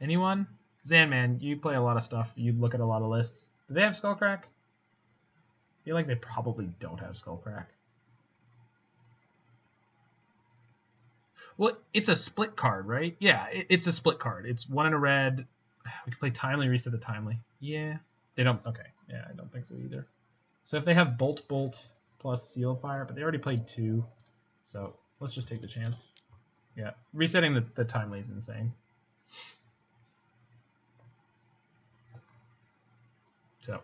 Anyone? Zanman, you play a lot of stuff. You look at a lot of lists. Do they have Skullcrack? I feel like they probably don't have Skullcrack. Well, it's a split card, right? Yeah, it's a split card. It's 1 and a red. We can play Timely, reset the Timely. Yeah. They don't. Okay. Yeah, I don't think so either. So if they have Bolt plus Seal of Fire, but they already played 2. So let's just take the chance. Yeah. Resetting the Timely is insane. So,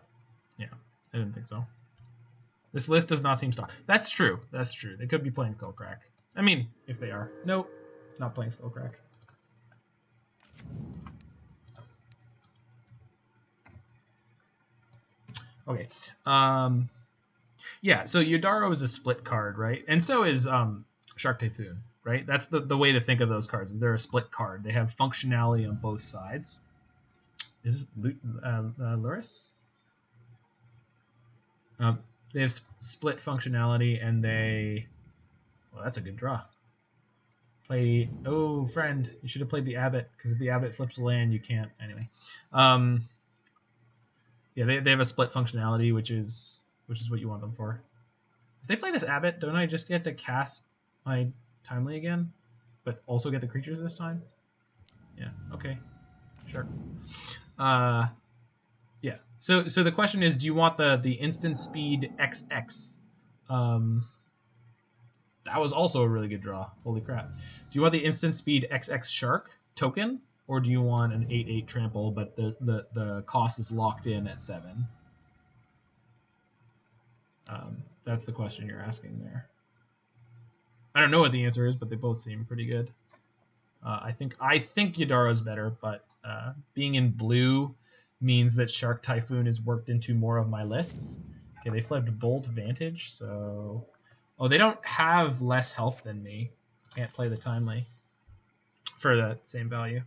yeah. I didn't think so. This list does not seem stock. That's true. That's true. They could be playing Skullcrack. I mean, if they are. Nope. Not playing Skullcrack. Okay. Yeah, so Yudaro is a split card, right? And so is Shark Typhoon, right? That's the way to think of those cards. Is they're a split card. They have functionality on both sides. Is this Luris? They have split functionality, and they... Well, that's a good draw. Play... Oh, friend, you should have played the Abbot, because if the Abbot flips a land, you can't. Anyway. Yeah, they have a split functionality, which is what you want them for. If they play this Abbot, don't I just get to cast my Timely again, but also get the creatures this time? Yeah, okay. Sure. Yeah. So the question is, do you want the instant speed XX? That was also a really good draw. Holy crap. Do you want the instant speed XX Shark token, or do you want an 8/8 trample, but the cost is locked in at 7? That's the question you're asking there. I don't know what the answer is, but they both seem pretty good. I think Yudaro's better, but being in blue means that Shark Typhoon is worked into more of my lists. Okay, they flipped Bolt Vantage, so... Oh, they don't have less health than me. Can't play the Timely for that same value.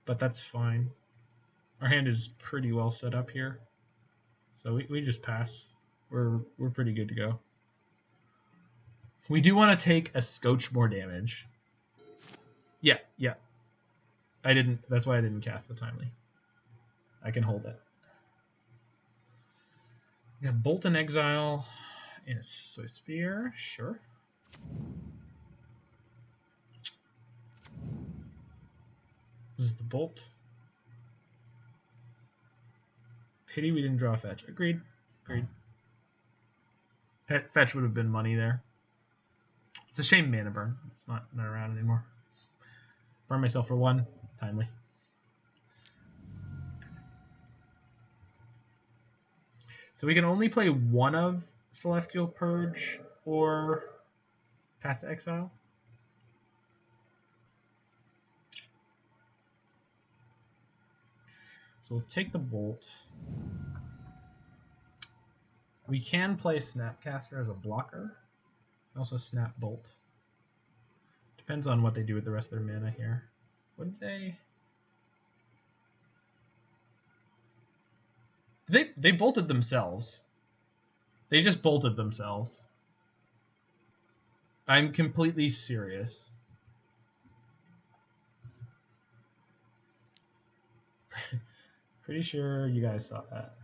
But that's fine. Our hand is pretty well set up here. So we just pass. We're pretty good to go. We do want to take a scotch more damage. Yeah. That's why I didn't cast the Timely. I can hold it. We got Bolt and Exile in a Sphere. Sure. This is the Bolt. Pity we didn't draw a fetch. Agreed. Fetch would have been money there. It's a shame mana burn. It's not around anymore. Burn myself for 1. Timely. So we can only play one of Celestial Purge or Path to Exile. So we'll take the Bolt. We can play Snapcaster as a blocker. Also Snap Bolt. Depends on what they do with the rest of their mana here. Would they? They bolted themselves. They just bolted themselves. I'm completely serious. Pretty sure you guys saw that.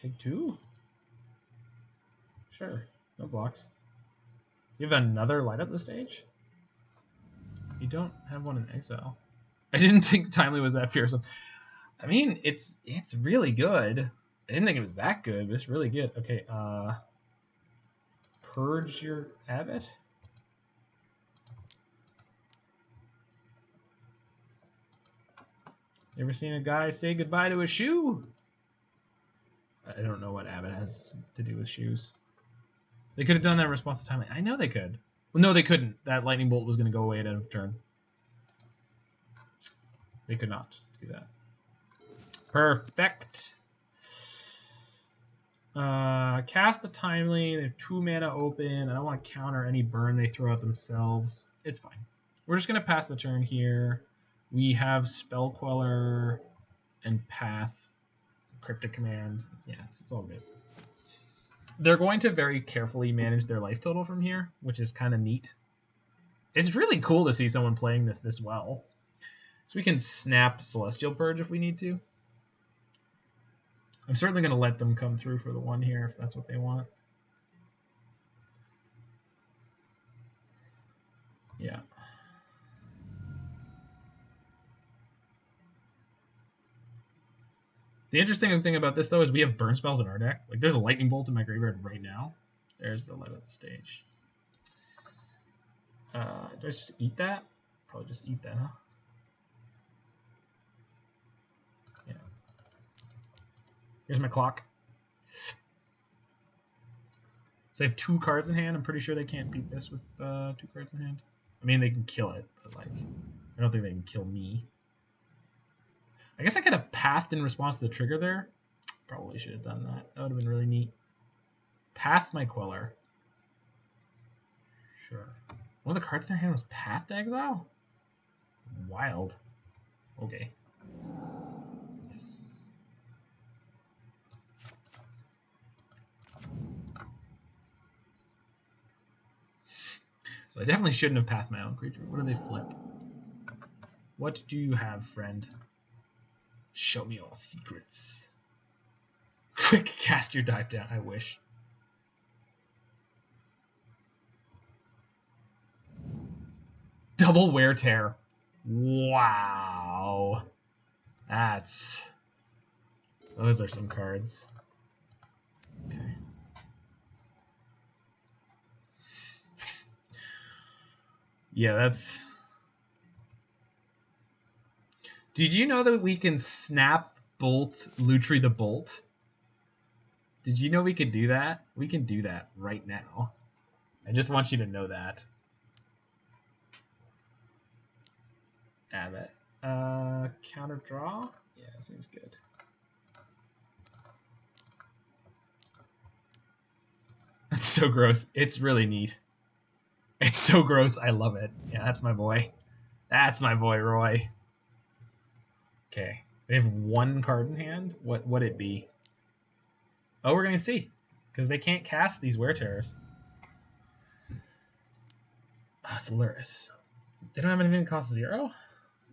Take 2? Sure. No blocks. You have another light up the stage? You don't have one in Exile. I didn't think Timely was that fearsome. I mean, it's really good. I didn't think it was that good, but it's really good. Okay, purge your Abbot. You ever seen a guy say goodbye to a shoe? I don't know what Abbot has to do with shoes. They could have done that in response to time. I know they could. Well, no, they couldn't. That lightning bolt was going to go away at end of turn. They could not do that. Perfect. Cast the Timely. They have 2 mana open. I don't want to counter any burn they throw at themselves. It's fine. We're just going to pass the turn here. We have Spell Queller and Path. Cryptic Command. Yeah, it's all good. They're going to very carefully manage their life total from here, which is kind of neat. It's really cool to see someone playing this well. So we can snap Celestial Purge if we need to. I'm certainly going to let them come through for the 1 here if that's what they want. Yeah. The interesting thing about this, though, is we have burn spells in our deck. Like, there's a Lightning Bolt in my graveyard right now. There's the light of the stage. Do I just eat that? Probably just eat that, huh? Yeah. Here's my clock. So they have 2 cards in hand. I'm pretty sure they can't beat this with 2 cards in hand. I mean, they can kill it, but, like, I don't think they can kill me. I guess I could have pathed in response to the trigger there. Probably should have done that. That would have been really neat. Path my Queller. Sure. One of the cards in their hand was Path to Exile? Wild. Okay. Yes. So I definitely shouldn't have pathed my own creature. What do they flip? What do you have, friend? Show me all secrets. Quick, cast your dive down. I wish. Double Wear Tear. Wow. Those are some cards. Okay. Yeah, that's... Did you know that we can snap Bolt Lutri the Bolt? Did you know we could do that? We can do that right now. I just want you to know that. Abbot. Counter draw? Yeah, seems good. That's so gross. It's really neat. It's so gross. I love it. Yeah, that's my boy. That's my boy, Roy. Okay. They have 1 card in hand. What would it be? Oh, we're going to see. Because they can't cast these Wear Tears. Oh, it's Luris. They don't have anything that costs 0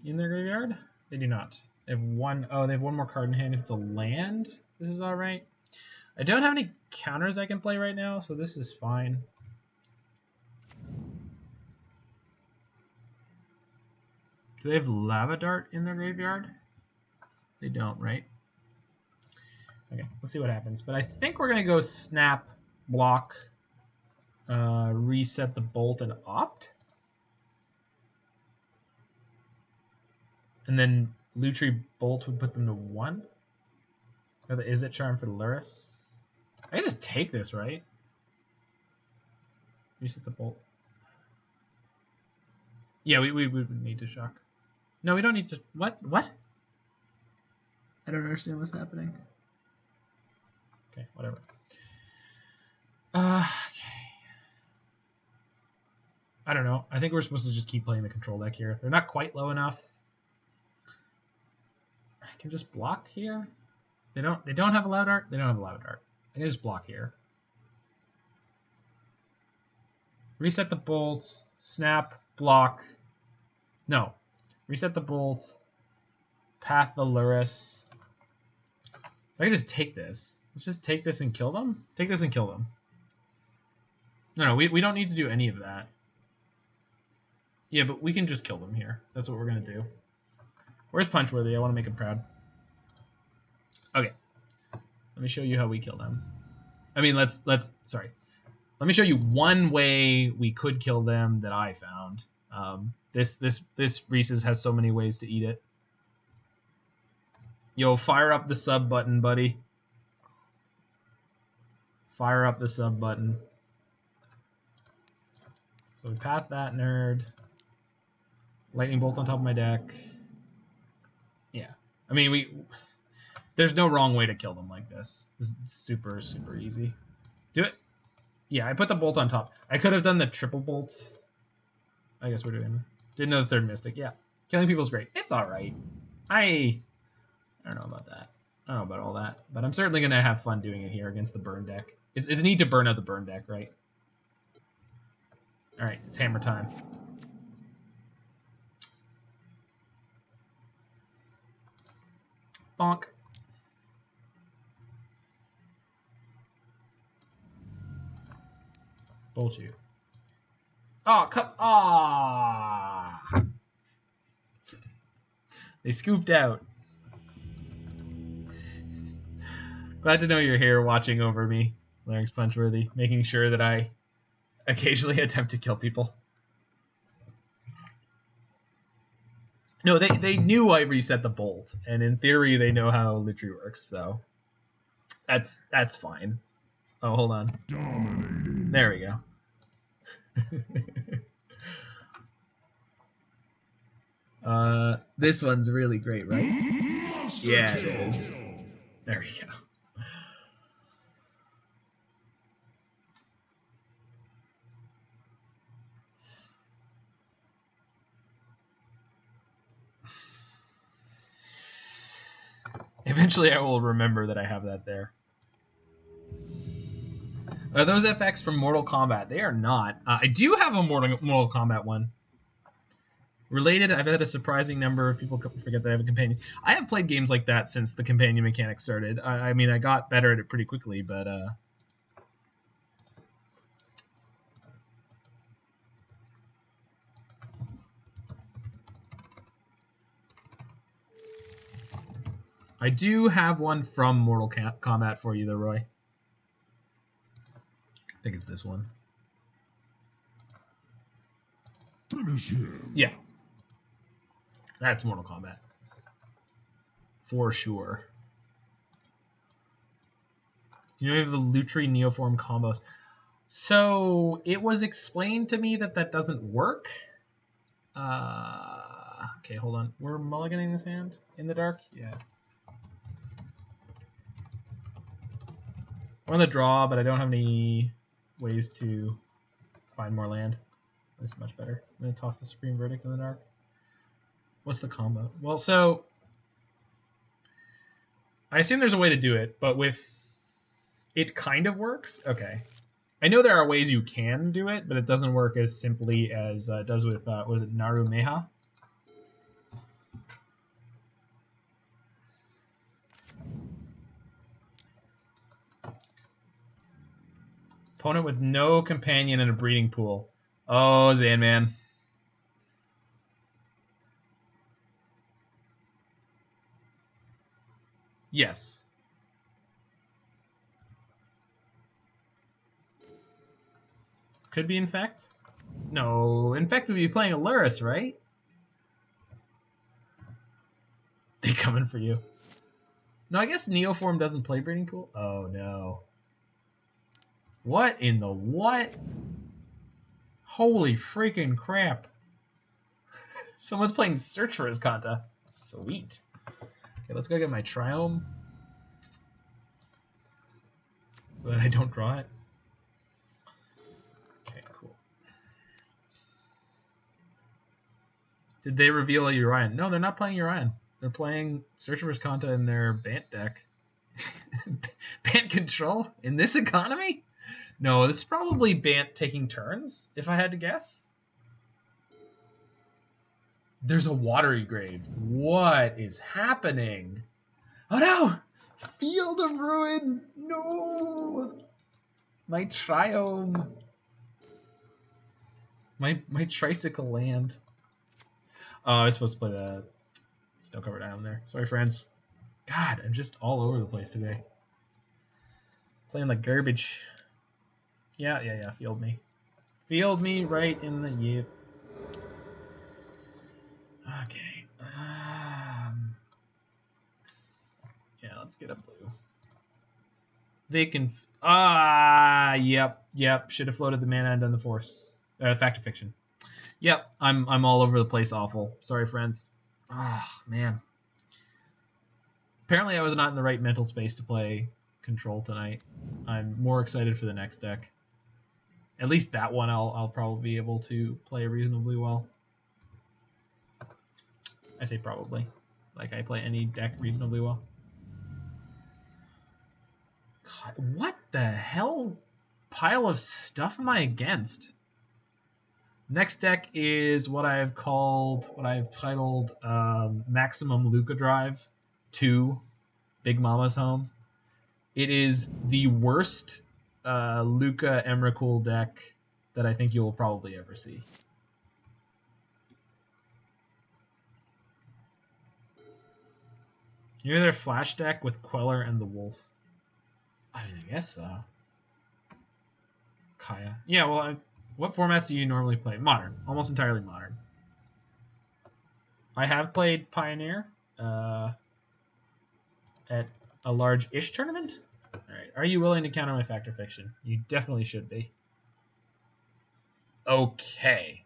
in their graveyard? They do not. They have 1. Oh, they have 1 more card in hand. If it's a land, this is alright. I don't have any counters I can play right now, so this is fine. Do they have Lava Dart in their graveyard? They don't, right? Okay, let's see what happens. But I think we're going to go snap, block, reset the bolt, and opt. And then Lutri Bolt would put them to 1. Or the Izzet Charm for the Luris. I can just take this, right? Reset the bolt. Yeah, we would need to shock. No, we don't need to... What? What? I don't understand what's happening. Okay, whatever. Okay. I don't know. I think we're supposed to just keep playing the control deck here. They're not quite low enough. I can just block here. They don't have a Loud Art. They don't have a Loud Art. I can just block here. Reset the bolt. Snap. Block. No. Reset the bolt. Path the Luris. So I can just take this. Let's just take this and kill them. Take this and kill them. No, we don't need to do any of that. Yeah, but we can just kill them here. That's what we're going to do. Where's Punchworthy? I want to make him proud. Okay. Let me show you how we kill them. I mean, sorry. Let me show you one way we could kill them that I found. This Reese's has so many ways to eat it. Yo, fire up the sub button, buddy. Fire up the sub button. So we path that nerd. Lightning bolts on top of my deck. Yeah. I mean, there's no wrong way to kill them like this. This is super, super easy. Do it. Yeah, I put the bolt on top. I could have done the triple bolt. I guess we're doing... Didn't know the third Mystic. Yeah. Killing people is great. It's alright. I don't know about that. I don't know about all that. But I'm certainly going to have fun doing it here against the burn deck. It's a need to burn out the burn deck, right? Alright, it's hammer time. Bonk. Bolt you. Oh, come on! They scooped out. Glad to know you're here watching over me, Larynx Punchworthy, making sure that I occasionally attempt to kill people. No, they knew I reset the bolt, and in theory they know how Lutri works, so that's fine. Oh, hold on. Dominating. There we go. This one's really great, right? Monster Yeah, kill. it is. There we go. Eventually I will remember that I have that there. Are those FX from Mortal Kombat? They are not. I do have a Mortal Kombat one. Related, I've had a surprising number of people forget that I have a companion. I have played games like that since the companion mechanic started. I mean, I got better at it pretty quickly, but... I do have one from Mortal Kombat for you, though, Roy. I think it's this one. Finish him. Yeah. That's Mortal Kombat. For sure. Do you know the Lutri Neoform combos? So, it was explained to me that that doesn't work. Okay, hold on. We're mulliganing this hand in the dark? Yeah. We're on the draw, but I don't have any ways to find more land. This is much better. I'm going to toss the Supreme Verdict in the dark. What's the combo? Well, so... I assume there's a way to do it, but with... It kind of works? Okay. I know there are ways you can do it, but it doesn't work as simply as it does with, was it Naru Meha? Opponent with no companion and a breeding pool. Oh, Zanman. Yes. Could be Infect? No, Infect would be playing Aluris, right? They coming for you. No, I guess Neoform doesn't play breeding pool? Oh, no. What in the what? Holy freaking crap. Someone's playing Search for Azcanta. Sweet. Okay, let's go get my Triome. So that I don't draw it. Okay, cool. Did they reveal a Urian? No, they're not playing Urian. They're playing Search for Azcanta in their Bant deck. Bant control? In this economy? No, this is probably Bant taking turns, if I had to guess. There's a Watery Grave. What is happening? Oh no! Field of Ruin! No! My Triome. My Tricycle land. Oh, I was supposed to play the Snow Covered Island there. Sorry, friends. God, I'm just all over the place today. Playing like garbage. Yeah. Field me. Field me right in the yip. Okay. Yeah, let's get a blue. They can. Yep. Should have floated the mana and done the force. Fact or fiction. Yep, I'm all over the place. Awful. Sorry, friends. Man. Apparently, I was not in the right mental space to play Control tonight. I'm more excited for the next deck. At least that one I'll probably be able to play reasonably well. I say probably. Like I play any deck reasonably well. God, what the hell pile of stuff am I against? Next deck is what I've titled Maximum Luca Drive 2 Big Mama's Home. It is the worst Luca Emrakul deck that I think you'll probably ever see. Maybe their flash deck with Queller and the Wolf. I mean, I guess so. Kaya. Yeah, well, what formats do you normally play? Modern. Almost entirely modern. I have played Pioneer at a large-ish tournament. All right. Are you willing to counter my Fact or Fiction? You definitely should be. Okay.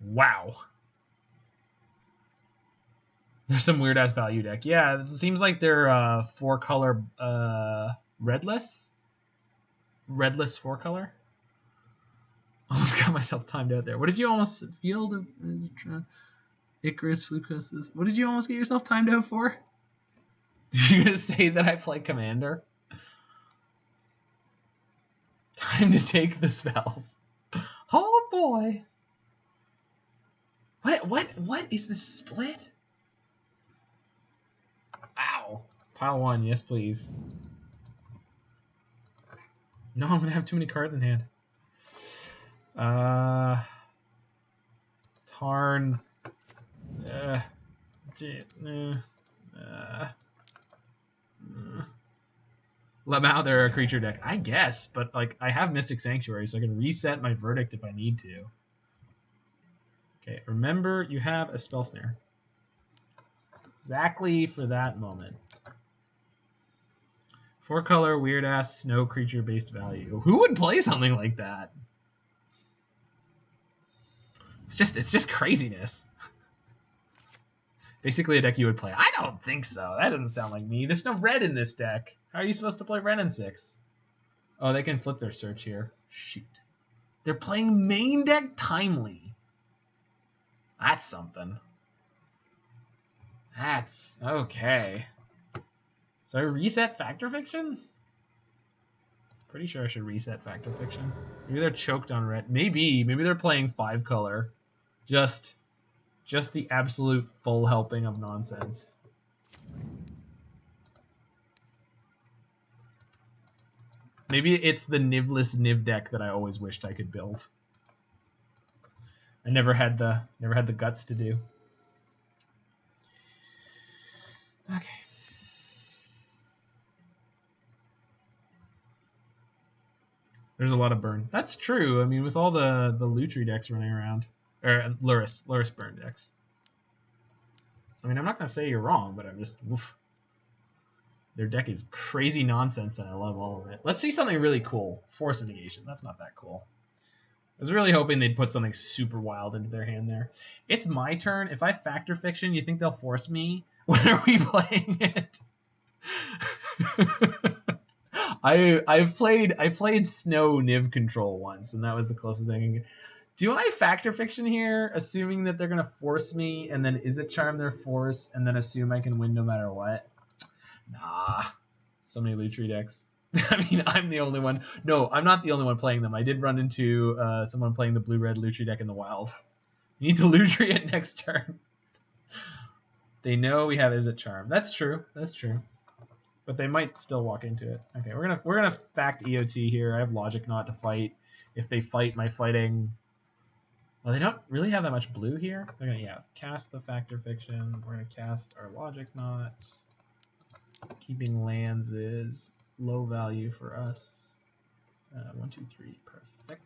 Wow. There's some weird-ass value deck. Yeah, it seems like they're 4-color redless. Redless 4-color. Almost got myself timed out there. What did you almost field of Icarus, Flucus? What did you almost get yourself timed out for? Did you gonna say that I play Commander? Time to take the spells. Oh boy. What is this split? Ow. Pile 1, yes please. No, I'm gonna have too many cards in hand. Tarn. Lamau, they're a creature deck. I guess, but like I have Mystic Sanctuary, so I can reset my verdict if I need to. Okay, remember you have a Spell Snare. Exactly for that moment. 4-color, weird-ass snow creature-based value. Who would play something like that? It's just craziness. Basically a deck you would play. I don't think so. That doesn't sound like me. There's no red in this deck. How are you supposed to play red in 6? Oh, they can flip their search here. Shoot. They're playing main deck Timely. That's something. That's okay. So I reset Fact or Fiction? Pretty sure I should reset Fact or Fiction. Maybe they're choked on red. Maybe they're playing 5-color. Just the absolute full helping of nonsense. Maybe it's the Nivless Niv deck that I always wished I could build. I never had the guts to do. Okay. There's a lot of burn. That's true. I mean, with all the Lutri decks running around. Or Luris burn decks. I mean, I'm not going to say you're wrong, but I'm just... Oof. Their deck is crazy nonsense, and I love all of it. Let's see something really cool. Force of Negation. That's not that cool. I was really hoping they'd put something super wild into their hand there. It's my turn. If I Fact or Fiction, you think they'll force me? When are we playing it? I played Snow Niv Control once, and that was the closest thing I can get. Do I Fact or Fiction here, assuming that they're gonna force me, and then Izzet Charm their force, and then assume I can win no matter what? Nah. So many Lutri decks. I mean, I'm the only one. No, I'm not the only one playing them. I did run into someone playing the blue-red Lutri deck in the wild. You need to Lutri it next turn. They know we have Izzet Charm. That's true. That's true. But they might still walk into it. Okay, we're gonna Fact EOT here. I have Logic Knot to fight. If they fight, my fighting. Well, they don't really have that much blue here. They're gonna cast the Fact or Fiction. We're gonna cast our Logic Knot. Keeping lands is low value for us. 1, 2, 3, perfect.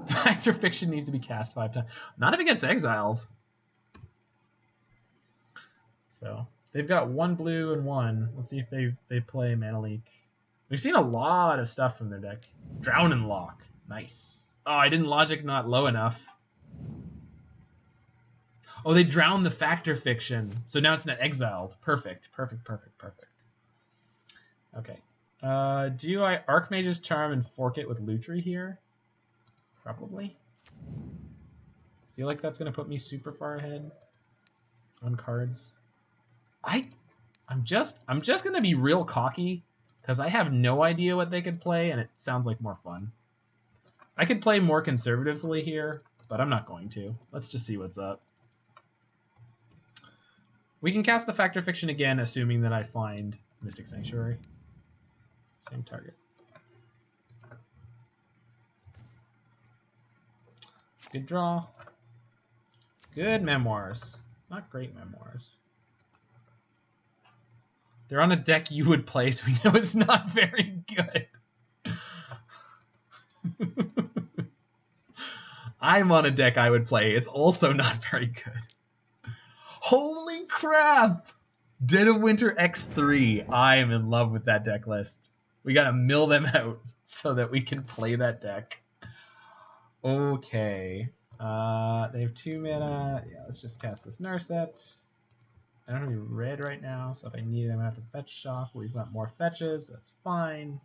Factor Fiction needs to be cast 5 times. Not if it gets exiled. So they've got 1 blue and 1. Let's see if they play Mana Leak. We've seen a lot of stuff from their deck. Drown and Lock. Nice. Oh, I didn't logic not low enough. Oh, they drowned the Factor Fiction. So now it's not exiled. Perfect. Perfect, perfect, perfect. Okay. Do I Archmage's Charm and fork it with Lutri here? Probably. Feel like that's going to put me super far ahead on cards. I'm just going to be real cocky because I have no idea what they could play, and it sounds like more fun. I could play more conservatively here, but I'm not going to. Let's just see what's up. We can cast the Factor Fiction again, assuming that I find Mystic Sanctuary. Same target. Good draw. Good Memoirs. Not great Memoirs. They're on a deck you would play, so we know it's not very good. I'm on a deck I would play. It's also not very good. Holy crap! Dead of Winter X3. I am in love with that deck list. We gotta mill them out so that we can play that deck. Okay. They have 2 mana. Yeah, let's just cast this Narset. I don't have any red right now, so if I need it, I'm gonna have to fetch shock. We've got more fetches. That's fine.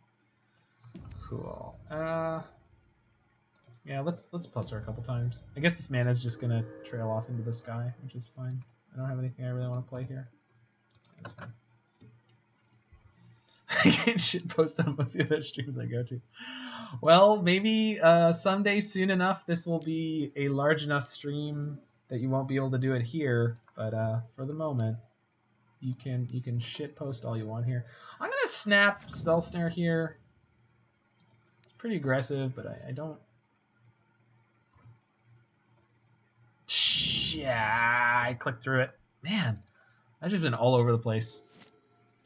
Cool. Yeah, let's plus her a couple times. I guess this mana is just gonna trail off into the sky, which is fine. I don't have anything I really want to play here. That's fine. I can't shitpost on most of the other streams I go to. Well, maybe someday soon enough this will be a large enough stream that you won't be able to do it here. But for the moment, you can shitpost all you want here. I'm gonna snap Spell Snare here. It's pretty aggressive, but I don't. Yeah, I clicked through it. Man, I've just been all over the place.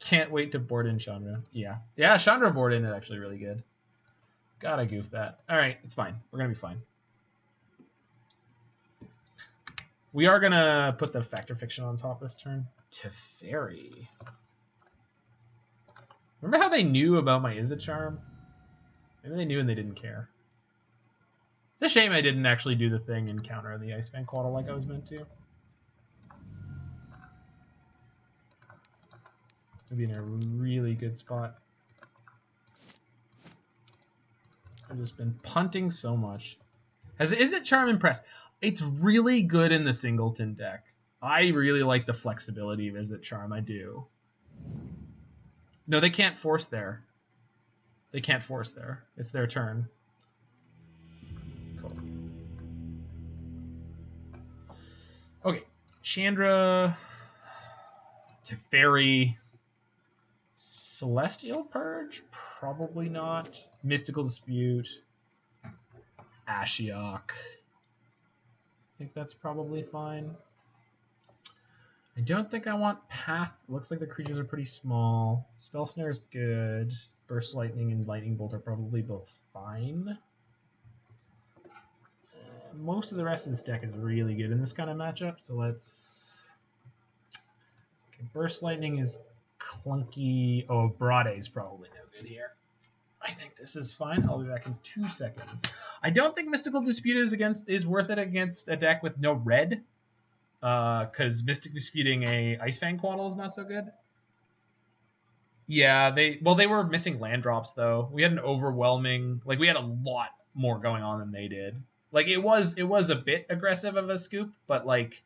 Can't wait to board in Chandra. Yeah, Chandra board in is actually really good. God, I goofed that. All right, it's fine. We're gonna be fine. We are gonna put the Factor Fiction on top this turn. Teferi. Remember how they knew about my Izzet Charm? Maybe they knew and they didn't care. It's a shame I didn't actually do the thing and counter the Icefang Quaddle like I was meant to. I'd be in a really good spot. I've just been punting so much. Has Izzet Charm impressed? It's really good in the Singleton deck. I really like the flexibility of Izzet Charm. I do. No, they can't force there. They can't force there. It's their turn. Cool. Okay. Chandra. Teferi. Celestial Purge? Probably not. Mystical Dispute. Ashiok. I think that's probably fine. I don't think I want Path. Looks like the creatures are pretty small. Spell Snare is good. Burst Lightning and Lightning Bolt are probably both fine. Most of the rest of this deck is really good in this kind of matchup, so let's... Okay, Burst Lightning is clunky. Oh, Brade is probably no good here. I think this is fine. I'll be back in 2 seconds. I don't think Mystical Dispute is worth it against a deck with no red. Because Mystic Disputing a Icefang Quaddle is not so good. Yeah, they were missing land drops though. We had an overwhelming, like we had a lot more going on than they did. Like it was a bit aggressive of a scoop, but like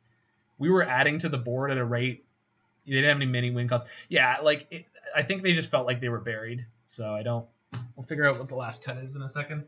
we were adding to the board at a rate. They didn't have any mini win cuts. Yeah, like I think they just felt like they were buried. So I don't. We'll figure out what the last cut is in a second.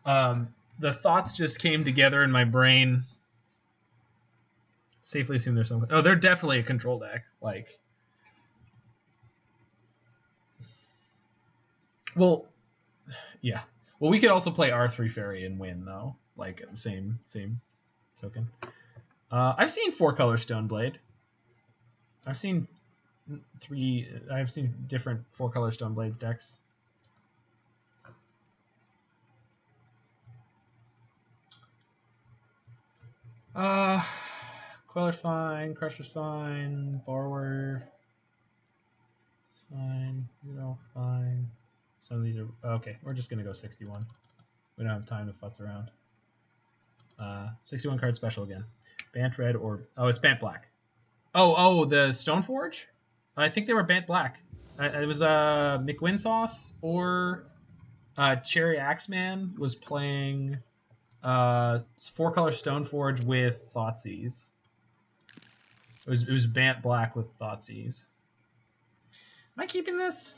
The thoughts just came together in my brain. Safely assume there's some. Oh, they're definitely a control deck. Like, well, yeah. Well, we could also play R3 Fairy and win though. Like at the same token. I've seen 4-color Stoneblade. I've seen different 4-color Stoneblades decks. Queller's fine, Crusher's fine, Borrower fine, fine. Some of these are okay. We're just gonna go 61. We don't have time to futz around. 61 card special again. Bant red or it's Bant black. Oh, the Stoneforge? I think they were Bant black. It was McWinsauce or Cherry Axeman was playing 4-color Stoneforge with Thoughtseize. It was Bant black with Thoughtseize. Am I keeping this?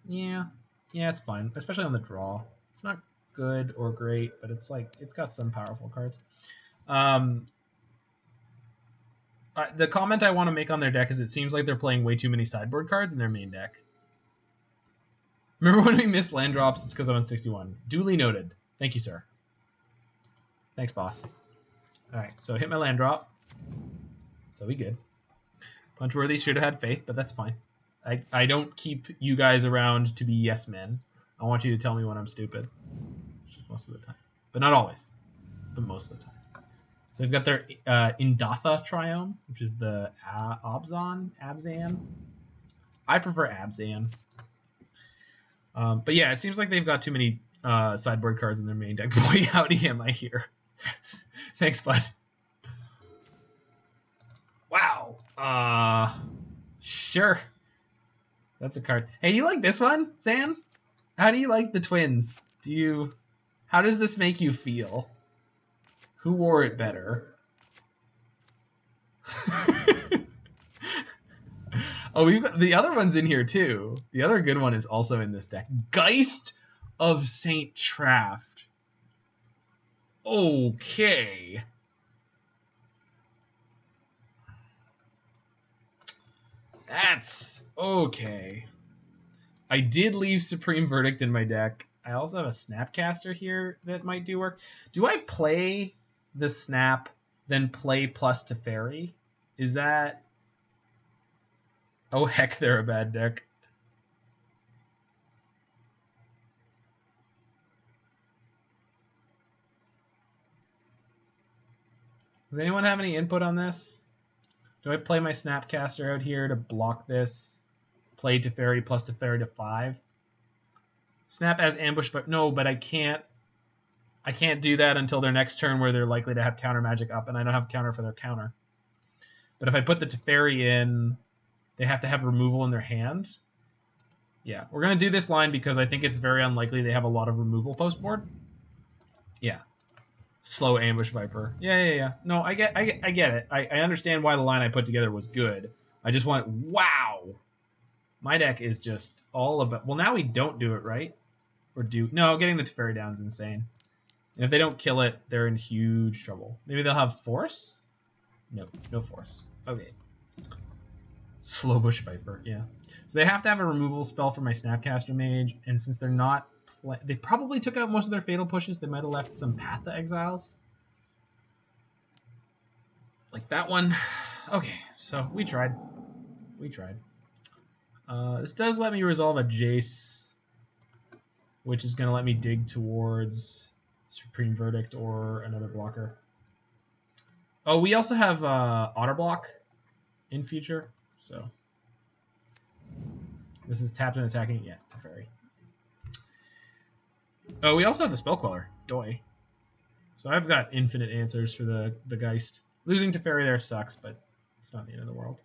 Yeah, it's fine, especially on the draw. It's not good or great, but it's got some powerful cards. The comment I want to make on their deck is it seems like they're playing way too many sideboard cards in their main deck. Remember when we missed land drops? It's because I'm on 61. Duly noted. Thank you, sir. Thanks, boss. All right, so hit my land drop. So we good. Punchworthy should have had faith, but that's fine. I don't keep you guys around to be yes men. I want you to tell me when I'm stupid. Most of the time. But not always. But most of the time. So they've got their Indatha Triome, which is the Abzan. I prefer Abzan. But yeah, it seems like they've got too many sideboard cards in their main deck. Boy, howdy am I here. Thanks, bud. Wow. Sure. That's a card. Hey, you like this one, Zan? How do you like the twins? How does this make you feel? Who wore it better? Oh, we've got the other one's in here too. The other good one is also in this deck. Geist of Saint Traft. Okay. That's okay. I did leave Supreme Verdict in my deck. I also have a Snapcaster here that might do work. Do I play the Snap, then play plus Teferi? Is that... Oh, heck, they're a bad deck. Does anyone have any input on this? Do I play my Snapcaster out here to block this? Play Teferi plus Teferi to 5? Snap as ambush, but no, but I can't do that until their next turn where they're likely to have counter magic up, and I don't have counter for their counter. But if I put the Teferi in, they have to have removal in their hand. Yeah, we're going to do this line because I think it's very unlikely they have a lot of removal post board. Yeah. Slow Ambush Viper. Yeah. No, I get it. I understand why the line I put together was good. I just want... Wow! My deck is just all about... Well, now we don't do it, right? Or do... No, getting the Teferi down is insane. And if they don't kill it, they're in huge trouble. Maybe they'll have Force? No Force. Okay. Slow Bush Viper, yeah. So they have to have a removal spell for my Snapcaster Mage, and since they're not... They probably took out most of their Fatal Pushes. They might have left some Path to Exiles. Like that one. Okay, so we tried. This does let me resolve a Jace, which is going to let me dig towards Supreme Verdict or another blocker. Oh, we also have Otterblock in future, so... This is tapped and attacking. Yeah, Teferi. Oh, we also have the Spell Queller. Doi. So I've got infinite answers for the Geist. Losing Teferi there sucks, but it's not the end of the world.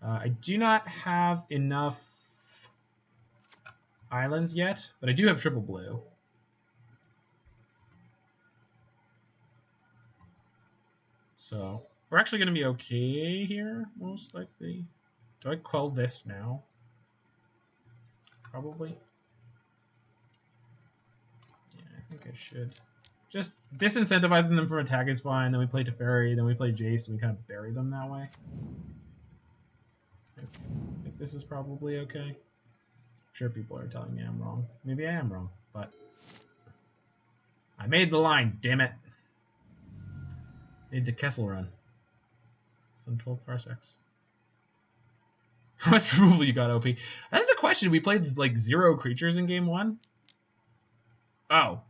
I do not have enough islands yet, but I do have triple blue. So we're actually going to be okay here, most likely. Do I quell this now? Probably. think I should. Just disincentivizing them from attack is fine. Then we play Teferi, then we play Jace, and we kind of bury them that way. I think this is probably okay. I'm sure people are telling me I'm wrong. Maybe I am wrong, but I made the line, damn it. Made the Kessel run. Some 12 parsecs. How much removal you got, OP? That's the question. We played like 0 creatures in game 1. Oh.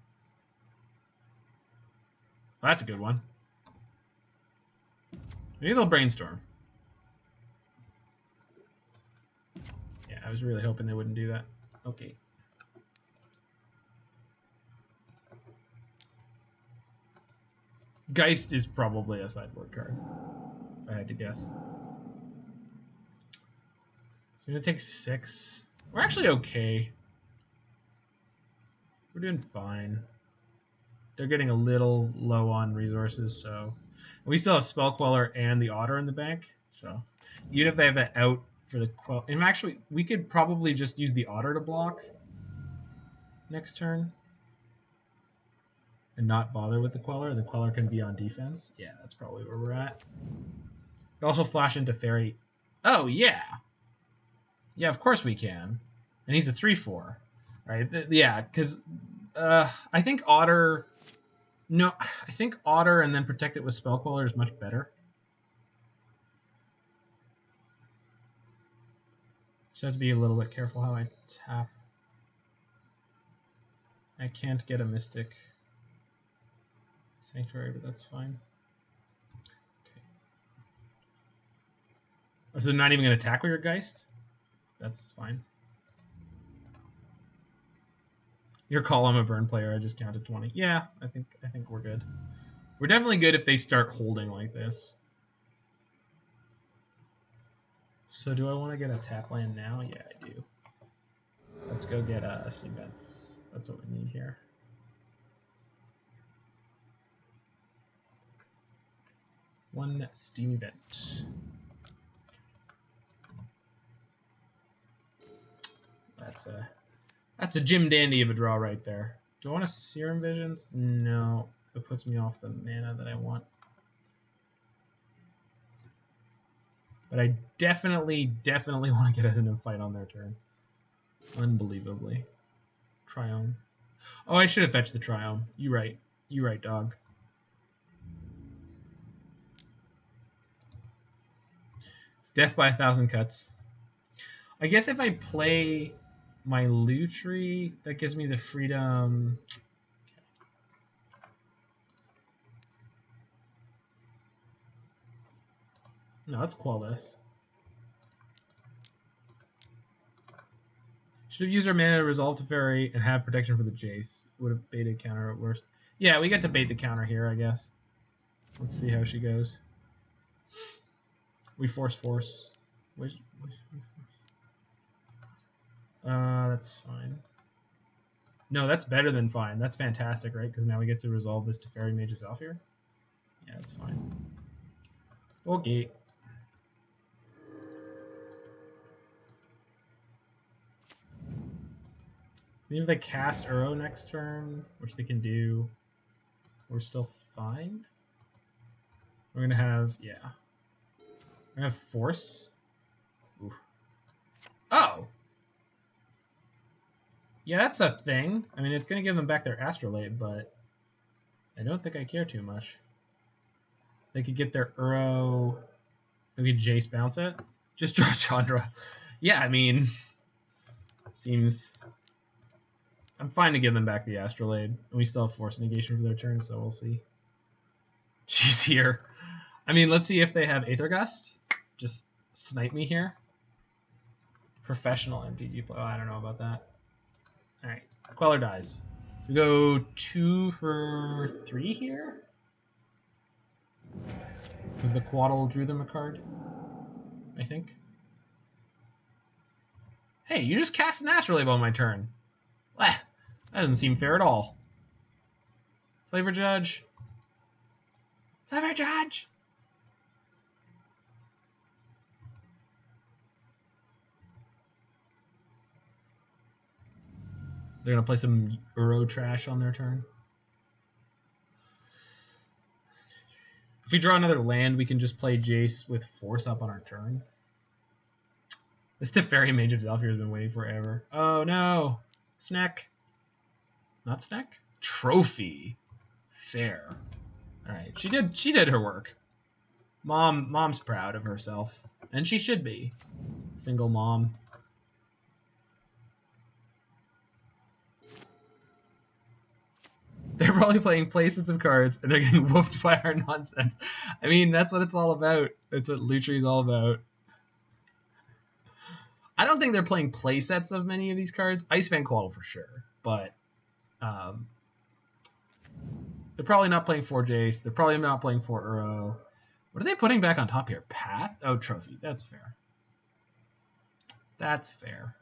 Well, that's a good one. Maybe they'll brainstorm. Yeah, I was really hoping they wouldn't do that. Okay. Geist is probably a sideboard card, if I had to guess. So I'm going to take 6. We're actually okay. We're doing fine. They're getting a little low on resources, so... We still have Spell Queller and the Otter in the bank, so... Even if they have it out for the Quell... And actually, we could probably just use the Otter to block next turn. And not bother with the Queller. The Queller can be on defense. Yeah, that's probably where we're at. Could also flash into Fairy. Oh, yeah! Yeah, of course we can. And he's a 3/4. Right? Yeah, because I think Otter... No, I think Otter and then protect it with Spell Queller is much better. Just have to be a little bit careful how I tap. I can't get a Mystic Sanctuary, but that's fine. Okay. So they're not even going to attack with your Geist? That's fine. Your call, I'm a burn player. I just counted 20. Yeah, I think we're good. We're definitely good if they start holding like this. So do I want to get a tap land now? Yeah, I do. Let's go get Steam Vents. That's what we need here. One Steam Vent. That's a Jim Dandy of a draw right there. Do I want a Serum Visions? No. It puts me off the mana that I want. But I definitely want to get in a fight on their turn. Unbelievably. Triome. Oh, I should have fetched the Triome. You right. You right, dog. It's death by 1,000 cuts. I guess if I play my Lutri, that gives me the freedom. No, let's quell this. Should have used our mana to resolve Teferi and have protection for the Jace. Would have baited counter at worst. Yeah, we get to bait the counter here, I guess. Let's see how she goes. We force. Where's we force? That's fine. No, that's better than fine. That's fantastic, right? Because now we get to resolve this Teferi Mage's off here. Yeah, that's fine. Okay. Even if they cast Uro next turn, which they can do, we're still fine. We're gonna have, yeah. We're gonna have Force. Oof. Oh! Yeah, that's a thing. I mean, it's gonna give them back their Astrolabe, but I don't think I care too much. They could get their Uro. Maybe Jace bounce it. Just draw Chandra. Yeah, I mean, seems. I'm fine to give them back the Astrolabe. And we still have Force Negation for their turn, so we'll see. She's here. I mean, let's see if they have Aether Gust. Just snipe me here. Professional MTG play. Oh, I don't know about that. Alright. Queller dies. So we go 2 for 3 here. Because the Quaddle drew them a card, I think. Hey, you just cast an Astrolabe on my turn. That doesn't seem fair at all. Flavor Judge. Flavor Judge! They're going to play some Uro trash on their turn. we draw another land, we can just play Jace with Force up on our turn. This Teferi Mage of Zhalfir has been waiting forever. Oh no! Snack. Not snack? Trophy. Fair. Alright, she did her work. Mom's proud of herself. And she should be. Single mom. They're probably playing playsets of cards, and they're getting whooped by our nonsense. I mean, that's what it's all about. That's what Lutri is all about. I don't think they're playing playsets of many of these cards. Icefang Quaddle for sure, but they're probably not playing 4 Jace. They're probably not playing 4 Uro. What are they putting back on top here? Path? Oh, Trophy. That's fair. That's fair.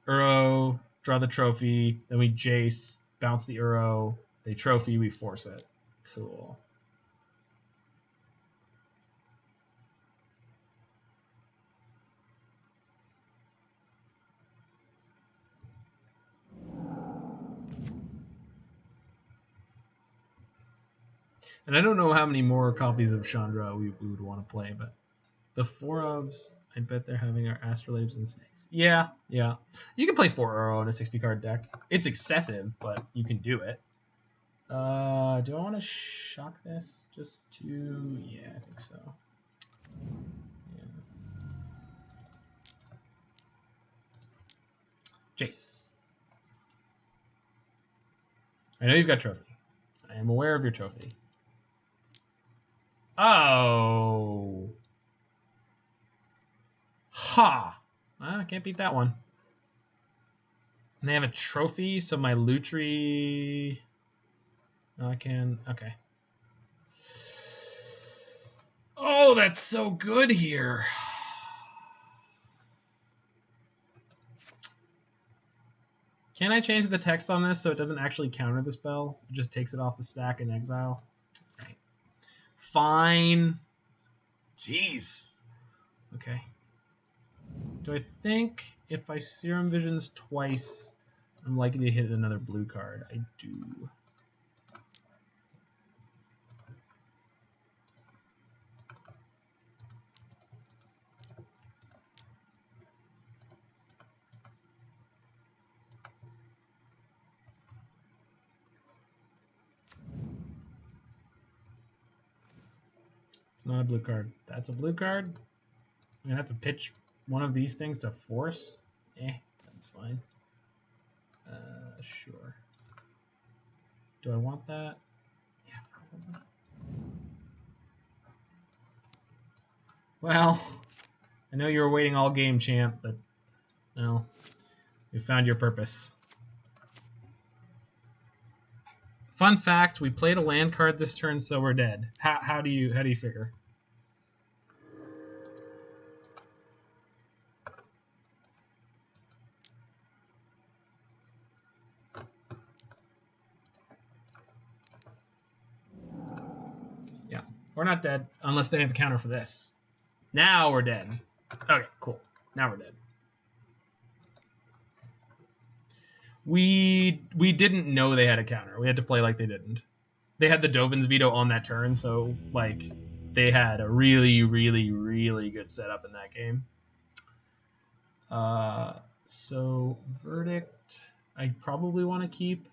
Uro, draw the Trophy, then we Jace, bounce the Uro, they Trophy, we force it. Cool. And I don't know how many more copies of Chandra we would want to play, but the 4 ofs, I bet they're having our Astrolabes and Snakes. Yeah. You can play 4 Uro in a 60-card deck. It's excessive, but you can do it. Do I want to shock this? Just to... Yeah, I think so. Yeah. Jace. I know you've got Trophy. I am aware of your Trophy. Oh. Ha. I can't beat that one. And they have a Trophy, so my Lutri... No, I can... Okay. Oh, that's so good here. Can I change the text on this so it doesn't actually counter the spell? It just takes it off the stack in Exile? Right. Fine. Jeez. Okay. Do I think if I Serum Visions twice, I'm likely to hit another blue card? I do. It's not a blue card. That's a blue card. I'm gonna have to pitch one of these things to force. That's fine. Sure. Do I want that? Yeah, probably. Well, I know you were waiting all game, champ, but no, you found your purpose. Fun fact: we played a land card this turn, so we're dead. How do you figure? Yeah, we're not dead unless they have a counter for this. Now we're dead. Okay, cool. Now we're dead. We didn't know they had a counter. We had to play like they didn't. They had the Dovin's Veto on that turn, so like they had a really, really, really good setup in that game. So Verdict, I probably want to keep.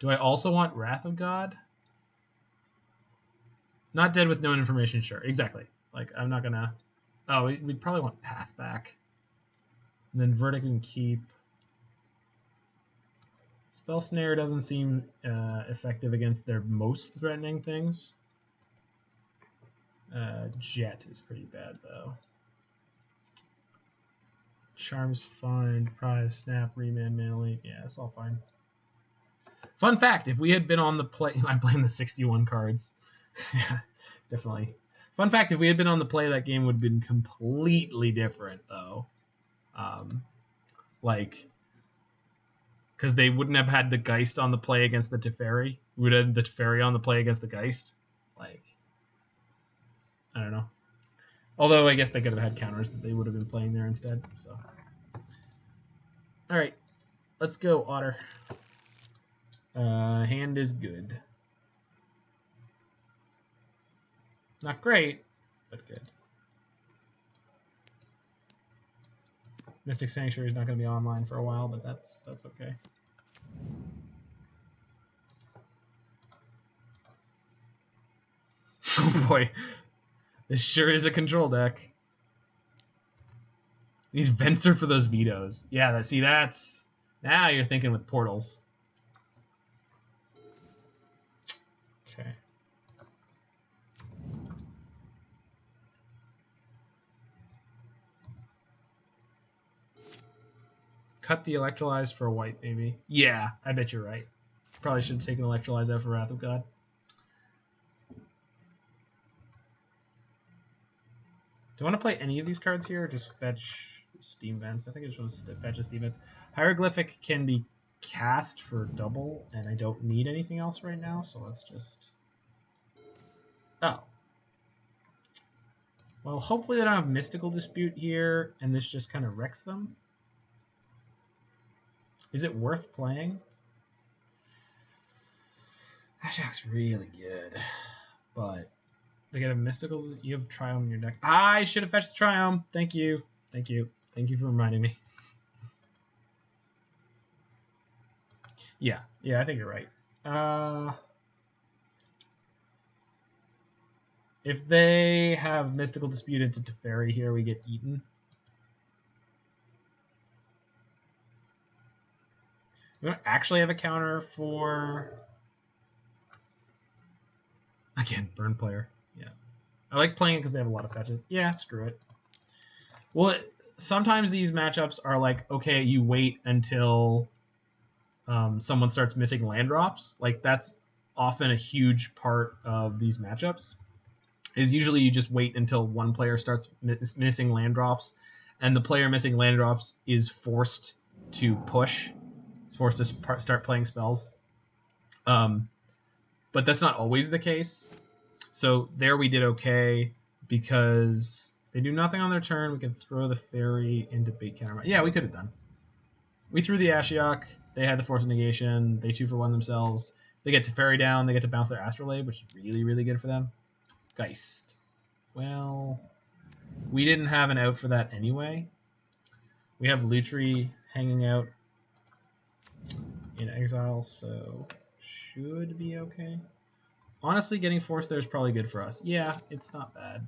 Do I also want Wrath of God? Not dead with known information, sure. Exactly. Like, I'm not gonna... Oh, we'd probably want Path back. And then Verdict and keep. Spell Snare doesn't seem effective against their most threatening things. Jet is pretty bad, though. Charm's fine. Deprive, Snap, Remand, Manly. Yeah, it's all fine. Fun fact, if we had been on the play... I blame the 61 cards. Yeah, definitely. Fun fact, if we had been on the play, that game would have been completely different, though. Because they wouldn't have had the Geist on the play against the Teferi. We would have had the Teferi on the play against the Geist. Like, I don't know. Although, I guess they could have had counters that they would have been playing there instead. So, all right. Let's go, Otter. Hand is good. Not great, but good. Mystic Sanctuary is not going to be online for a while, but that's okay. Oh boy, this sure is a control deck. Need Venser for those vetoes. Yeah, that's now you're thinking with portals. Okay. Cut the Electrolyze for a white, maybe. Yeah, I bet you're right. Probably should have taken Electrolyze out for Wrath of God. Do I want to play any of these cards here, or just fetch Steam Vents? I think it just wants to fetch a Steam Vents. Hieroglyphic can be cast for double, and I don't need anything else right now, so let's just... Oh. Well, hopefully they don't have Mystical Dispute here, and this just kind of wrecks them. Is it worth playing? Ashok's really good, but they get a Mystical. You have Triome in your deck. I should have fetched the Triome. Thank you. Thank you. Thank you for reminding me. Yeah, I think you're right. If they have Mystical Dispute into Teferi here, we get eaten. We don't actually have a counter for... Again, burn player. Yeah. I like playing it because they have a lot of fetches. Yeah, screw it. Well, sometimes these matchups are like, okay, you wait until someone starts missing land drops. Like, that's often a huge part of these matchups. Is usually you just wait until one player starts missing land drops, and the player missing land drops is forced to push. Is forced to start playing spells. But that's not always the case. So there we did okay because they do nothing on their turn. We can throw the fairy into bait counter. Yeah, we could have done. We threw the Ashiok. They had the Force of Negation. They 2-for-1 themselves. They get Teferi down. They get to bounce their Astrolabe, which is really, really good for them. Geist. Well, we didn't have an out for that anyway. We have Lutri hanging out in Exile, so should be okay. Honestly, getting Force there is probably good for us. Yeah, it's not bad.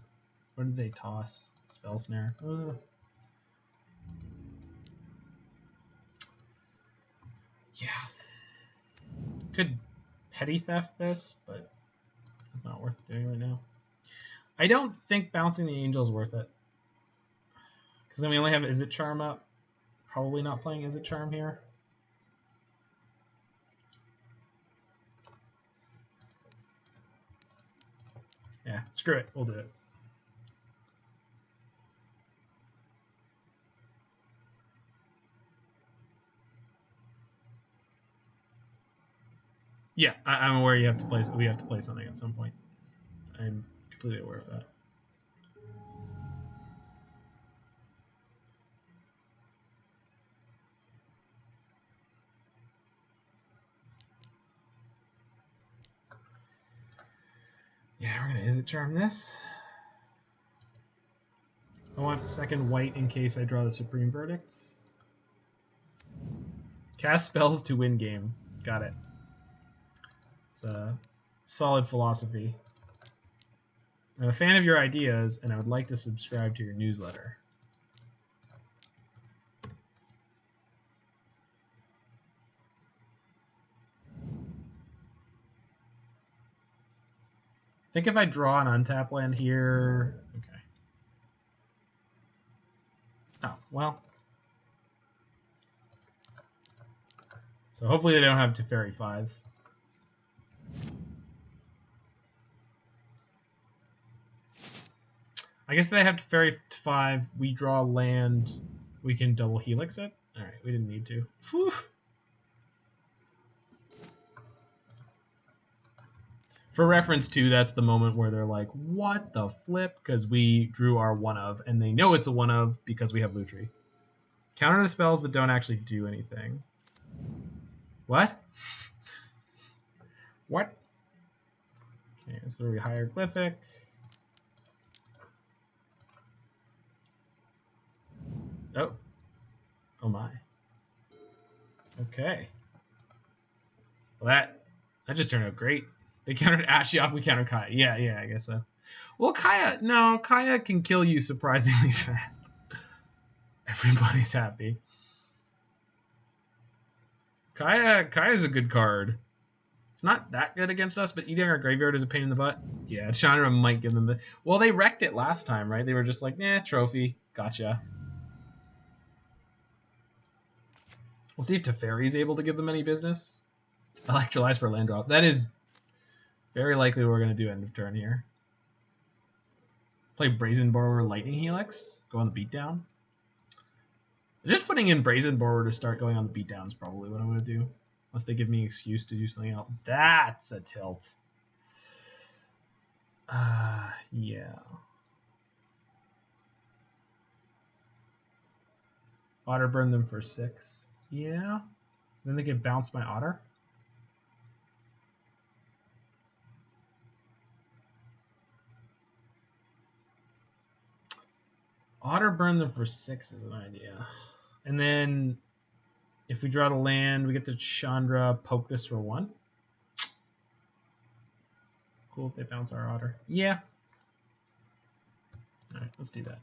What did they toss? Spell Snare. Yeah. Could Petty Theft this, but it's not worth doing right now. I don't think bouncing the Angel is worth it. Because then we only have Izzet Charm up. Probably not playing Izzet Charm here. Yeah, screw it. We'll do it. Yeah, I'm aware you have to play. We have to play something at some point. I'm completely aware of that. Yeah, we're gonna Izzet Charm this. I want a second white in case I draw the Supreme Verdict. Cast spells to win game. Got it. It's a solid philosophy. I'm a fan of your ideas, and I would like to subscribe to your newsletter. I think if I draw an untap land here... Okay. Oh, well. So hopefully they don't have Teferi 5. I guess they have Teferi 5. We draw land. We can double Helix it. Alright, we didn't need to. Whew. For reference too, that's the moment where they're like, what the flip? Because we drew our one of, and they know it's a one of because we have Lutri. Counter the spells that don't actually do anything. What? What? Okay, so we Hieroglyphic. Oh. Oh my. Okay. Well, that just turned out great. They countered Ashiok, we countered Kaya. Yeah, I guess so. Well, Kaya can kill you surprisingly fast. Everybody's happy. Kaya's a good card. It's not that good against us, but eating our graveyard is a pain in the butt. Yeah, Chandra might give them the... Well, they wrecked it last time, right? They were just like, nah, trophy. Gotcha. We'll see if Teferi is able to give them any business. Electrolyze for a land drop. That is very likely what we're going to do end of turn here. Play Brazen Borrower Lightning Helix. Go on the beatdown. Just putting in Brazen Borrower to start going on the beatdown is probably what I'm going to do. Unless they give me an excuse to do something else. That's a tilt. Yeah. Otter burn them for 6. Yeah. Then they get bounced by Otter. Otter burn them for 6 is an idea. And then if we draw the land, we get to Chandra poke this for 1. Cool if they bounce our Otter. Yeah. Alright, let's do that.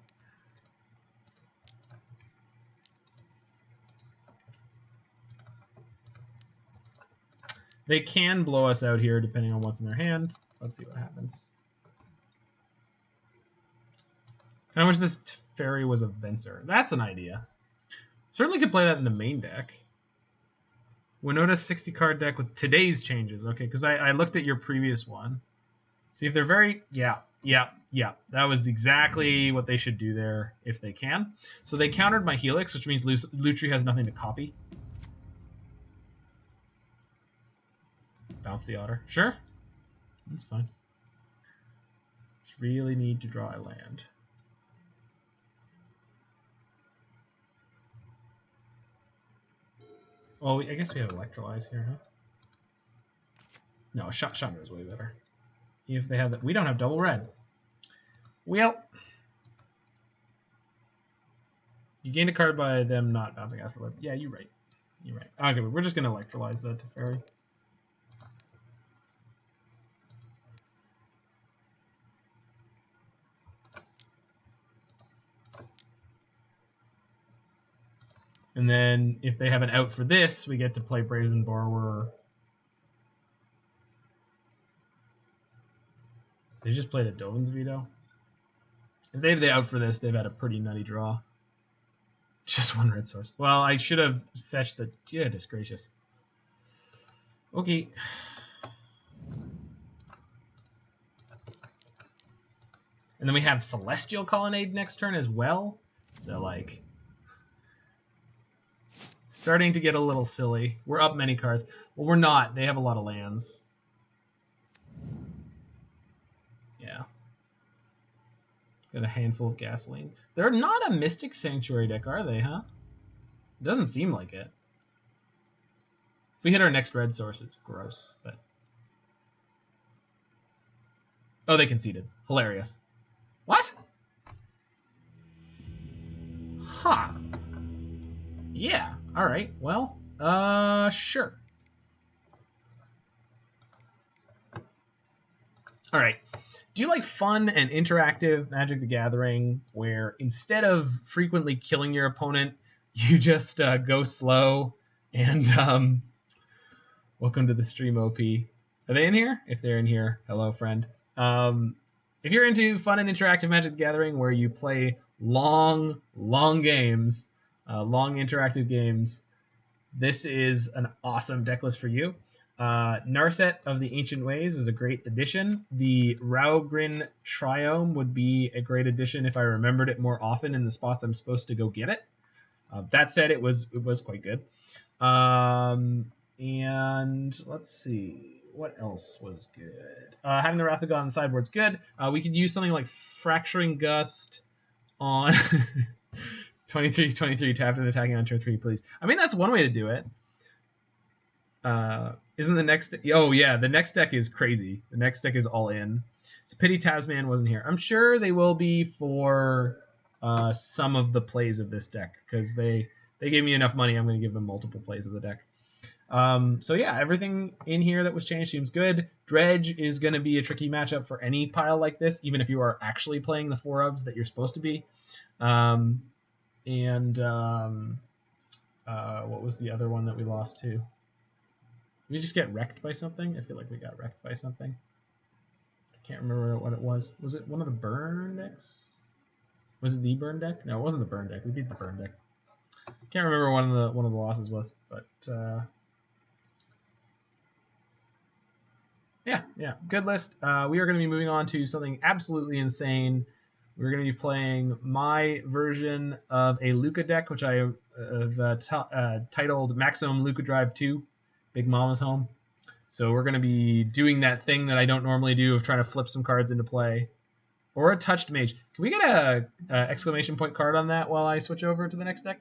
They can blow us out here depending on what's in their hand. Let's see what happens. I wish this Teferi was a Venser. That's an idea. Certainly could play that in the main deck. Winota 60 card deck with today's changes. Okay, because I looked at your previous one. See if they're very... Yeah. That was exactly what they should do there if they can. So they countered my Helix, which means Lutri has nothing to copy. Bounce the Otter. Sure. That's fine. Just really need to draw a land. Well, I guess we have Electrolyze here, huh? No, Chandra is way better. If they have that, we don't have double red. Well, you gained a card by them not bouncing after red. Yeah, you're right. You're right. Okay, we're just gonna Electrolyze the Teferi. And then if they have an out for this, we get to play Brazen Borrower. They just played a Dovin's Veto. If they have the out for this, they've had a pretty nutty draw. Just 1 red source. Well, I should have fetched the... Goodness gracious. Okay. And then we have Celestial Colonnade next turn as well. So, like... Starting to get a little silly. We're up many cards. Well, we're not. They have a lot of lands. Yeah. Got a handful of gasoline. They're not a Mystic Sanctuary deck, are they, huh? Doesn't seem like it. If we hit our next red source, it's gross. But oh, they conceded. Hilarious. What? Huh. Yeah. All right. Well, sure. All right. Do you like fun and interactive Magic the Gathering where instead of frequently killing your opponent, you just go slow and welcome to the stream, OP. Are they in here? If they're in here, hello, friend. If you're into fun and interactive Magic the Gathering where you play long games, long interactive games, this is an awesome deck list for you. Narset of the Ancient Ways is a great addition. The Raugrin Triome would be a great addition if I remembered it more often in the spots I'm supposed to go get it. That said, it was quite good. And let's see, what else was good? Having the Wrath of God on the sideboard's good. We could use something like Fracturing Gust on 23 tapped and attacking on turn 3, please. I mean, that's one way to do it. Isn't the next... Oh, yeah, the next deck is crazy. The next deck is all in. It's a pity Tasman wasn't here. I'm sure they will be for some of the plays of this deck, because they gave me enough money. I'm going to give them multiple plays of the deck. So yeah, everything in here that was changed seems good. Dredge is going to be a tricky matchup for any pile like this, even if you are actually playing the 4-ofs that you're supposed to be. What was the other one that we lost to? Did we just get wrecked by something? I feel like we got wrecked by something. I can't remember what it was. Was it one of the burn decks? Was it the burn deck? No, it wasn't the burn deck. We beat the burn deck. Can't remember one of the losses was, but yeah, good list. We are going to be moving on to something absolutely insane. We're going to be playing my version of a Luca deck, which I have titled Maximum Luca Drive 2, Big Mama's Home. So we're going to be doing that thing that I don't normally do of trying to flip some cards into play. Or a touched mage. Can we get a exclamation point card on that while I switch over to the next deck?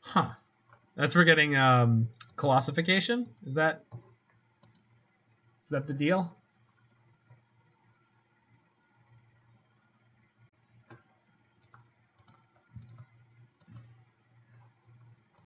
Huh. That's for getting colossification? Is that the deal?